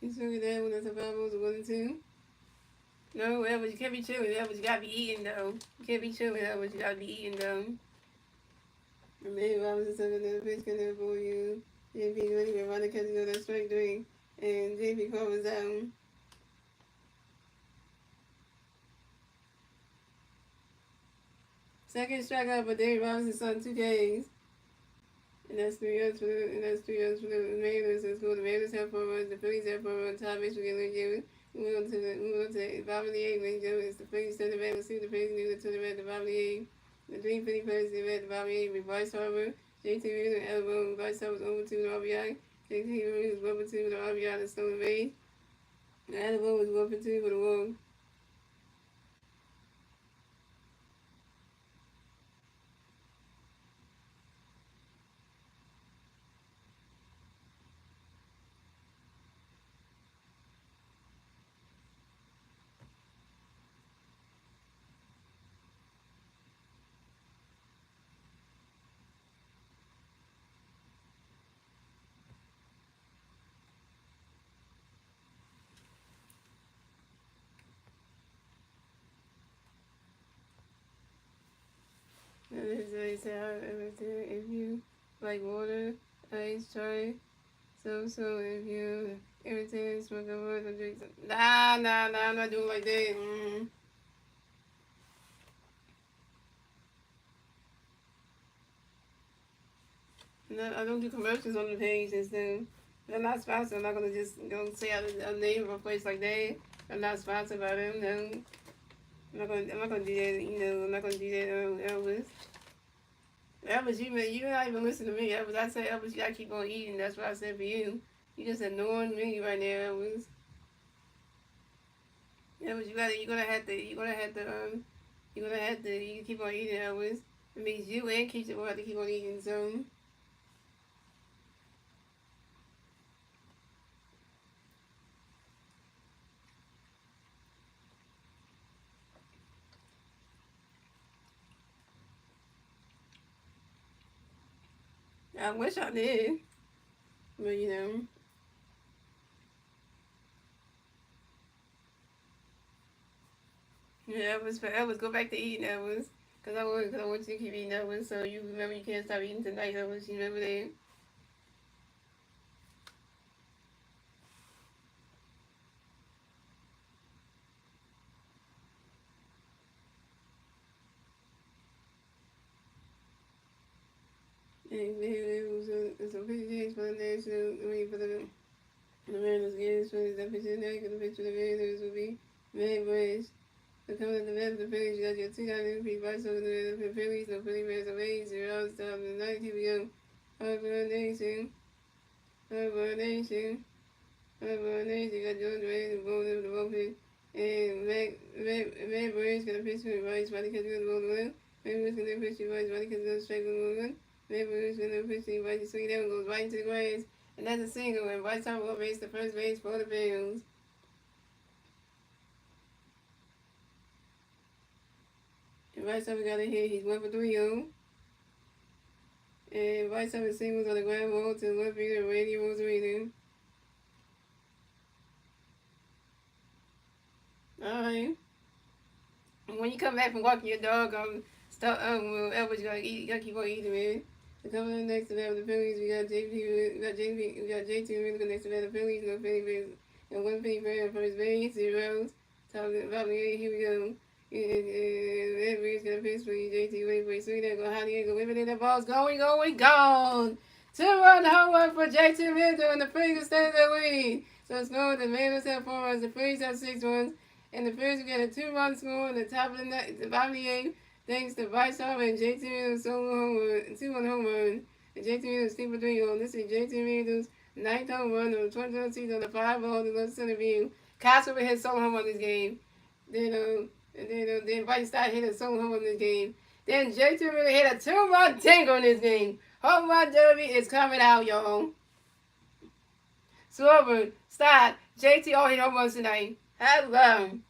A: You swing it down when the survivals 1 and 2. No, Elvis, you can't be chilling, Elvis, you gotta be eating though. You can't be chilling, Elvis, you gotta be eating though. And then I was just looking at the pitch connect for you. JP ready to run the catch of that strike 3. And JP covers down. Second strikeout for Dave Robinson's on 2 Ks. And that's 3 runs for the Mariners. Let's go. The Mariners have 4 runs. The Phillies have 4 runs. Top base for Gillian Jr. Move on to the bottom of the 8th. Lane Jones. The Phillies to the red. Let's see the Phillies new to the red. The bottom of the 8th. The 3 Philly players to the red. The bottom of the 8th. With Bryce Harper, JT Reed, and Elbow. Bryce Harper was over 2 with RBI. JT Reed was 1 for 2 with the RBI and stolen base. And Elbow was 1 for 2 with a walk. And they say if you like water, ice, try. So if you irritated, smoke a word or drink some. Nah, I'm not doing like that. No, I don't do commercials on the page and stuff. I'm not sponsored. I'm not gonna just say a name of a place like that. I'm not sponsored by them. No, I'm not gonna do that. I'm not gonna do that. Elvis. Elvis, you not even listen to me. Elvis, I said Elvis, you gotta keep on eating. That's what I said for you. You just ignoring me right now, Elvis. Elvis, you're gonna have to you keep on eating, Elvis. It means you and Keisha will have to keep on eating. So. I wish I did, but yeah, Elvis, go back to eating, Elvis, cause I want you to keep eating, Elvis, so you remember you can't stop eating tonight, Elvis. You remember that? It's a pretty change for the national. For the Mariners games for the pitcher now. The pitch for the Mariners will be May Brace. The coming of the man of the Phillies, you got your 2 guys in Vice over the Phillies, no Philly Bears away, 0 stop the night. Here we go. Harbor Nation. Harbor Nation. Harbor Nation. You got George Ray, the ball of the bullpen. And May Brace got a pitch for the Rice, Roddy Catcher got the ball to May Brace got a pitch for the Rice, Roddy Catcher got a strike on the May Brace got a pitch for the Rice, swing down, goes right into the grass. And that's a single, and Bryce Harper base the first base for the Bills. And Bryce Harper got a hit, he's 1 for 3-0. And Bryce Harper singles on the ground ball to left fielder Randy Rosarino. Alright. When you come back from walking your dog, Elvis gotta keep on eating, man. So coming up next to that with the Phillies, we got JT Realmuto next to that the Phillies, no Philly Bears, and 1 Philly Bear on first base, 0. Top of the 8, here we go. And Red's gonna pitch for you, JT, wait for you, swing that, go high, go whip it in, that ball's going, gone! 2-run home run for JT Realmuto, and the Phillies extend the lead. So it's going, the Mariners have 4 runs, the Phillies have 6 runs, and the Phillies get a 2-run score in the top of the bottom of the 8. Thanks to Bryce Harper and JT Realmuto's solo home run, 2-1 home run. And JT Realmuto's 2 for 3 on. This is JT Realmuto's 9th home run of the 2020 season on the 5-ball to left center field. Castro hit solo home run this game. Then Bryce started hitting a solo home run this game. Then JT Realmuto hit a 2-run tangle in this game. Home run derby is coming out, y'all. Slover, start. JT all hit home runs tonight. Hello.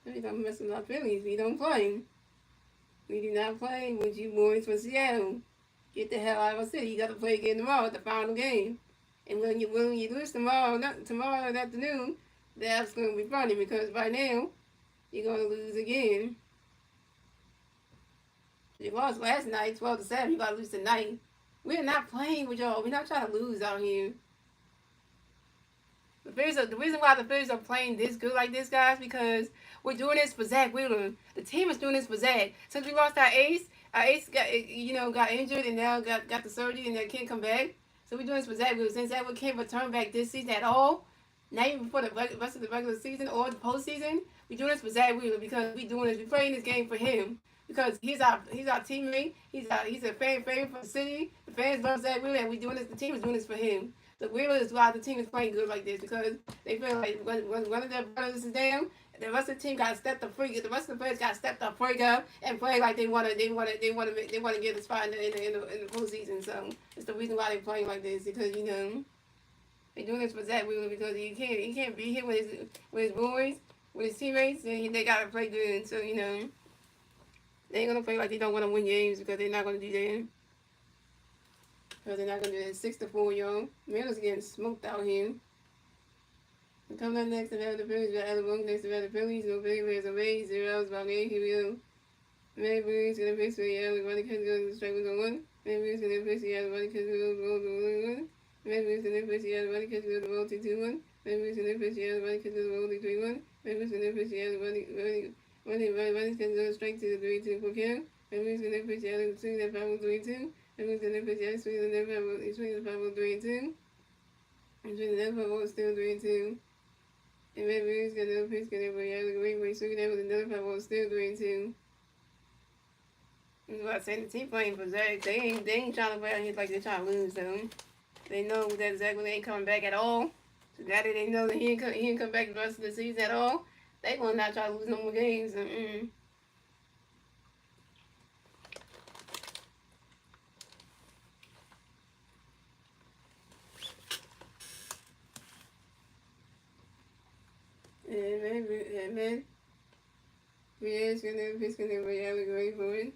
A: We don't mess with our Phillies. We don't play. We do not play with you boys from Seattle. Get the hell out of our city. You got to play again tomorrow at the final game. And when you lose tomorrow afternoon, that's going to be funny because by now you're going to lose again. You lost last night, 12-7. You got to lose tonight. We're not playing with y'all. We're not trying to lose out here. The reason why the Phillies are playing this good like this, guys, because we're doing this for Zach Wheeler. The team is doing this for Zach. Since we lost our ace got injured and now got the surgery and that can't come back. So we're doing this for Zach Wheeler. Since Zach Wheeler can't return back this season at all, not even before the rest of the regular season or the postseason, we're doing this for Zach Wheeler because we're playing this game for him. Because he's our teammate. He's a fan favorite for the city. The fans love Zach Wheeler, and we doing this. The team is doing this for him. The Wheeler is why the team is playing good like this because they feel like when one of their brothers is down, the rest of the team got to step the freak. The rest of the players got to step the freak up and play like they want to get a spot in the postseason. So it's the reason why they're playing like this because they're doing this for Zach Wheeler because he can't be here with his boys, with his teammates, and they got to play good. So they ain't gonna play like they don't want to win games because they're not gonna do that. Because they're not going to do that 6-4, y'all. Mariners getting smoked out here. And coming up next to the Phillies, we got Alabama next to the Phillies. No Philly Bears away. 0 about 8. Here we go. May Breeze going to face for Seattle. Everybody can go to strike with 1. May Breeze going to face Seattle. Everybody can go to 1. May Breeze going to face Seattle. Everybody can go to 2-1. May Breeze going to face Seattle. Everybody can go to 3-1. May Breeze going to face Seattle. Everybody can go straight to the 3-2 for count. May Breeze going to face Seattle. 2-5-3-2. Everyone's going to put the swing the never swing the 5-3-2. And swing the never still 3-2. And everyone's going to pitch get every other way swing that with another 5 still 3-2. I'm about to say the team playing for Zach. They ain't trying to play out here like they're trying to lose though. They know that Zach ain't coming back at all. So that they know that he ain't come back the rest of the season at all. They gonna not try to lose no more games. Amen. Yes, he's gonna be able to go for it.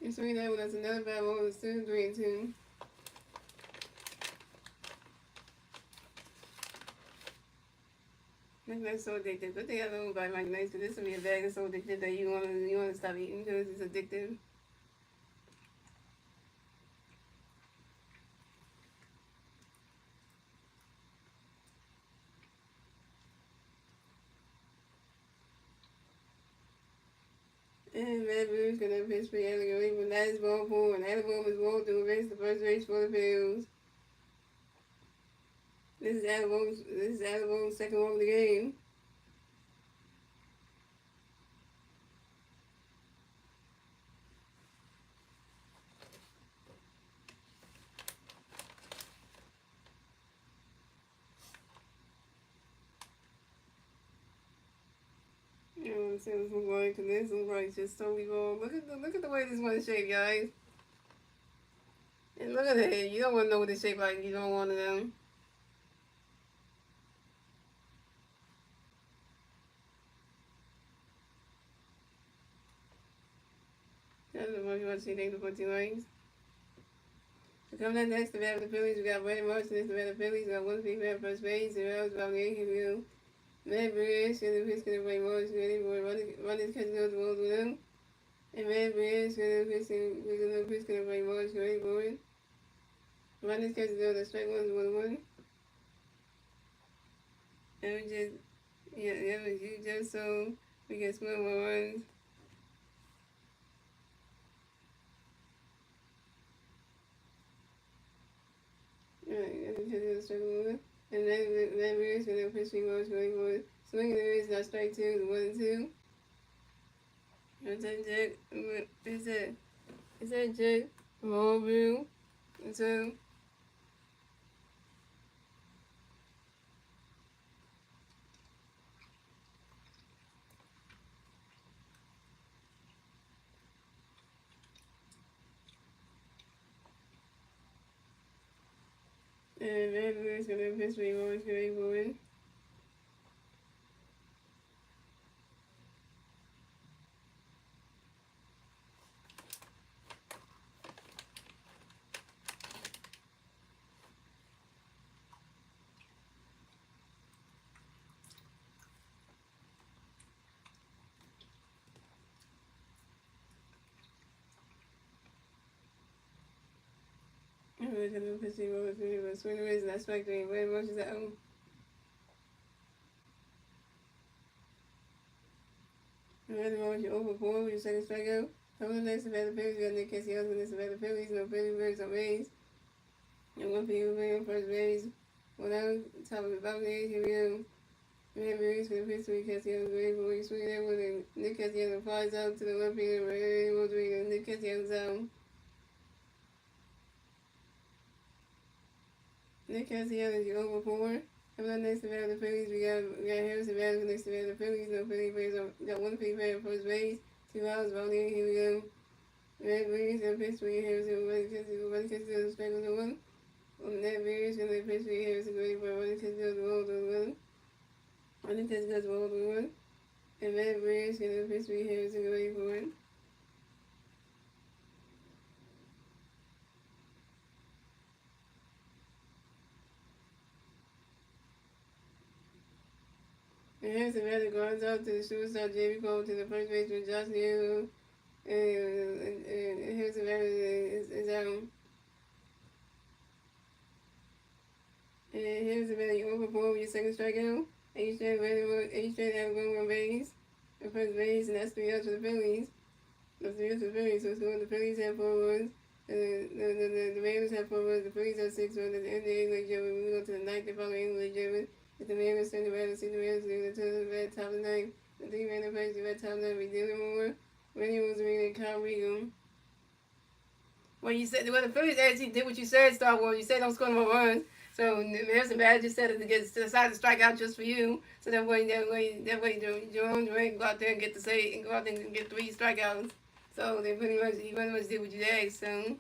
A: And swing that one, that's another 5-0, it's still 3-2. That's so addictive. But they other one by Mike Nice, but this will be a bag that's so addictive that you wanna stop eating because it's addictive. And Mariners gonna pitch for Allegany from last ball four, and Alabama is rolled through the race the first race for the Phillies. This is Alabama's second one of the game. You know what I'm saying? We're going to this one right just totally wrong. Look at the way this one is shaped, guys. And look at the head. You don't want to know what it's shaped like. You don't want to know. That's what you want to see. Thanks for 14 likes. So coming up next, the the Phillies. We got Brandon Marshall. This the Phillies. We got one female first base. The Rams about the Yankee view. Matt Bridge, the pitch going to play Morris, ready for running catching those balls with him. And Matt Bridge, the pitch going to play Morris, ready for it. Running catching those straight ones 1-1. And we just, you just so we can split more runs. Alright, and catching those straight ones. And then Bridge going to pitch Morris, ready for it. Swinging the wrist, not strike two, 1-2. Is that Jack? Is that Jack? Roll blue. 2. And Mariners going to pitch me Morris, ready for it. I'm going to pitch me Morris, ready for it. Swing the wrist, not strike three. Where much is that? Oh. Another Morris, you're over 4 with your second strikeout. Coming up next, the Phillies. We got Nick Castellanos and this the Phillies. No Philly birds on base. And one field on first base. One out, top of the bottom edge. Here we go. We have Mariners for the pitch to Castellanos. Ready for it. Swing that one. And Nick Castellanos flies out to the left field. Ready, Nick Castellanos out. Nick Castellanos, you over 4. Coming up next to the Phillies, we got Harrison Bass next to the Phillies. No Philly players got one Philly player at first base. 2 outs, ball in. Here we go. Red Mariners and pitch for Harrison. One catch to the strike on the one. On that Mariners and the pitch for Harrison. Ready for one catch to the ball on the one. One catch to the ball on the one. And Red Mariners and the pitch for Harrison. Ready for it. And Harrison Bass grounds out to the shortstop Jamie Cole to the first baseman Josh Neal. And Harrison Bass is out. And Harrison Bass, you over 4 with your second strikeout. 8 straight have one base. At first base, and that's 3 outs for the Phillies. That's 3 outs for the Phillies. So the Phillies have 4 runs. The Mariners have 4 runs. The Phillies have 6 runs. At the end of the English German, we go to the 9th and following English German. If the Mariners send the Mariners, see the Mariners do the turn of the red top of the 9th. The 3 Mariners plays the red top of the 9th. We dealing more. Randy was reading Kyle Regal. Well, you said, well, the Phillies actually did what you said, Star Wars. You said don't score no more runs. So Harrison Bass just said it to decide to strike out just for you. So that way, Jerome Duran can go out there and get the save and go out there and get 3 strikeouts. So he pretty much did what you asked. So,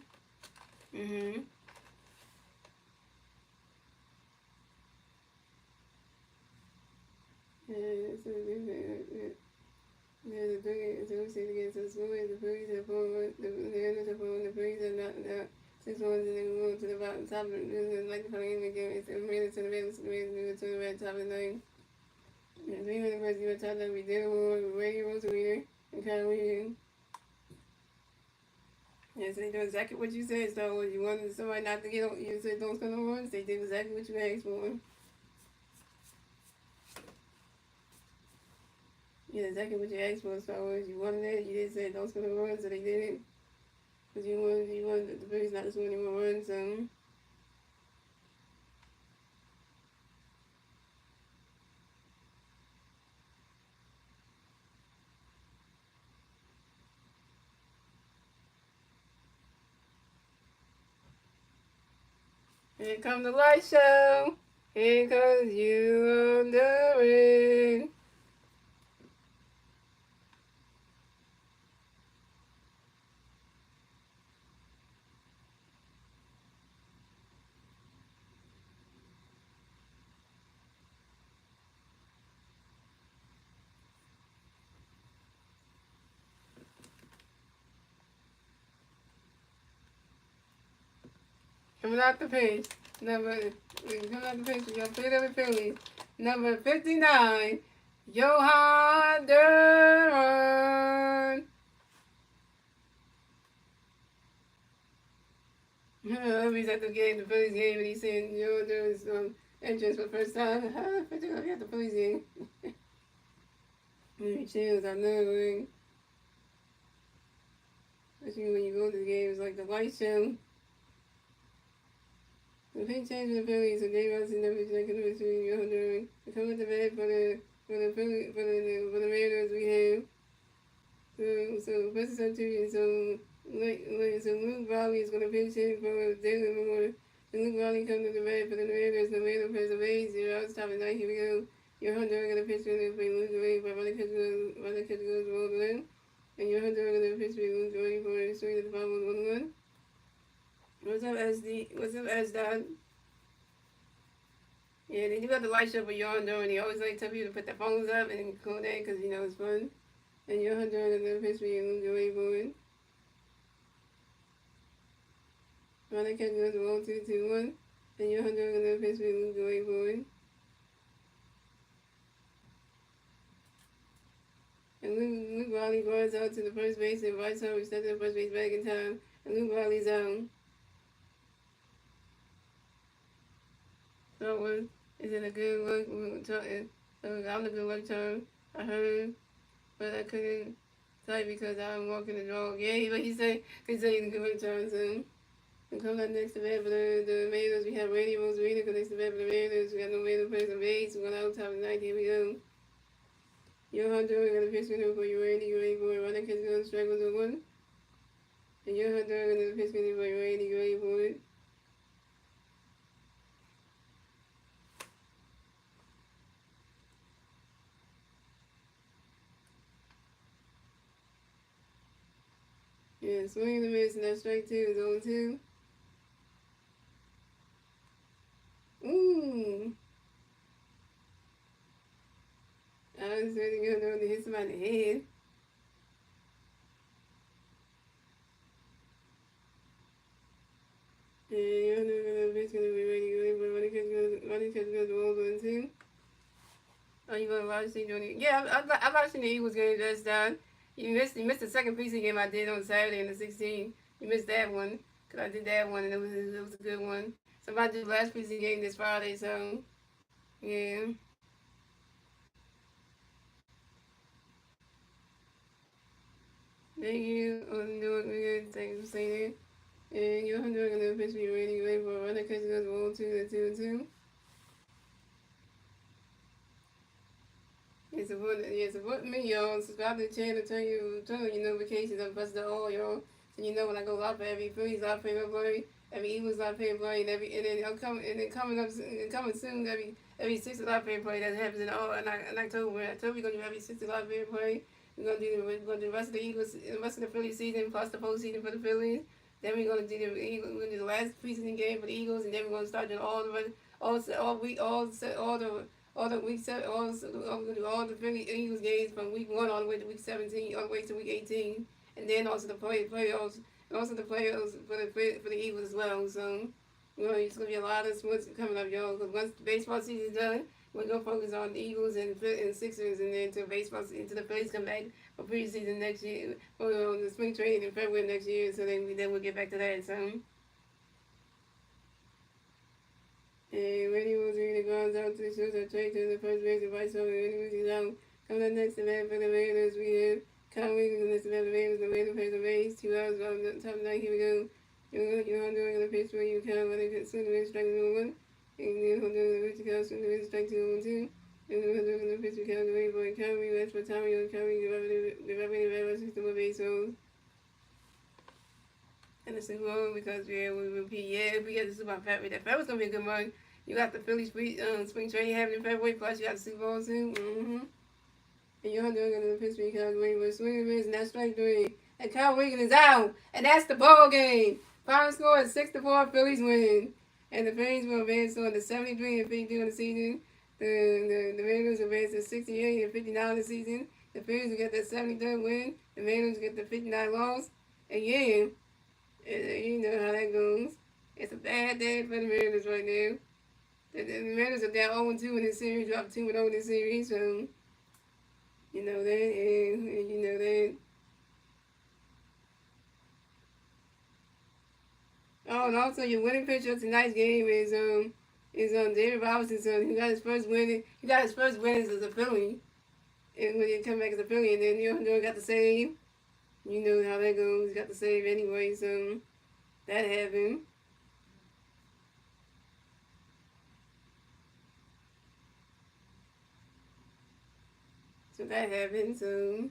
A: Yeah, the thing is, against the Phillies, the Phillies have 4 runs, the Mariners have 4 runs, the Phillies have not 6 runs, and then we move to the bottom top of the like the following game. It's the Mariners to the Mariners to the red top of the 9th. And 3 minutes first, you were top that we did with Randy Rosarita and Kyle Regan. Yeah, so they do exactly what you said, Star Wars. You wanted somebody not to get on, you said don't score no runs, they did exactly what you asked for. You did exactly what you asked for as far as you wanted it. You did say don't score no runs, so they did it. Because you wanted the Phillies not to score any more runs, so. Here comes the light show. Here comes you on the ring. Coming out the page. Coming out the page. We got Philadelphia Phillies. Number 59, Johan Duran. He's at the game, the Phillies game, and he's saying Johan Duran's entrance for the first time. I got the Phillies game. Maybe chills, I know. Especially when you go to the games like the light show. The big change in the Phillies, so Dave Ross never taken the between Johan Duran. To come at the bat for the Mariners we have. So first century, so Luke Riley is gonna pitch in for Daily Moore. And Luke Riley comes to the bat for the Mariners. The Mariners has a base 0 outs, top of the ninth. Here we go. Johan Duran gonna pitch in and play Luke away, but Riley catch goes rolled in. And Johan Duran gonna pitch for Luke away for a swing at the bottom of 1-1. What's up, SD? What's up, S-Dot? Yeah, then you got the light show for Johan Duran. He always like tell people to put their phones up and call that because you know it's fun. And Johan Duran gonna pitch for you, Luke away for it. Riley catch goes rolled 2-2-1. And Johan Duran gonna pitch for you, Luke away for it. And Luke Riley guards out to the first base and Bryce Harper steps to the first base back in time. And Luke Riley's out. So is it a good look? I'm the good luck term. I heard, but I couldn't type because I'm walking the dog. Yeah, but he said he's a good luck term. So and come up next to bat for the Mariners. We have Randy Rosarina next to bat for the Mariners. We got no Mariners players on base. We're going out top of the ninth. Here we go. Johan Duran gonna pitch winner for you, Randy. You ready for it? Running catch goes strike goes 1. And Johan Duran gonna pitch winner for you, Randy. You ready for it? Yeah, swing and a miss, and that strike 2 is 0-2. Ooh. I was really going to hit somebody in the head. And you're going to be ready, but running catch goes 1-2. Are you going to watch the Johnny? Yeah, I'm watching the Eagles game just done. You missed the second preseason game I did on Saturday in the 16th. You missed that one because I did that one and it was a good one. So I did the last preseason game this Friday. So yeah. Thank you. Thanks for saying that. And you're going to pitch me ready for a runner catch goes 1-2 to 2-2. Support me, y'all. Subscribe to the channel, turn your notifications on, press the all, y'all. So you know when I go live for every Phillies live play, every Eagles live play, and then coming soon, every 60 live play that happens in October. October we're gonna do every 60 live play. We're gonna do the rest of the Eagles, the rest of the Phillies season plus the postseason for the Phillies. Then we're gonna do the last preseason game for the Eagles, and then we're gonna start doing all the Philly Eagles games from week 1 all the way to week 17, all the way to week 18, and then also the playoffs, and also the playoffs for the Eagles as well. So, it's gonna be a lot of sports coming up, y'all. Because once the baseball season is done, we're gonna focus on the Eagles and Sixers, and then until the Phillies come back for preseason next year, for the spring training in February next year. So then we'll get back to that. So. And Randy was reading the grounds out to the shoots. I trade to the first base and Vice over. Randy was out. Coming up next, the man for the Mariners, we have Kyle Wiggins, and this is the Mariners, the Mariners plays the Rays, 2 hours on the top of the night, here we go. You're doing the pitch where you count when they get swing the strike number 1. And then doing the pitch count, swing the strike 2 on 2. And then doing the pitch count, the way boy, Kyrie, that's for Tommy, and Kyrie, the revenue system of base holes. And the Super Bowl, because we repeat, if we get the Super Bowl February, that February's gonna be a good month. You got the Phillies spring training happening in February, plus you got the Super Bowl too. And you're doing the Pittsburgh Cowboys with swinging miss, and that's strike 3. And Kyle Wiggins is out, and that's the ball game. Final score is 6-4. Phillies win, and the Phillies will advance on the 73-52 in the season. The Mariners advance to 68-59 in the season. The Phillies will get the 73rd win. The Mariners get the 59 loss. And yeah, you know how that goes. It's a bad day for the Mariners right now. The Mariners are down 0-2 in this series, dropped 2-0 in this series, so you know that, and you know that. Oh, and also your winning pitcher of tonight's game is David Robinson's son. He got his first win. He got his first win as a Philly, and when he come back as a Philly, and then you got the save. You know how that goes. He got the save anyway, so that happened. So that happened. So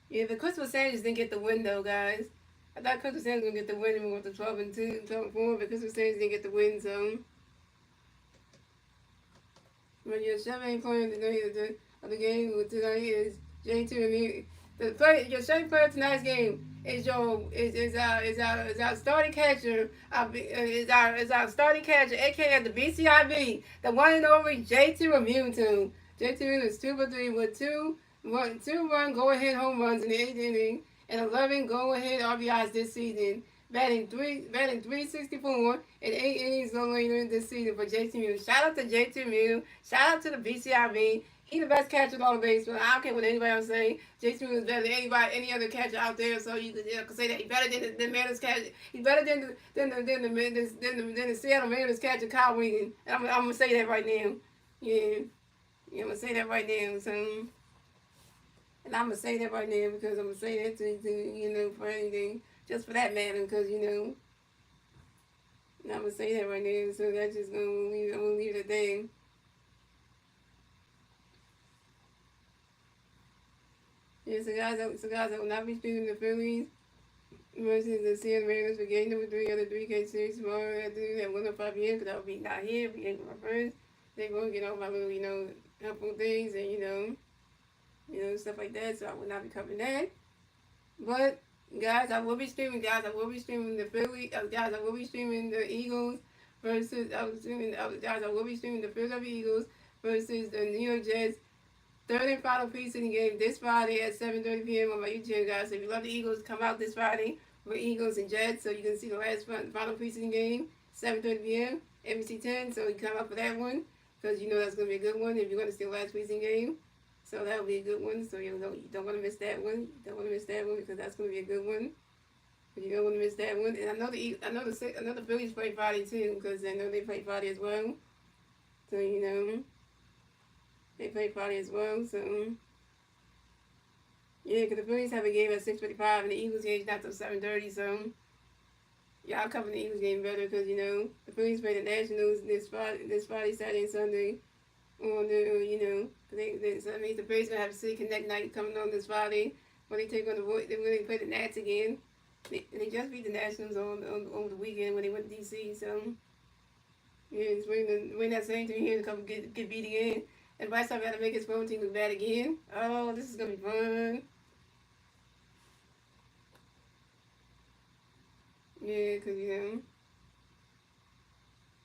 A: yeah, the Christmas Sanders didn't get the win though, guys. I thought Christmas Sanders was gonna get the win and we went to 12-2, 12-4, but Christmas Sanders didn't get the win, so. But your chef ain't playing today of the game tonight is J2 and your chef player tonight's game is our starting catcher, is our starting catcher, aka the BCIB, the one and only J2 immune to. J2 is 2 for 3 with two run go ahead home runs in the 8th inning and 11 go ahead RBIs this season. Batting 364 and 8 innings no later this season for J2 Mew. Shout out to J2 Mew. Shout out to the BCIB. He the best catcher in all the baseball. I don't care what anybody else say. J2 Mew is better than any other catcher out there. So you could say that he's better than the Mariners catcher. He's better than the Seattle Mariners catcher Kyle Wiggins. And I'm gonna say that right now. Yeah, I'm gonna say that right now. So. And I'm gonna say that right now because I'm gonna say that to for anything. Just for that matter, because, and I'm going to say that right now, so that's just going to leave it there. Yeah, so guys, I will not be speaking the Phillies versus the Seattle Mariners for game number 3 of the 3K series tomorrow afternoon at 1:05 p.m. because I will be not here. We ain't my friends. They won't get all my little, helpful things and, stuff like that, so I will not be covering that. But guys, I will be streaming. Guys, I will be streaming the Philly. Guys, I will be streaming the Eagles versus. Guys, I will be streaming the Philadelphia Eagles versus the New York Jets. Third and final preseason game this Friday at 7:30 p.m. on my YouTube, guys. So if you love the Eagles, come out this Friday for Eagles and Jets, so you can see the last final preseason game, 7:30 p.m. NBC 10. So you come out for that one because that's gonna be a good one if you're gonna see the last preseason game. So that will be a good one. So you don't want to miss that one. You don't want to miss that one because that's going to be a good one. But you don't want to miss that one. And I know the Phillies play Friday too because I know they play Friday as well. So they play Friday as well. So yeah, because the Phillies have a game at 6:45 and the Eagles game is not till 7:30. So yeah, I'll cover the Eagles game better because the Phillies play the Nationals this Friday, Saturday, and Sunday. On the so that means the Braves gonna have a City Connect night coming on this Friday when they take on when they play the Nats again. They just beat the Nationals over the weekend when they went to DC. So yeah, it's waiting that same team here to come get beat again. And Bryce got to make his phone team look bad again. Oh, this is gonna be fun. Yeah, cause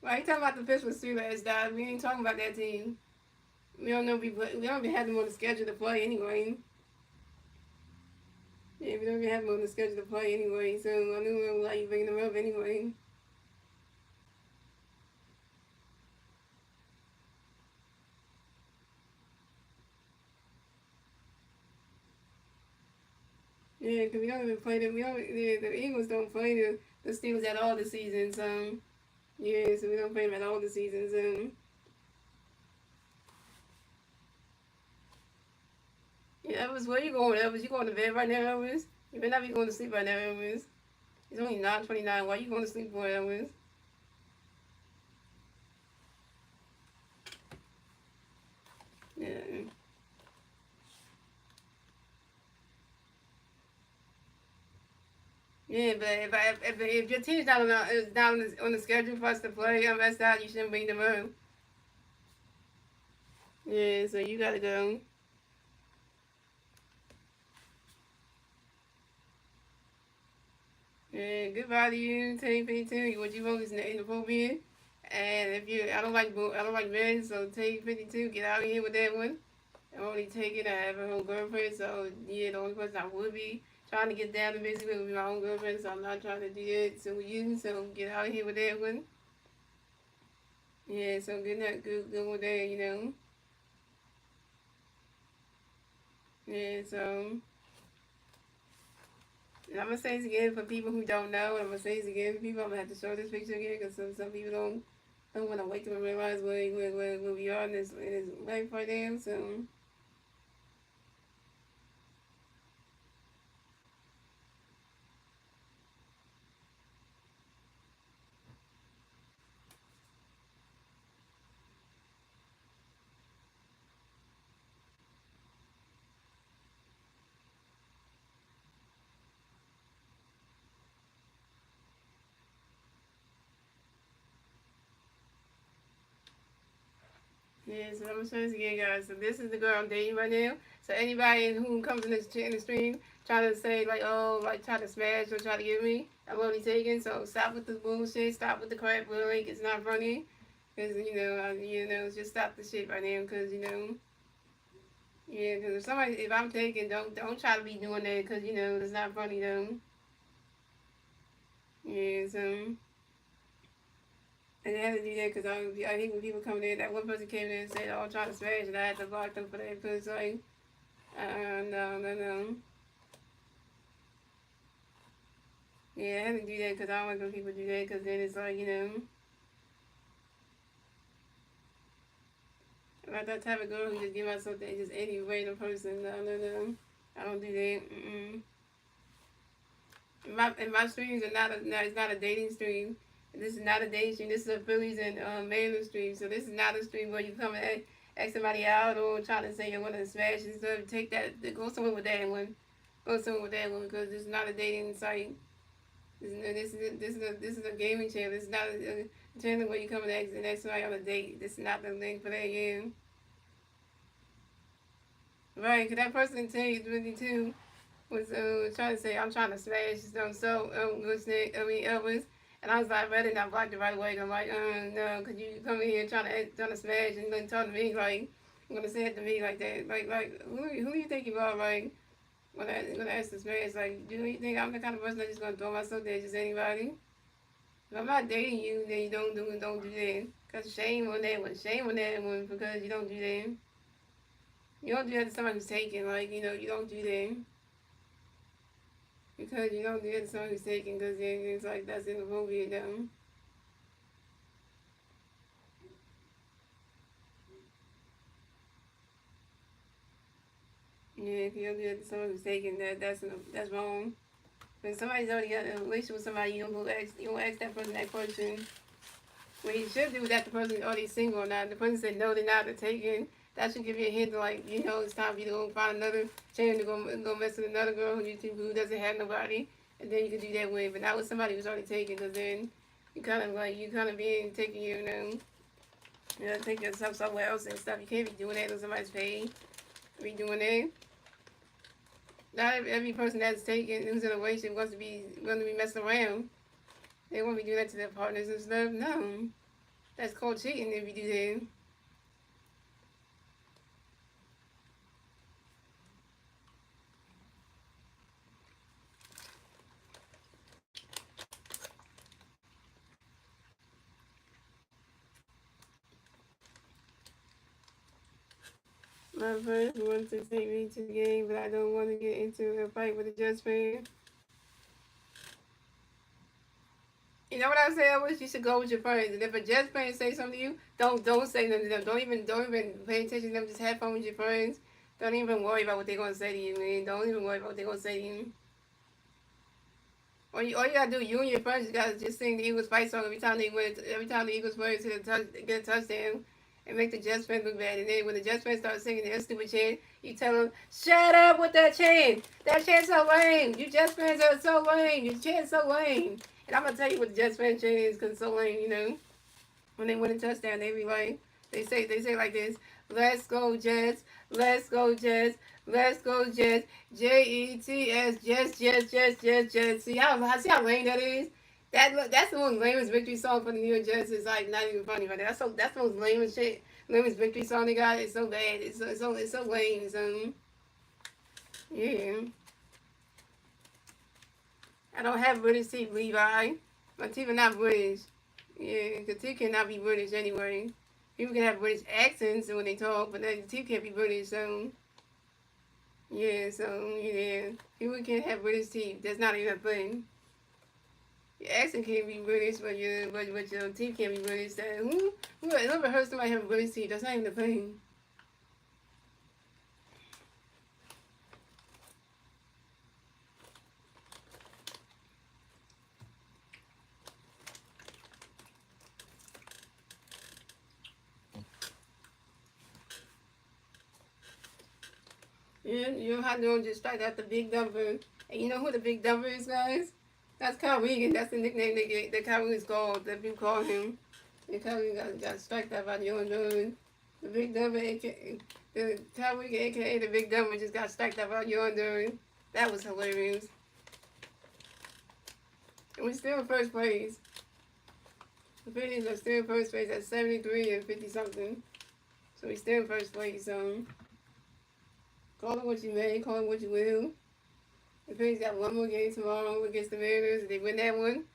A: Well, you talking about the Pittsburgh Steelers, guys? We ain't talking about that team. We don't know. We don't even have them on the schedule to play anyway. Yeah, we don't even have them on the schedule to play anyway. So I knew why you bringing them up anyway. Yeah, because we don't even play them. The Eagles don't play the Steelers at all this season. So yeah, so we don't play them at all this season. So. Yeah, Elvis, where you going, Elvis? You going to bed right now, Elvis? You better not be going to sleep right now, Elvis. It's only 9:29. Why you going to sleep for, Elvis? Yeah. Yeah, but if your team's not on the schedule for us to play, that's out. You shouldn't be in the room. Yeah, so you gotta go. Yeah, goodbye to you, Team 52. What you vote is inappropriate. And if you, I don't like men, so Team 52, get out of here with that one. I'm only taking, I have a whole girlfriend, so yeah, the only person I would be trying to get down to visit with would be my own girlfriend, so I'm not trying to do that. So with you, so get out of here with that one. Yeah, so good night, good with that, you know. Yeah, so. And I'm gonna say this again for people who don't know. I'm gonna say this again for people. I'm gonna have to show this picture again because some people don't want to wake up and realize where we are in this life right now. So yeah, so I'm gonna show this again, guys. So this is the girl I'm dating right now. So anybody who comes in the stream trying to say like, oh, like try to smash or try to get me, I'm only taking. So stop with the bullshit. Stop with the crap. Really, it's not funny. Cause just stop the shit right now. Cause yeah, cause if I'm taking, don't try to be doing that. Cause it's not funny though. Yeah, so and I had to do that because I hate when people come in. That one person came in and said, "Oh, I'm trying to smash," and I had to block them for that because like, no, no, no. Yeah, I had to do that because I don't like when people do that because then it's like I'm not that type of girl who just give myself to just any random person. No, no, no. I don't do that. Mm-mm. My streams are not no, it's not a dating stream. This is not a dating stream. This is a Phillies and Mariners stream. So this is not a stream where you come and ask somebody out or try to say you want to smash and stuff. Take that, go somewhere with that one. Go somewhere with that one because this is not a dating site. This is a gaming channel. This is not a channel where you come and ask somebody on a date. This is not the link for that. Yeah, right. Cause that person tell you 22 was trying to say I'm trying to smash them so listening Elvis and I was like ready and I blocked it right away. I'm like no, cause you come in here trying to smash and then talk to me like I'm gonna say it to me like that like who you think you are like when I ask to smash like do you think I'm the kind of person that's just gonna throw myself there just anybody? If I'm not dating you then you don't do that. Cause shame on that one because you don't do that. You don't do that to somebody who's taken like you don't do that. Because the other song is taken because it's like that's inappropriate though. Yeah, if the other song is taken, that's wrong. When somebody's already got a relationship with somebody, you don't ask that person that question. What you should do is that the person is already single or not. The person said no, they're not. They're taken. That should give you a hint like it's time for you to go find another chance to go mess with another girl who doesn't have nobody, and then you can do that way. But not with somebody who's already taken, because then you kind of being taken take yourself somewhere else and stuff. You can't be doing that on somebody's page. Be doing that. Not every person that's taken who's in a relationship wants to be messing around. They want to be doing that to their partners and stuff. No, that's called cheating if you do that. My friend wants to take me to the game, but I don't want to get into a fight with a Jets fan. You know what I say? I wish you should go with your friends. And if a Jets fan say something to you, don't say nothing to them. Don't even pay attention to them. Just have fun with your friends. Don't even worry about what they're gonna say to you, man. Don't even worry about what they're gonna say to you. All you gotta do, you and your friends, you gotta just sing the Eagles fight song every time they win. Every time the Eagles win, get a touchdown, and make the Jets fans look bad. And then when the Jets fans start singing their stupid chant, you tell them, "Shut up with that chant. That chant's so lame. You Jets fans are so lame. Your chant's so lame." And I'm gonna tell you what the Jets fan chant is, cause it's so lame. You know, when they win a touchdown, they be like, they say like this: "Let's go Jets, let's go Jets, let's go Jets, Jets, Jets." See how lame that is. That's the most lamest victory song for the New York Jets. It's like not even funny right there. That's the most lamest shit, lamest victory song they got. It's so bad. It's so lame. So yeah, I don't have British teeth, Levi. My teeth are not British. Yeah, the teeth cannot be British anyway. People can have British accents when they talk, but the teeth can't be British. So yeah, people can have British teeth. That's not even a thing. Your accent can't be British, but your teeth can't be British. Who ever heard somebody have British teeth? That's not even a thing. Yeah, you know how to just strike out the big dumper. And you know who the big dumper is, guys? That's Kyle Regan. That's the nickname that Kyle Regan's called. That people call him. And Kyle Regan got struck out by the Illinois. The big dumper, aka the Kyle Regan, aka the big dumper, just got struck out by the Illinois. That was hilarious. And we're still in first place. The Phillies are still in first place at 73 and 50 something. So we're still in first place. Call it what you may, call it what you will. The Phillies got one more game tomorrow against the Mariners. If they win that one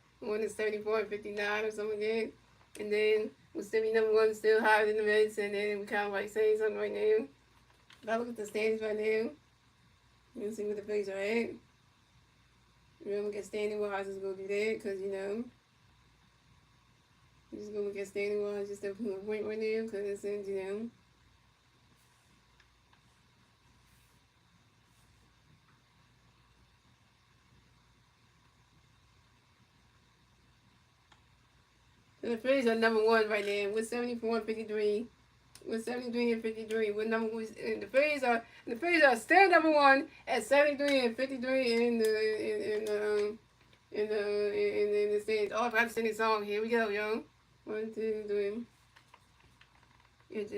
A: is 74 and 59 or something like that. And then we'll still be number one, still higher than the Mets. And then we kind of like saying something right now. If I look at the standings right now, you can see where the Phillies are at. Remember, get standing wise is going to do that because, you just going to look at standing wise just to put a point right now because it's in. So the Phillies are number one right now with 74 and 53. With 73 and 53, with number one, and the Phillies are still number one at 73 and 53 in the stage. Oh, I forgot to sing this song. Here we go, yo. 1, 2, 3. Get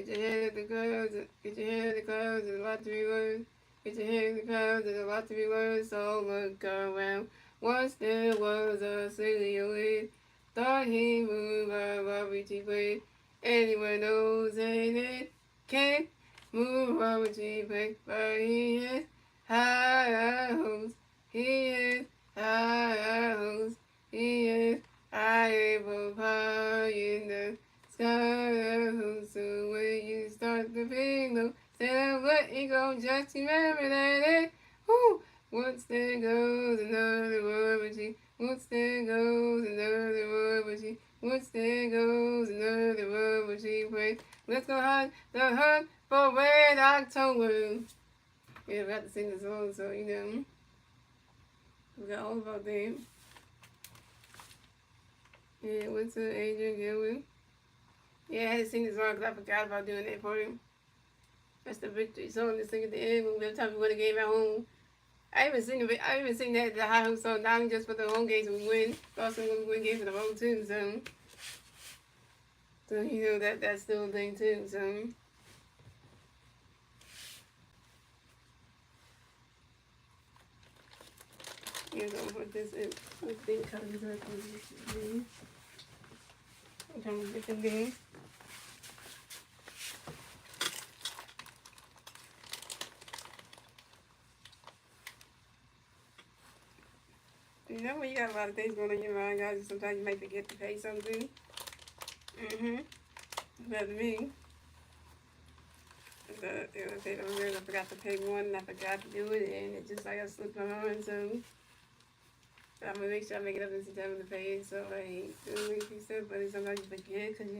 A: your head of the clouds. Get your head of the clouds. There's a lot to be learned. Get your head of the clouds. There's a lot to be learned. So look around. Once there was a silly old thought he moved by Robert T. Wade. Anyone knows ain't it? Can't move Robert T. Wade, but he is high hopes. He is high hopes. He is high in the sky. So when you start to feel low, stand up, let it go. Just remember that. Woo! Once there goes another Robert T. Once there goes another Robert T. Once there goes another Robert T. Wade. Let's go hunt for Red October. Yeah, we have to sing the song, so we got all about them. Yeah, went to Adrian Gilbert. Yeah, I had to sing this song because I forgot about doing that for him. That's the victory song to sing at the end when every time we win a game at home. I even sing that the high home song not just for the home games we win, but also when we win games for the road too. So that's still a thing too. So you're gonna put this in. What thing colors are these? I'm trying to get them things. You know when you got a lot of things going on in your mind, guys, sometimes you might forget to pay something. That's me. I forgot to pay one and I forgot to do it and it just like I slipped my mind, so I'm gonna make sure I make it up in September to pay it. So I hate doing these stuff, but sometimes you forget because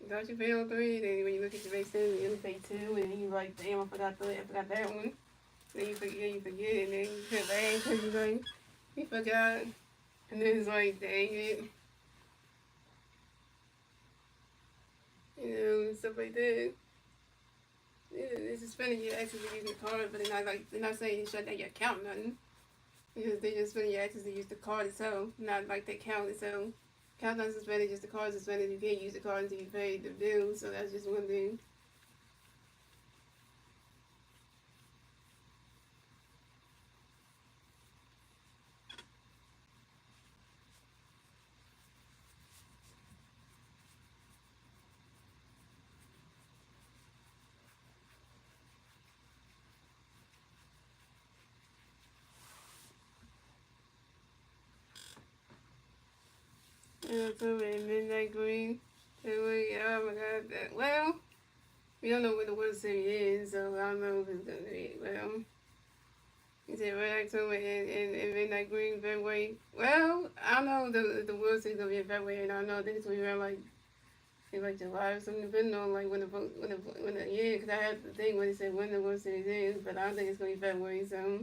A: Thought you paid on 3, then when you look at your base statement, you only pay 2, and then you like, damn, I forgot that one. Then you forget, and then you feel bad because you like, you forgot, and then it's like, dang it, and stuff like that. Yeah, it's just funny you access to use the card, but they're not saying you shut down your account, nothing. Because they just spending your access to use the card itself, not like the account itself. Account not suspended, just the card suspended. You can't use the card until you pay the bill, so that's just one thing. And October and Midnight Green. Oh my god, well, we don't know when the World Series is, so I don't know if it's gonna be, well. You said Red October and Midnight Green February. Well, I don't know the World Series gonna be in February, and I know I think it's gonna be around like July or something, depending on like when the year, because I had the thing when it said when the World Series is, but I don't think it's gonna be February, so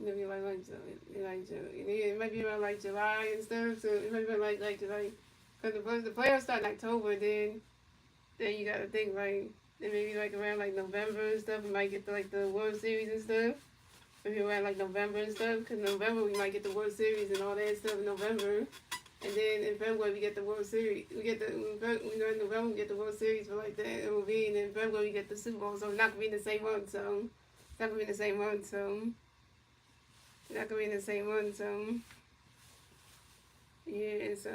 A: maybe it might be around like July and stuff. So it might be like July, because the playoffs start in October, then you gotta think like then maybe like around like November and stuff, we might get to like the World Series and stuff. Maybe around like November and stuff, because November we might get the World Series and all that stuff in November. And then in February we get the World Series. In November we get the World Series for like that. It will be, and in February we get the Super Bowl. So it's not gonna be in the same month. So it's not gonna be in the same month. So it's not gonna be in the same month. So yeah. So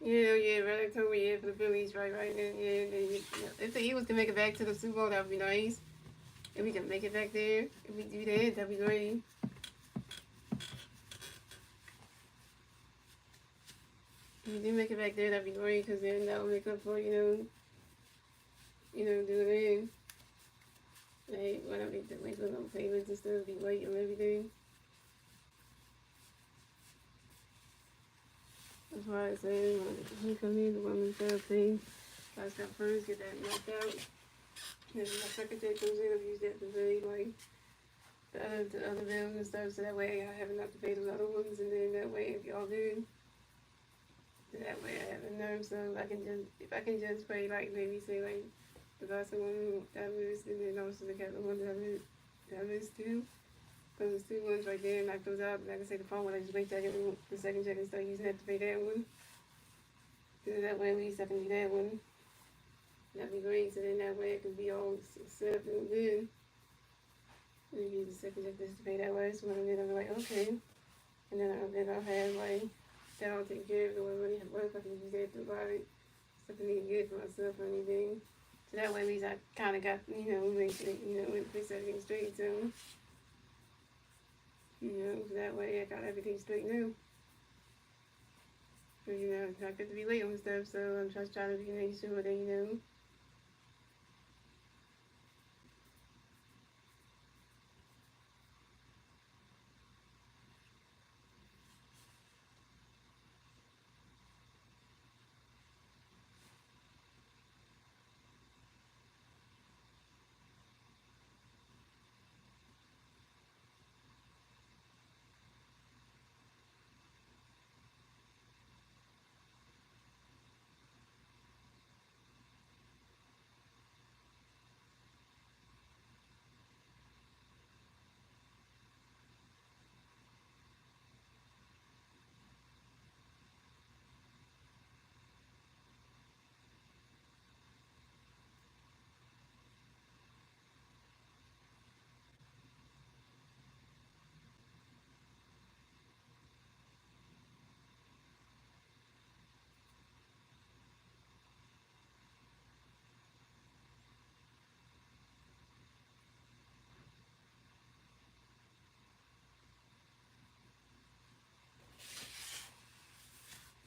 A: yeah. Right October. Yeah, for the Phillies. Right. And yeah. If the Eagles can make it back to the Super Bowl, that would be nice. If we can make it back there, if we do that, that'd be great. If we do make it back there, that'd be great, because then that will make up for, doing it. Like, when I make the wait for no payments and stuff, be late and everything. That's why I say, he come in, the woman's thing. I start first, get that knocked out. And then my secretary comes in, I'll use that to pay, like, the other bills and stuff, so that way I have enough to pay those other ones, and then that way, if y'all good, that way I have enough, so if I can just pay, like, maybe say, like, the last one that I missed, and then also the capital one that I missed too. Because there's 2 ones right there, knock those out, and I can say the phone one, I just wait till I get the second check and start using that to pay that one. So that way at least I can do that one. That'd be great, so then that way it can be all set up and good. And use the second check just to pay that last one, and then I'll be like, okay. And then I'll have, like, that all taken care of, the one money at work, I can use that to buy stuff I need to get for myself or anything. So that way at least I kind of got, make sure, fix everything straight, so, so that way I got everything straight now. So, it's not good to be late on stuff, so I'm just trying to make sure that,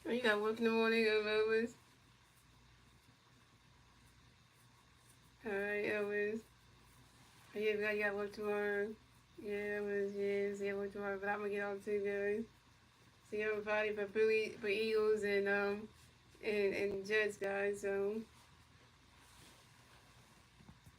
A: oh, you got work in the morning, Elvis. Alright, Elvis. Oh, yeah, you got work tomorrow. Yeah, Elvis, yes, yeah, work tomorrow, but I'm gonna get on too, guys. So you have a party for Eagles and Jets, guys. So